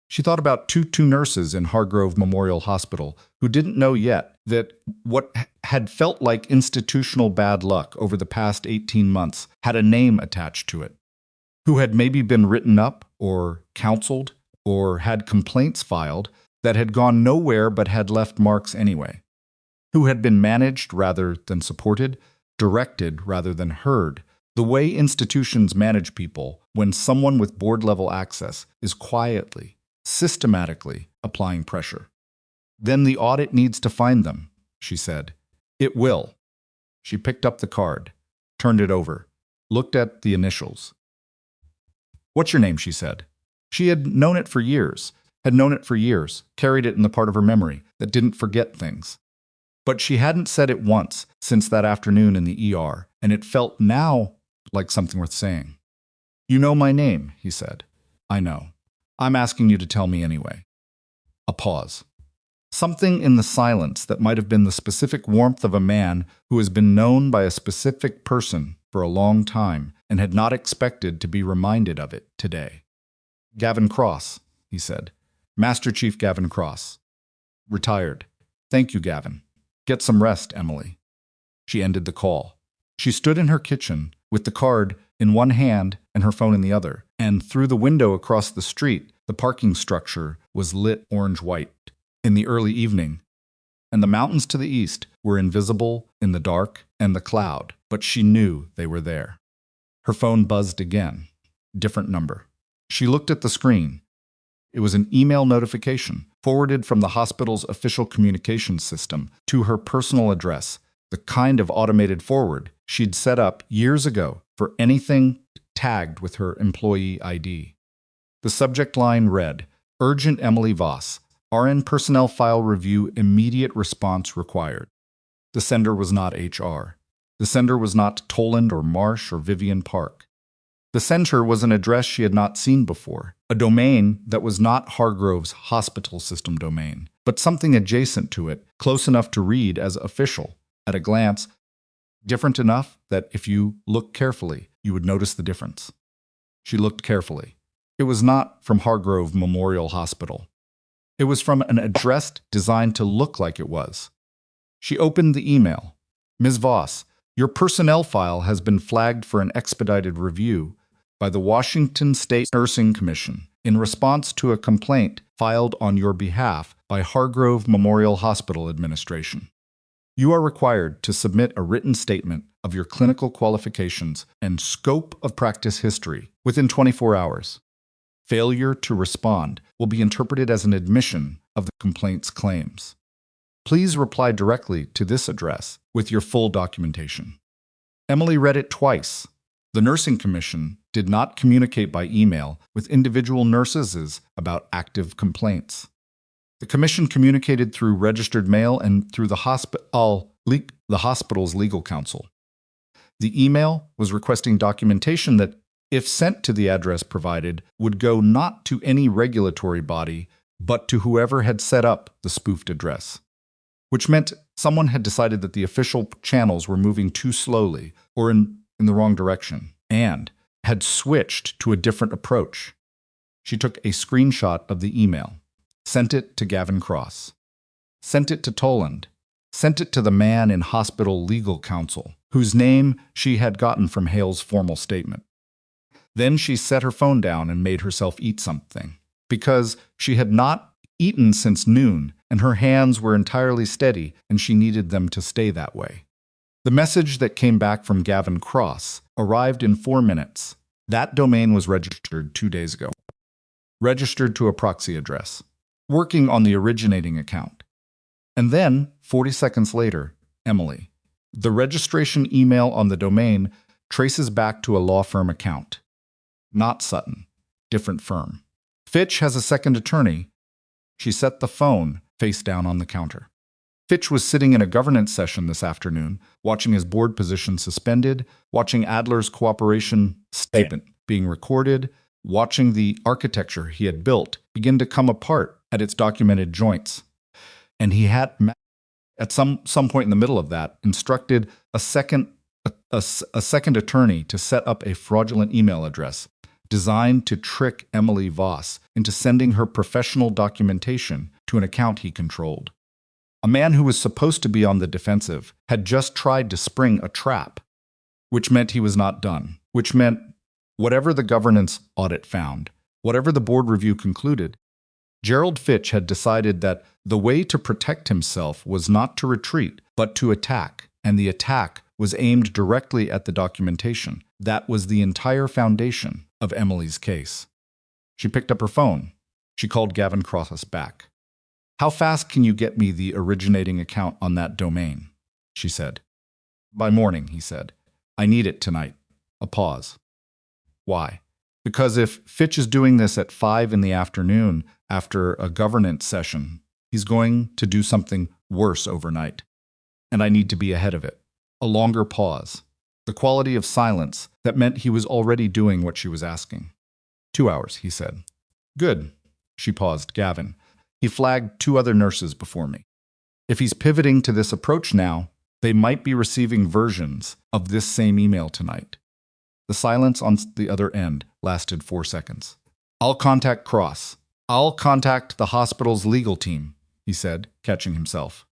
She thought about two nurses in Hargrove Memorial Hospital who didn't know yet that what had felt like institutional bad luck over the past 18 months had a name attached to it, who had maybe been written up or counseled or had complaints filed that had gone nowhere but had left marks anyway, who had been managed rather than supported, directed rather than heard, the way institutions manage people when someone with board-level access is quietly, systematically applying pressure. Then the audit needs to find them, she said. It will. She picked up the card, turned it over, looked at the initials. What's your name, she said. She had known it for years, carried it in the part of her memory that didn't forget things. But she hadn't said it once since that afternoon in the ER, and it felt now like something worth saying. You know my name, he said. I know. I'm asking you to tell me anyway. A pause. Something in the silence that might have been the specific warmth of a man who has been known by a specific person for a long time and had not expected to be reminded of it today. Gavin Cross, he said. Master Chief Gavin Cross. Retired. Thank you, Gavin. Get some rest, Emily. She ended the call. She stood in her kitchen with the card in one hand and her phone in the other, and through the window across the street, the parking structure was lit orange-white in the early evening, and the mountains to the east were invisible in the dark and the cloud, but she knew they were there. Her phone buzzed again. Different number. She looked at the screen. It was an email notification forwarded from the hospital's official communications system to her personal address, the kind of automated forward she'd set up years ago for anything tagged with her employee ID. The subject line read, Urgent Emily Voss, RN Personnel File Review Immediate Response Required. The sender was not HR. The sender was not Toland or Marsh or Vivian Park. The sender was an address she had not seen before, a domain that was not Hargrove's hospital system domain, but something adjacent to it, close enough to read as official, at a glance, different enough that if you look carefully, you would notice the difference. She looked carefully. It was not from Hargrove Memorial Hospital. It was from an address designed to look like it was. She opened the email. Ms. Voss, your personnel file has been flagged for an expedited review by the Washington State Nursing Commission in response to a complaint filed on your behalf by Hargrove Memorial Hospital Administration. You are required to submit a written statement of your clinical qualifications and scope of practice history within 24 hours. Failure to respond will be interpreted as an admission of the complaint's claims. Please reply directly to this address with your full documentation. Emily read it twice. The Nursing Commission did not communicate by email with individual nurses about active complaints. The Commission communicated through registered mail and through the hospital's legal counsel. The email was requesting documentation that, if sent to the address provided, would go not to any regulatory body, but to whoever had set up the spoofed address, which meant someone had decided that the official channels were moving too slowly or in the wrong direction, and had switched to a different approach. She took a screenshot of the email, sent it to Gavin Cross, sent it to Toland, sent it to the man in hospital legal counsel, whose name she had gotten from Hale's formal statement. Then she set her phone down and made herself eat something, because she had not eaten since noon, and her hands were entirely steady, and she needed them to stay that way. The message that came back from Gavin Cross arrived in 4 minutes. That domain was registered 2 days ago. Registered to a proxy address. Working on the originating account. And then, 40 seconds later, Emily. The registration email on the domain traces back to a law firm account. Not Sutton. Different firm. Fitch has a second attorney. She set the phone face down on the counter. Fitch was sitting in a governance session this afternoon, watching his board position suspended, watching Adler's cooperation statement being recorded, watching the architecture he had built begin to come apart at its documented joints. And he had, at some point in the middle of that, instructed a second attorney to set up a fraudulent email address designed to trick Emily Voss into sending her professional documentation to an account he controlled. A man who was supposed to be on the defensive had just tried to spring a trap, which meant he was not done, which meant whatever the governance audit found, whatever the board review concluded, Gerald Fitch had decided that the way to protect himself was not to retreat, but to attack, and the attack was aimed directly at the documentation. That was the entire foundation of Emily's case. She picked up her phone. She called Gavin Cross back. How fast can you get me the originating account on that domain? She said. By morning, he said. I need it tonight. A pause. Why? Because if Fitch is doing this at 5 in the afternoon after a governance session, he's going to do something worse overnight. And I need to be ahead of it. A longer pause. The quality of silence that meant he was already doing what she was asking. 2 hours, he said. Good. She paused. Gavin. He flagged 2 other nurses before me. If he's pivoting to this approach now, they might be receiving versions of this same email tonight. The silence on the other end lasted 4 seconds. I'll contact Cross. I'll contact the hospital's legal team, he said, catching himself.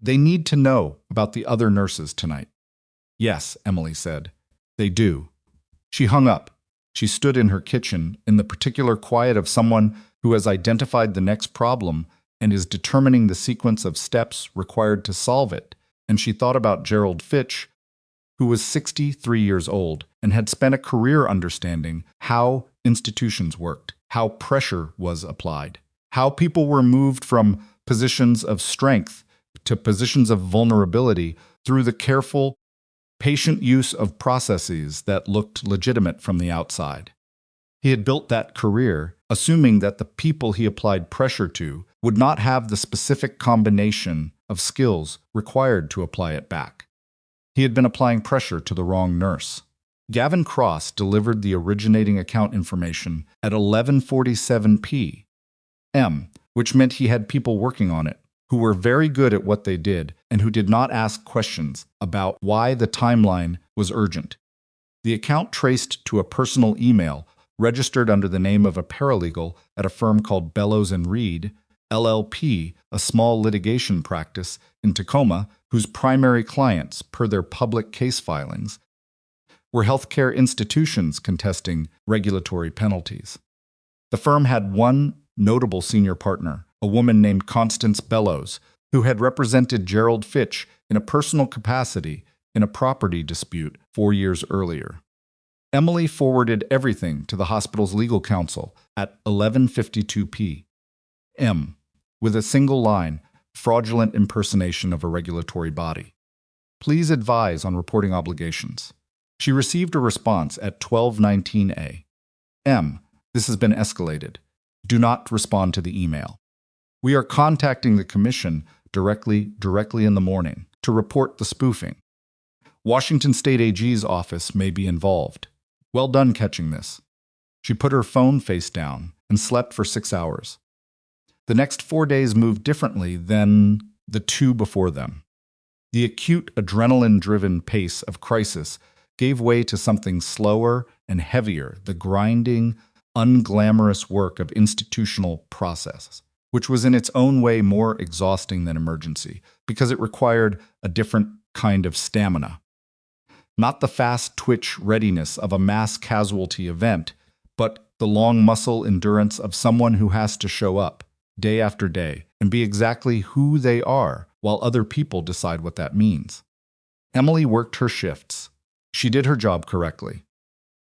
They need to know about the other nurses tonight. Yes, Emily said. They do. She hung up. She stood in her kitchen in the particular quiet of someone who has identified the next problem and is determining the sequence of steps required to solve it, and she thought about Gerald Fitch, who was 63 years old and had spent a career understanding how institutions worked, how pressure was applied, how people were moved from positions of strength to positions of vulnerability through the careful, patient use of processes that looked legitimate from the outside. He had built that career assuming that the people he applied pressure to would not have the specific combination of skills required to apply it back. He had been applying pressure to the wrong nurse. Gavin Cross delivered the originating account information at 11:47 p.m., which meant he had people working on it who were very good at what they did and who did not ask questions about why the timeline was urgent. The account traced to a personal email registered under the name of a paralegal at a firm called Bellows and Reed, LLP, a small litigation practice in Tacoma whose primary clients, per their public case filings, were healthcare institutions contesting regulatory penalties. The firm had one notable senior partner, a woman named Constance Bellows, who had represented Gerald Fitch in a personal capacity in a property dispute 4 years earlier. Emily forwarded everything to the hospital's legal counsel at 11:52 p.m. with a single line, fraudulent impersonation of a regulatory body. Please advise on reporting obligations. She received a response at 12:19 a.m. This has been escalated. Do not respond to the email. We are contacting the commission directly in the morning to report the spoofing. Washington State AG's office may be involved. Well done catching this. She put her phone face down and slept for 6 hours. The next 4 days moved differently than the 2 before them. The acute adrenaline-driven pace of crisis gave way to something slower and heavier, the grinding, unglamorous work of institutional process, which was in its own way more exhausting than emergency because it required a different kind of stamina. Not the fast twitch readiness of a mass casualty event, but the long muscle endurance of someone who has to show up day after day and be exactly who they are while other people decide what that means. Emily worked her shifts. She did her job correctly.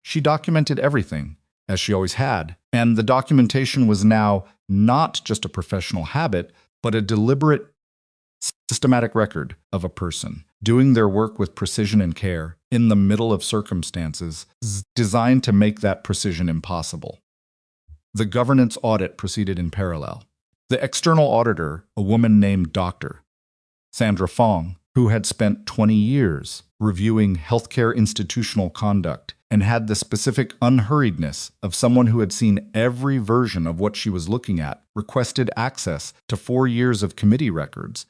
She documented everything, as she always had, and the documentation was now not just a professional habit, but a deliberate, systematic record of a person doing their work with precision and care in the middle of circumstances designed to make that precision impossible. The governance audit proceeded in parallel. The external auditor, a woman named Dr. Sandra Fong, who had spent 20 years reviewing healthcare institutional conduct and had the specific unhurriedness of someone who had seen every version of what she was looking at, requested access to 4 years of committee records,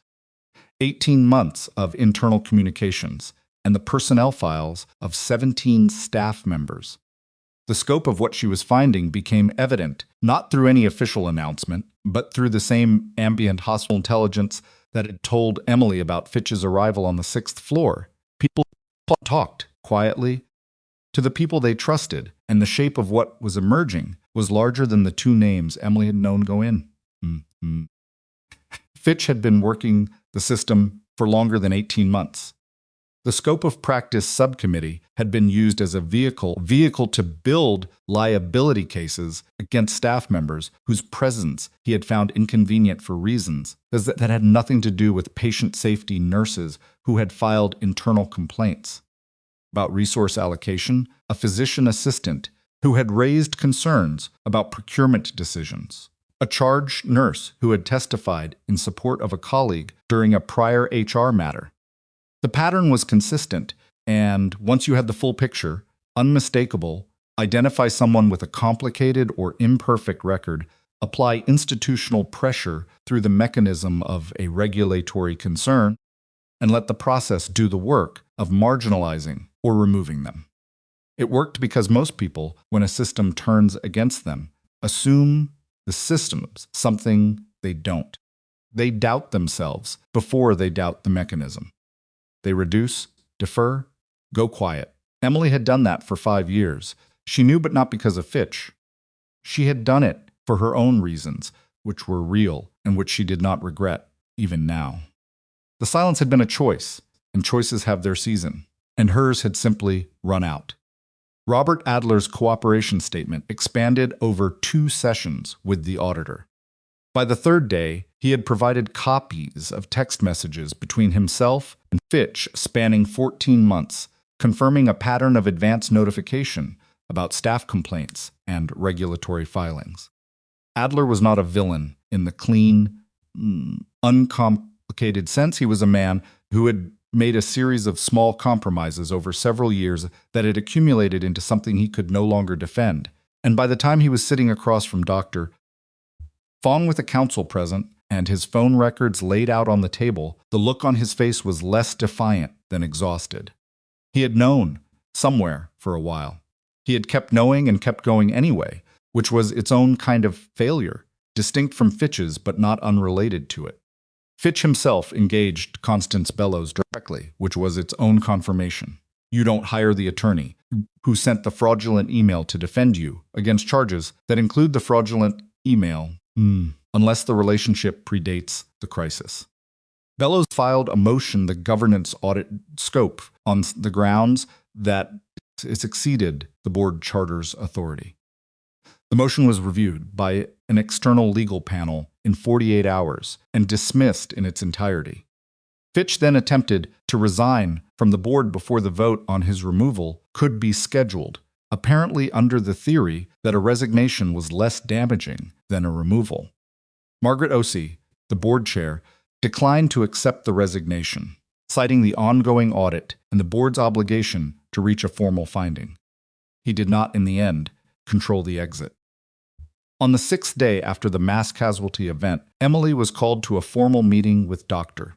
18 months of internal communications, and the personnel files of 17 staff members. The scope of what she was finding became evident, not through any official announcement, but through the same ambient hospital intelligence that had told Emily about Fitch's arrival on the 6th floor. People talked quietly to the people they trusted, and the shape of what was emerging was larger than the 2 names Emily had known go in. Fitch had been working the system for longer than 18 months. The scope of practice subcommittee had been used as a vehicle to build liability cases against staff members whose presence he had found inconvenient for reasons that had nothing to do with patient safety nurses who had filed internal complaints. About resource allocation, a physician assistant who had raised concerns about procurement decisions, a charge nurse who had testified in support of a colleague during a prior HR matter. The pattern was consistent, and once you had the full picture, unmistakable Identify someone with a complicated or imperfect record, apply institutional pressure through the mechanism of a regulatory concern, and let the process do the work of marginalizing or removing them. It worked because most people, when a system turns against them, assume the system's something they don't. They doubt themselves before they doubt the mechanism. They reduce, defer, go quiet. Emily had done that for 5 years. She knew, but not because of Fitch. She had done it for her own reasons, which were real and which she did not regret, even now. The silence had been a choice, and choices have their season, and hers had simply run out. Robert Adler's cooperation statement expanded over 2 sessions with the auditor. By the 3rd day, he had provided copies of text messages between himself and Fitch spanning 14 months, confirming a pattern of advance notification about staff complaints and regulatory filings. Adler was not a villain in the clean, uncomplicated sense. He was a man who had made a series of small compromises over several years that had accumulated into something he could no longer defend. And by the time he was sitting across from Dr. Fong with a counsel present and his phone records laid out on the table, the look on his face was less defiant than exhausted. He had known somewhere for a while. He had kept knowing and kept going anyway, which was its own kind of failure, distinct from Fitch's but not unrelated to it. Fitch himself engaged Constance Bellows directly, which was its own confirmation. You don't hire the attorney who sent the fraudulent email to defend you against charges that include the fraudulent email, unless the relationship predates the crisis. Bellows filed a motion the governance audit scope on the grounds that it exceeded the board charter's authority. The motion was reviewed by an external legal panel in 48 hours and dismissed in its entirety. Fitch then attempted to resign from the board before the vote on his removal could be scheduled, apparently under the theory that a resignation was less damaging than a removal. Margaret Ossie, the board chair, declined to accept the resignation, citing the ongoing audit and the board's obligation to reach a formal finding. He did not, in the end, control the exit. On the 6th day after the mass casualty event, Emily was called to a formal meeting with Dr.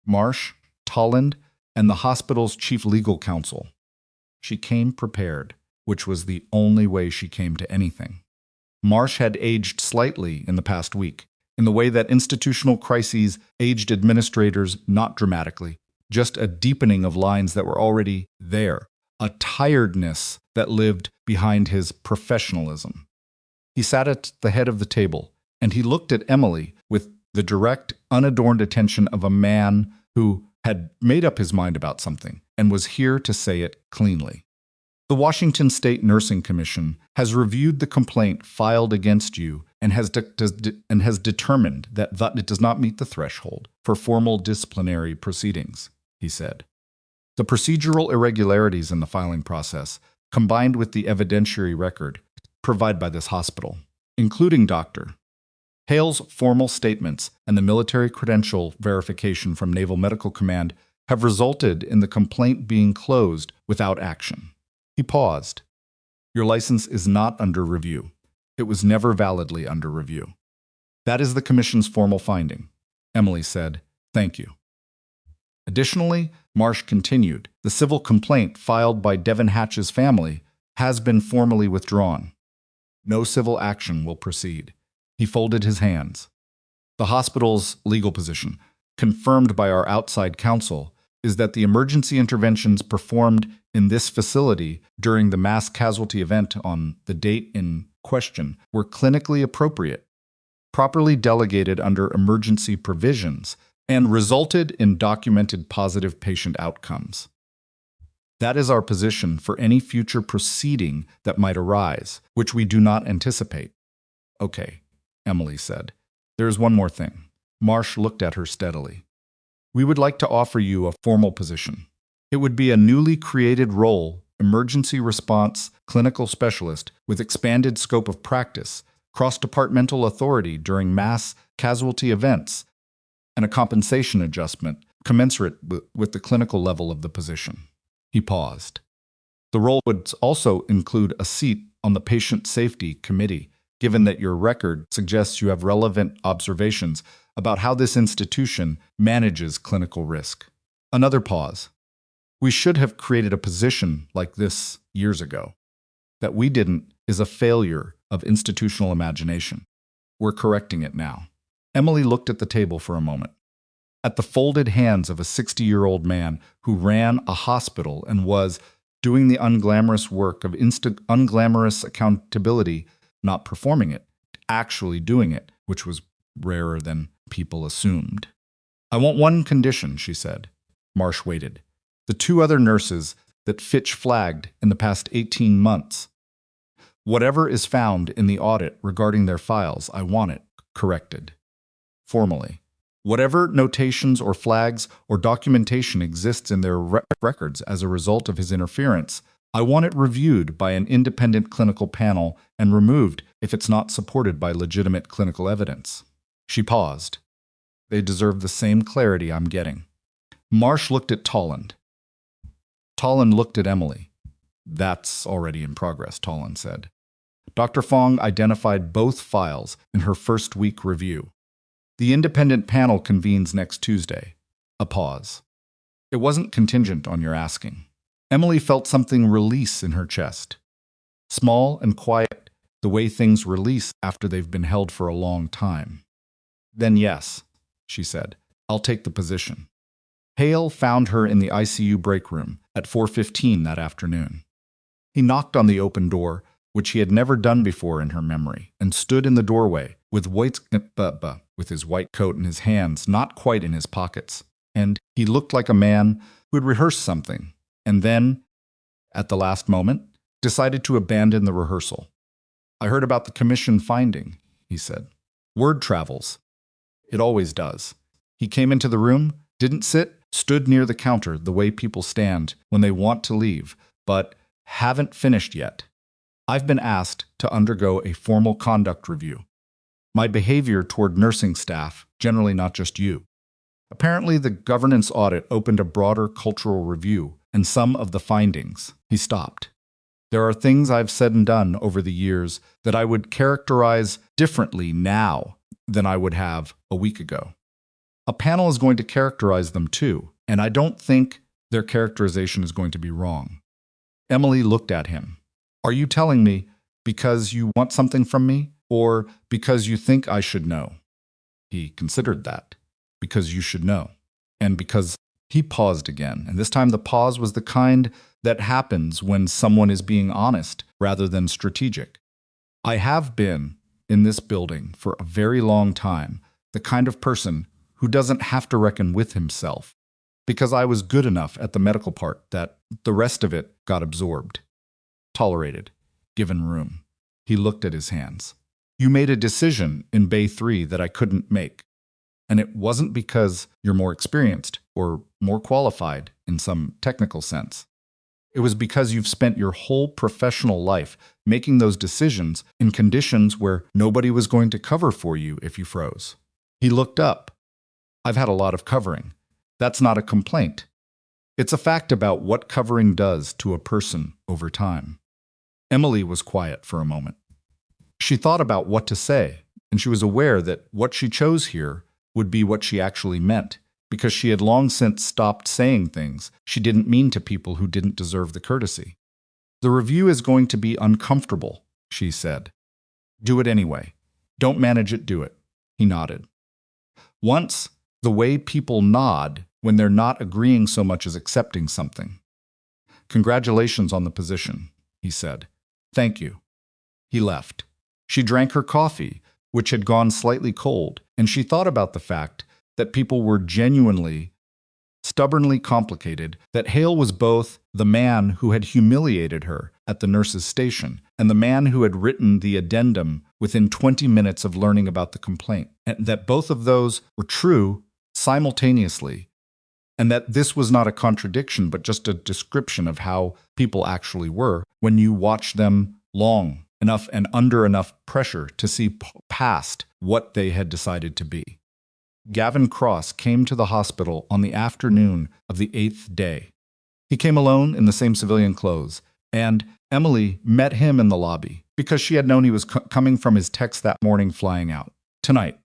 Marsh, Tolland, and the hospital's chief legal counsel. She came prepared, which was the only way she came to anything. Marsh had aged slightly in the past week, in the way that institutional crises aged administrators not dramatically, just a deepening of lines that were already there, a tiredness that lived behind his professionalism. He sat at the head of the table, and he looked at Emily with the direct, unadorned attention of a man who had made up his mind about something and was here to say it cleanly. The Washington State Nursing Commission has reviewed the complaint filed against you and has determined that it does not meet the threshold for formal disciplinary proceedings, he said. The procedural irregularities in the filing process, combined with the evidentiary record, provided by this hospital, including Dr. Hale's formal statements and the military credential verification from Naval Medical Command, have resulted in the complaint being closed without action. He paused. Your license is not under review. It was never validly under review. That is the Commission's formal finding. Emily said, thank you. Additionally, Marsh continued, the civil complaint filed by Devin Hatch's family has been formally withdrawn. No civil action will proceed. He folded his hands. The hospital's legal position, confirmed by our outside counsel, is that the emergency interventions performed in this facility during the mass casualty event on the date in question were clinically appropriate, properly delegated under emergency provisions, and resulted in documented positive patient outcomes. That is our position for any future proceeding that might arise, which we do not anticipate. Okay, Emily said. There is one more thing. Marsh looked at her steadily. We would like to offer you a formal position. It would be a newly created role, emergency response clinical specialist with expanded scope of practice, cross-departmental authority during mass casualty events, and a compensation adjustment commensurate with the clinical level of the position. He paused. The role would also include a seat on the Patient Safety Committee, given that your record suggests you have relevant observations about how this institution manages clinical risk. Another pause. We should have created a position like this years ago. That we didn't is a failure of institutional imagination. We're correcting it now. Emily looked at the table for a moment. At the folded hands of a 60-year-old man who ran a hospital and was doing the unglamorous work of unglamorous accountability, not performing it, actually doing it, which was rarer than people assumed. I want one condition, she said. Marsh waited. The two other nurses that Fitch flagged in the past 18 months. Whatever is found in the audit regarding their files, I want it corrected. Formally. Whatever notations or flags or documentation exists in their records as a result of his interference, I want it reviewed by an independent clinical panel and removed if it's not supported by legitimate clinical evidence. She paused. They deserve the same clarity I'm getting. Marsh looked at Tolland. Tolland looked at Emily. That's already in progress, Tolland said. Dr. Fong identified both files in her first-week review. The independent panel convenes next Tuesday. A pause. It wasn't contingent on your asking. Emily felt something release in her chest. Small and quiet, the way things release after they've been held for a long time. Then yes, she said, I'll take the position. Hale found her in the ICU break room at 4:15 that afternoon. He knocked on the open door, which he had never done before in her memory, and stood in the doorway with his white coat in his hands not quite in his pockets. And he looked like a man who had rehearsed something, and then, at the last moment, decided to abandon the rehearsal. I heard about the commission finding, he said. Word travels. It always does. He came into the room, didn't sit, stood near the counter the way people stand when they want to leave, but haven't finished yet. I've been asked to undergo a formal conduct review. My behavior toward nursing staff, generally not just you. Apparently, the governance audit opened a broader cultural review, and some of the findings. He stopped. There are things I've said and done over the years that I would characterize differently now than I would have a week ago. A panel is going to characterize them too, and I don't think their characterization is going to be wrong. Emily looked at him. Are you telling me because you want something from me, or because you think I should know? He considered that. Because you should know. And because he paused again, and this time the pause was the kind that happens when someone is being honest rather than strategic. I have been in this building for a very long time, the kind of person who doesn't have to reckon with himself, because I was good enough at the medical part that the rest of it got absorbed. Tolerated, given room. He looked at his hands. You made a decision in Bay 3 that I couldn't make. And it wasn't because you're more experienced or more qualified in some technical sense. It was because you've spent your whole professional life making those decisions in conditions where nobody was going to cover for you if you froze. He looked up. I've had a lot of covering. That's not a complaint. It's a fact about what covering does to a person over time. Emily was quiet for a moment. She thought about what to say, and she was aware that what she chose here would be what she actually meant, because she had long since stopped saying things she didn't mean to people who didn't deserve the courtesy. The review is going to be uncomfortable, she said. Do it anyway. Don't manage it, do it. He nodded. Once, the way people nod when they're not agreeing so much as accepting something. Congratulations on the position, he said. Thank you. He left. She drank her coffee, which had gone slightly cold, and she thought about the fact that people were genuinely, stubbornly complicated, that Hale was both the man who had humiliated her at the nurse's station and the man who had written the addendum within 20 minutes of learning about the complaint, and that both of those were true simultaneously, and that this was not a contradiction but just a description of how people actually were when you watch them long enough and under enough pressure to see past what they had decided to be. Gavin Cross came to the hospital on the afternoon of the 8th day. He came alone in the same civilian clothes, And Emily met him in the lobby because she had known he was coming from his text that morning flying out. Tonight.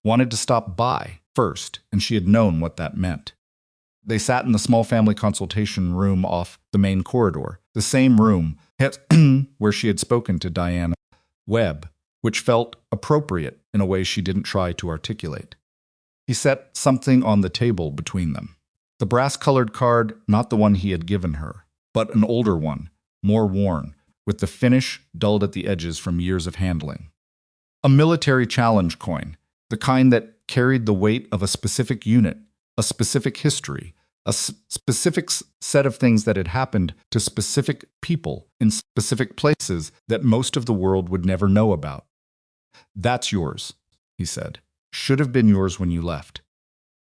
Wanted to stop by first, and she had known what that meant. They sat in the small family consultation room off the main corridor, the same room where she had spoken to Diane Webb, which felt appropriate in a way she didn't try to articulate. He set something on the table between them. The brass-colored card, not the one he had given her, but an older one, more worn, with the finish dulled at the edges from years of handling. A military challenge coin, the kind that carried the weight of a specific unit, a specific history, a specific set of things that had happened to specific people in specific places that most of the world would never know about. That's yours, he said. Should have been yours when you left.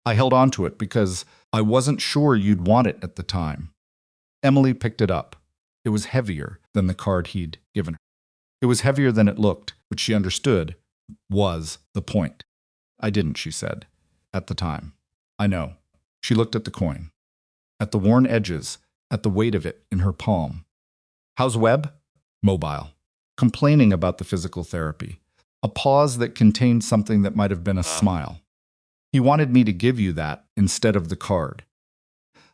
I held on to it because I wasn't sure you'd want it at the time. Emily picked it up. It was heavier than the card he'd given her. It was heavier than it looked, which she understood was the point. I didn't, she said, at the time. I know. She looked at the coin, at the worn edges, at the weight of it in her palm. How's Webb? Mobile. Complaining about the physical therapy. A pause that contained something that might have been a smile. He wanted me to give you that instead of the card.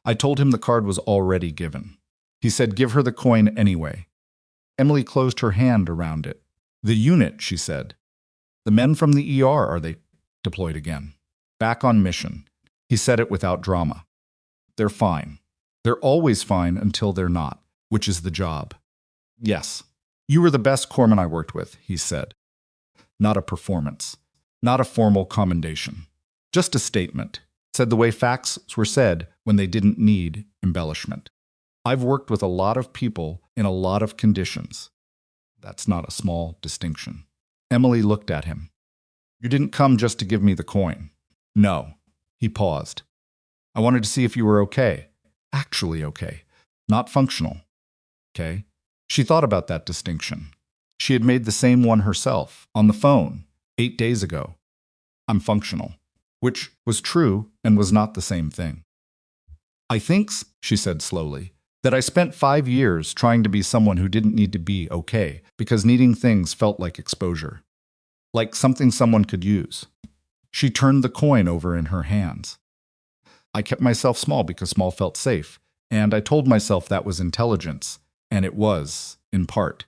I told him the card was already given. He said, give her the coin anyway. Emily closed her hand around it. The unit, she said. The men from the ER, are they deployed again? Back on mission. He said it without drama. They're fine. They're always fine until they're not, which is the job. Yes. You were the best corpsman I worked with, he said. Not a performance. Not a formal commendation. Just a statement, said the way facts were said when they didn't need embellishment. I've worked with a lot of people in a lot of conditions. That's not a small distinction. Emily looked at him. You didn't come just to give me the coin. No. He paused. I wanted to see if you were okay. Actually okay. Not functional. Okay? She thought about that distinction. She had made the same one herself, on the phone, 8 days ago. I'm functional. Which was true and was not the same thing. I think, she said slowly, that I spent 5 years trying to be someone who didn't need to be okay because needing things felt like exposure. Like something someone could use. She turned the coin over in her hands. I kept myself small because small felt safe, and I told myself that was intelligence, and it was, in part.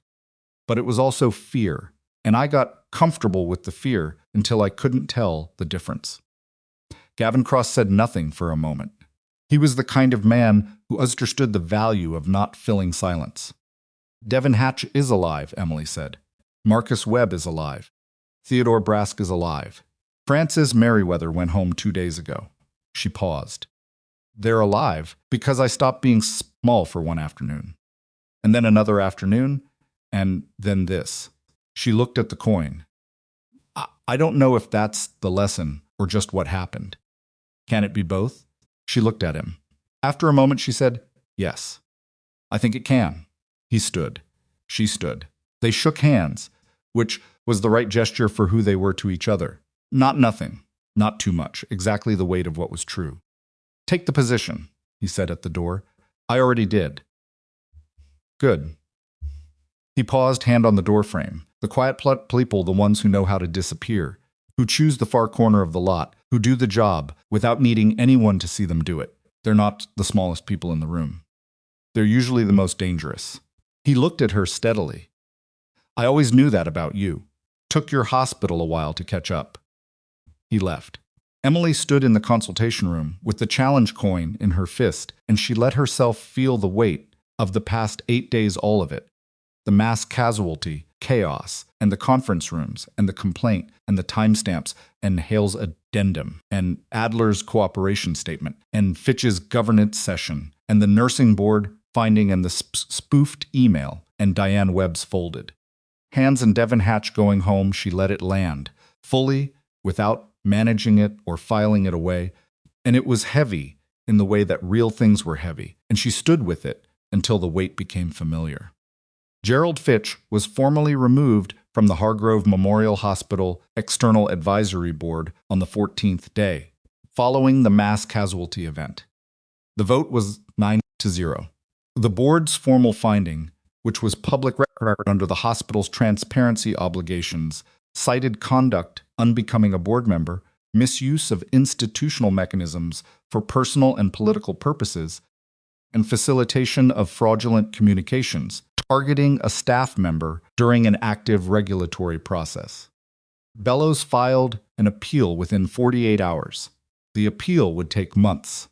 But it was also fear, and I got comfortable with the fear until I couldn't tell the difference. Gavin Cross said nothing for a moment. He was the kind of man who understood the value of not filling silence. Devin Hatch is alive, Emily said. Marcus Webb is alive. Theodore Brask is alive. Frances Merriweather went home 2 days ago. She paused. They're alive because I stopped being small for one afternoon. And then another afternoon, and then this. She looked at the coin. I don't know if that's the lesson or just what happened. Can it be both? She looked at him. After a moment, she said, yes. I think it can. He stood. She stood. They shook hands, which was the right gesture for who they were to each other. Not nothing, not too much, exactly the weight of what was true. Take the position, he said at the door. I already did. Good. He paused, hand on the doorframe. The quiet people, the ones who know how to disappear, who choose the far corner of the lot, who do the job without needing anyone to see them do it. They're not the smallest people in the room. They're usually the most dangerous. He looked at her steadily. I always knew that about you. Took your hospital a while to catch up. He left. Emily stood in the consultation room with the challenge coin in her fist, and she let herself feel the weight of the past 8 days, all of it. The mass casualty, chaos, and the conference rooms, and the complaint, and the timestamps, and Hale's addendum, and Adler's cooperation statement, and Fitch's governance session, and the nursing board finding, and the spoofed email, and Diane Webb's folded. Hands and Devin Hatch going home, she let it land, fully, without managing it or filing it away, and it was heavy in the way that real things were heavy, and she stood with it until the weight became familiar. Gerald Fitch was formally removed from the Hargrove Memorial Hospital External Advisory Board on the 14th day, following the mass casualty event. The vote was 9-0. The board's formal finding, which was public record under the hospital's transparency obligations, cited conduct unbecoming a board member, misuse of institutional mechanisms for personal and political purposes, and facilitation of fraudulent communications, targeting a staff member during an active regulatory process. Bellows filed an appeal within 48 hours. The appeal would take months.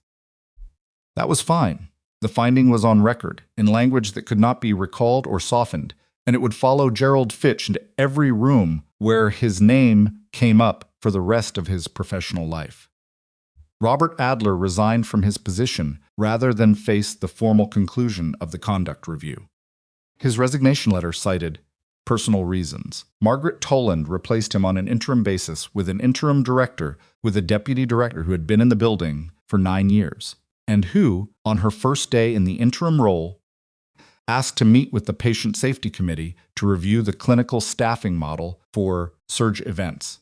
That was fine. The finding was on record, in language that could not be recalled or softened, and it would follow Gerald Fitch into every room where his name came up for the rest of his professional life. Robert Adler resigned from his position rather than face the formal conclusion of the conduct review. His resignation letter cited personal reasons. Margaret Toland replaced him on an interim basis with an interim director with a deputy director who had been in the building for 9 years, and who, on her first day in the interim role, asked to meet with the Patient Safety Committee to review the clinical staffing model for surge events.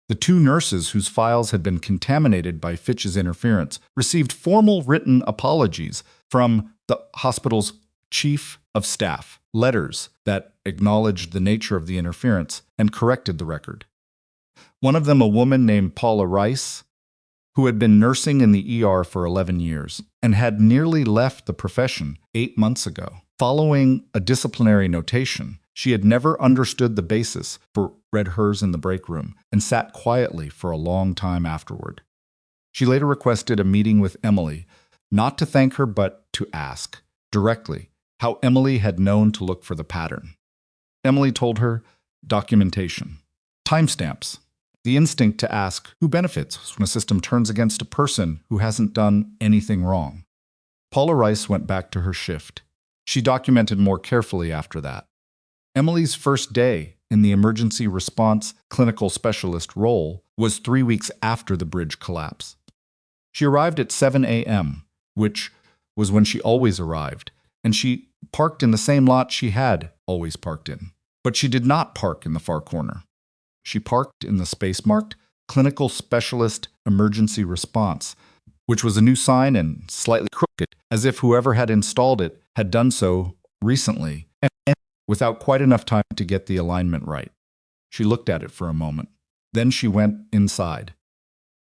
The 2 nurses whose files had been contaminated by Fitch's interference received formal written apologies from the hospital's chief of staff, letters that acknowledged the nature of the interference and corrected the record. One of them, a woman named Paula Rice, who had been nursing in the ER for 11 years and had nearly left the profession 8 months ago. Following a disciplinary notation, she had never understood the basis for read hers in the break room and sat quietly for a long time afterward. She later requested a meeting with Emily, not to thank her but to ask, directly, how Emily had known to look for the pattern. Emily told her, documentation. Timestamps. The instinct to ask who benefits when a system turns against a person who hasn't done anything wrong. Paula Rice went back to her shift. She documented more carefully after that. Emily's first day in the emergency response clinical specialist role was 3 weeks after the bridge collapse. She arrived at 7 a.m., which was when she always arrived, and she parked in the same lot she had always parked in. But she did not park in the far corner. She parked in the space marked Clinical Specialist Emergency Response, which was a new sign and slightly crooked, as if whoever had installed it had done so recently, and without quite enough time to get the alignment right. She looked at it for a moment. Then she went inside.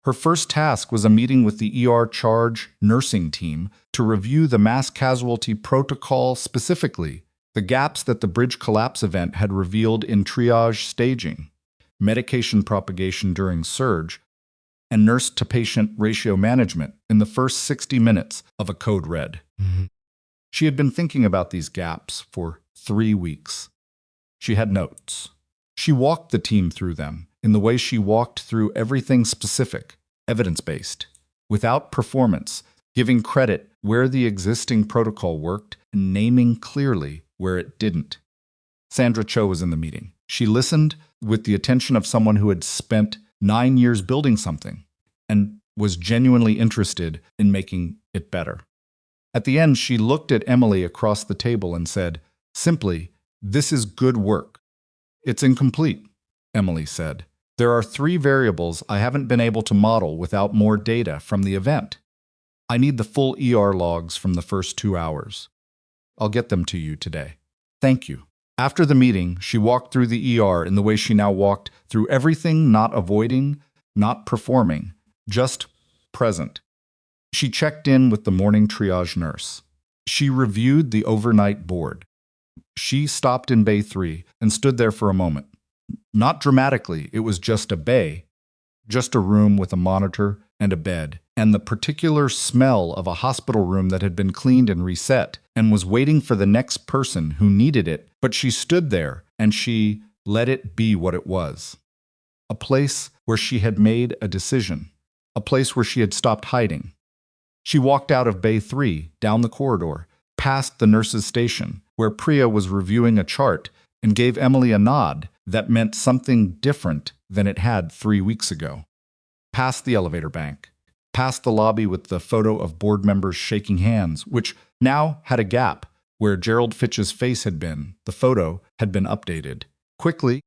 Her first task was a meeting with the ER charge nursing team to review the mass casualty protocol, specifically the gaps that the bridge collapse event had revealed in triage staging, medication propagation during surge, and nurse-to-patient ratio management in the first 60 minutes of a code red. She had been thinking about these gaps for 3 weeks. She had notes. She walked the team through them in the way she walked through everything specific, evidence-based, without performance, giving credit where the existing protocol worked and naming clearly where it didn't. Sandra Cho was in the meeting. She listened with the attention of someone who had spent 9 years building something and was genuinely interested in making it better. At the end, she looked at Emily across the table and said, simply, "This is good work." "It's incomplete," Emily said. "There are 3 variables I haven't been able to model without more data from the event. I need the full ER logs from the first 2 hours. I'll get them to you today. Thank you." After the meeting, she walked through the ER in the way she now walked through everything, not avoiding, not performing, just present. She checked in with the morning triage nurse. She reviewed the overnight board. She stopped in Bay 3 and stood there for a moment. Not dramatically, it was just a bay, just a room with a monitor and a bed, and the particular smell of a hospital room that had been cleaned and reset, and was waiting for the next person who needed it, but she stood there and she let it be what it was. A place where she had made a decision, a place where she had stopped hiding. She walked out of Bay 3, down the corridor, past the nurse's station, where Priya was reviewing a chart, and gave Emily a nod that meant something different than it had 3 weeks ago. Past the elevator bank, past the lobby with the photo of board members shaking hands, which now had a gap where Gerald Fitch's face had been. The photo had been updated. Quickly,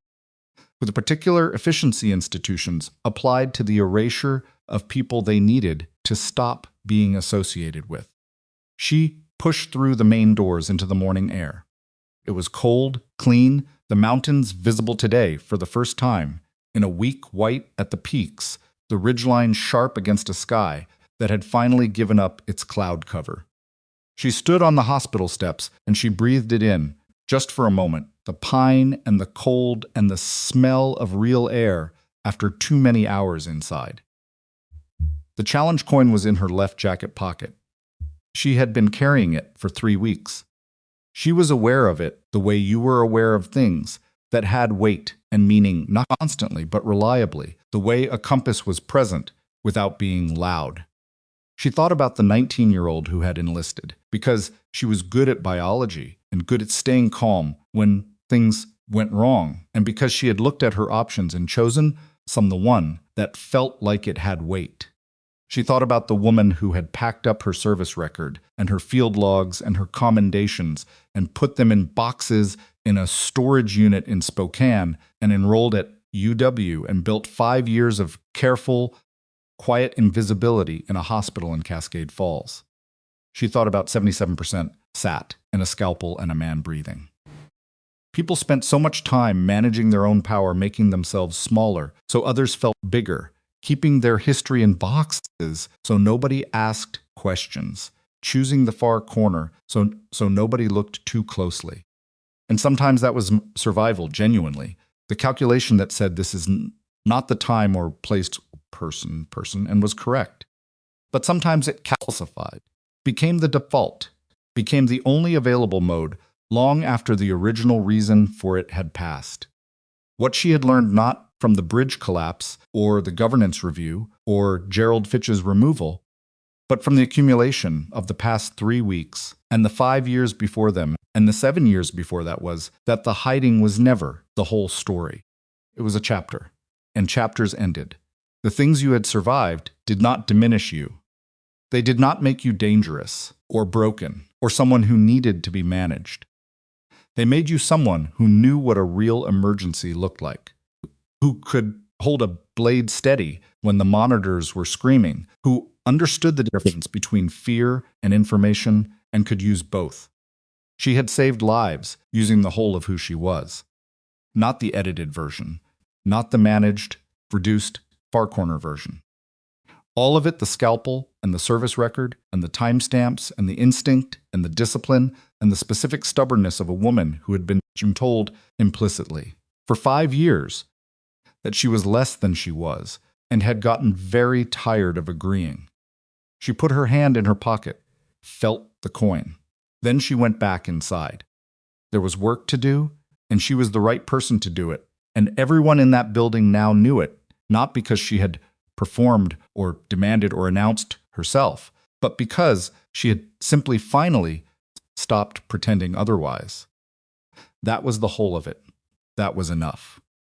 with the particular efficiency institutions applied to the erasure of people they needed to stop being associated with. She pushed through the main doors into the morning air. It was cold, clean, the mountains visible today for the first time, in a weak white at the peaks, the ridgeline sharp against a sky that had finally given up its cloud cover. She stood on the hospital steps and she breathed it in, just for a moment, the pine and the cold and the smell of real air after too many hours inside. The challenge coin was in her left jacket pocket. She had been carrying it for 3 weeks. She was aware of it the way you were aware of things that had weight and meaning, not constantly but reliably, the way a compass was present without being loud. She thought about the 19-year-old who had enlisted, because she was good at biology and good at staying calm when things went wrong, and because she had looked at her options and chosen the one that felt like it had weight. She thought about the woman who had packed up her service record and her field logs and her commendations and put them in boxes in a storage unit in Spokane and enrolled at UW and built 5 years of careful, quiet invisibility in a hospital in Cascade Falls. She thought about 77% sat and a scalpel and a man breathing. People spent so much time managing their own power, making themselves smaller so others felt bigger, keeping their history in boxes so nobody asked questions, choosing the far corner so nobody looked too closely. And sometimes that was survival, genuinely. The calculation that said this is not the time or place person, and was correct. But sometimes it calcified, became the default, became the only available mode long after the original reason for it had passed. What she had learned not from the bridge collapse or the governance review or Gerald Fitch's removal, but from the accumulation of the past 3 weeks and the 5 years before them and the 7 years before that was that the hiding was never the whole story. It was a chapter, and chapters ended. The things you had survived did not diminish you. They did not make you dangerous or broken or someone who needed to be managed. They made you someone who knew what a real emergency looked like, who could hold a blade steady when the monitors were screaming, who understood the difference between fear and information and could use both. She had saved lives using the whole of who she was, not the edited version, not the managed, reduced, far corner version. All of it, the scalpel and the service record and the timestamps and the instinct and the discipline and the specific stubbornness of a woman who had been told implicitly for 5 years that she was less than she was and had gotten very tired of agreeing. She put her hand in her pocket, felt the coin. Then she went back inside. There was work to do, and she was the right person to do it, and everyone in that building now knew it, not because she had performed or demanded or announced herself, but because she had simply finally stopped pretending otherwise. That was the whole of it. That was enough.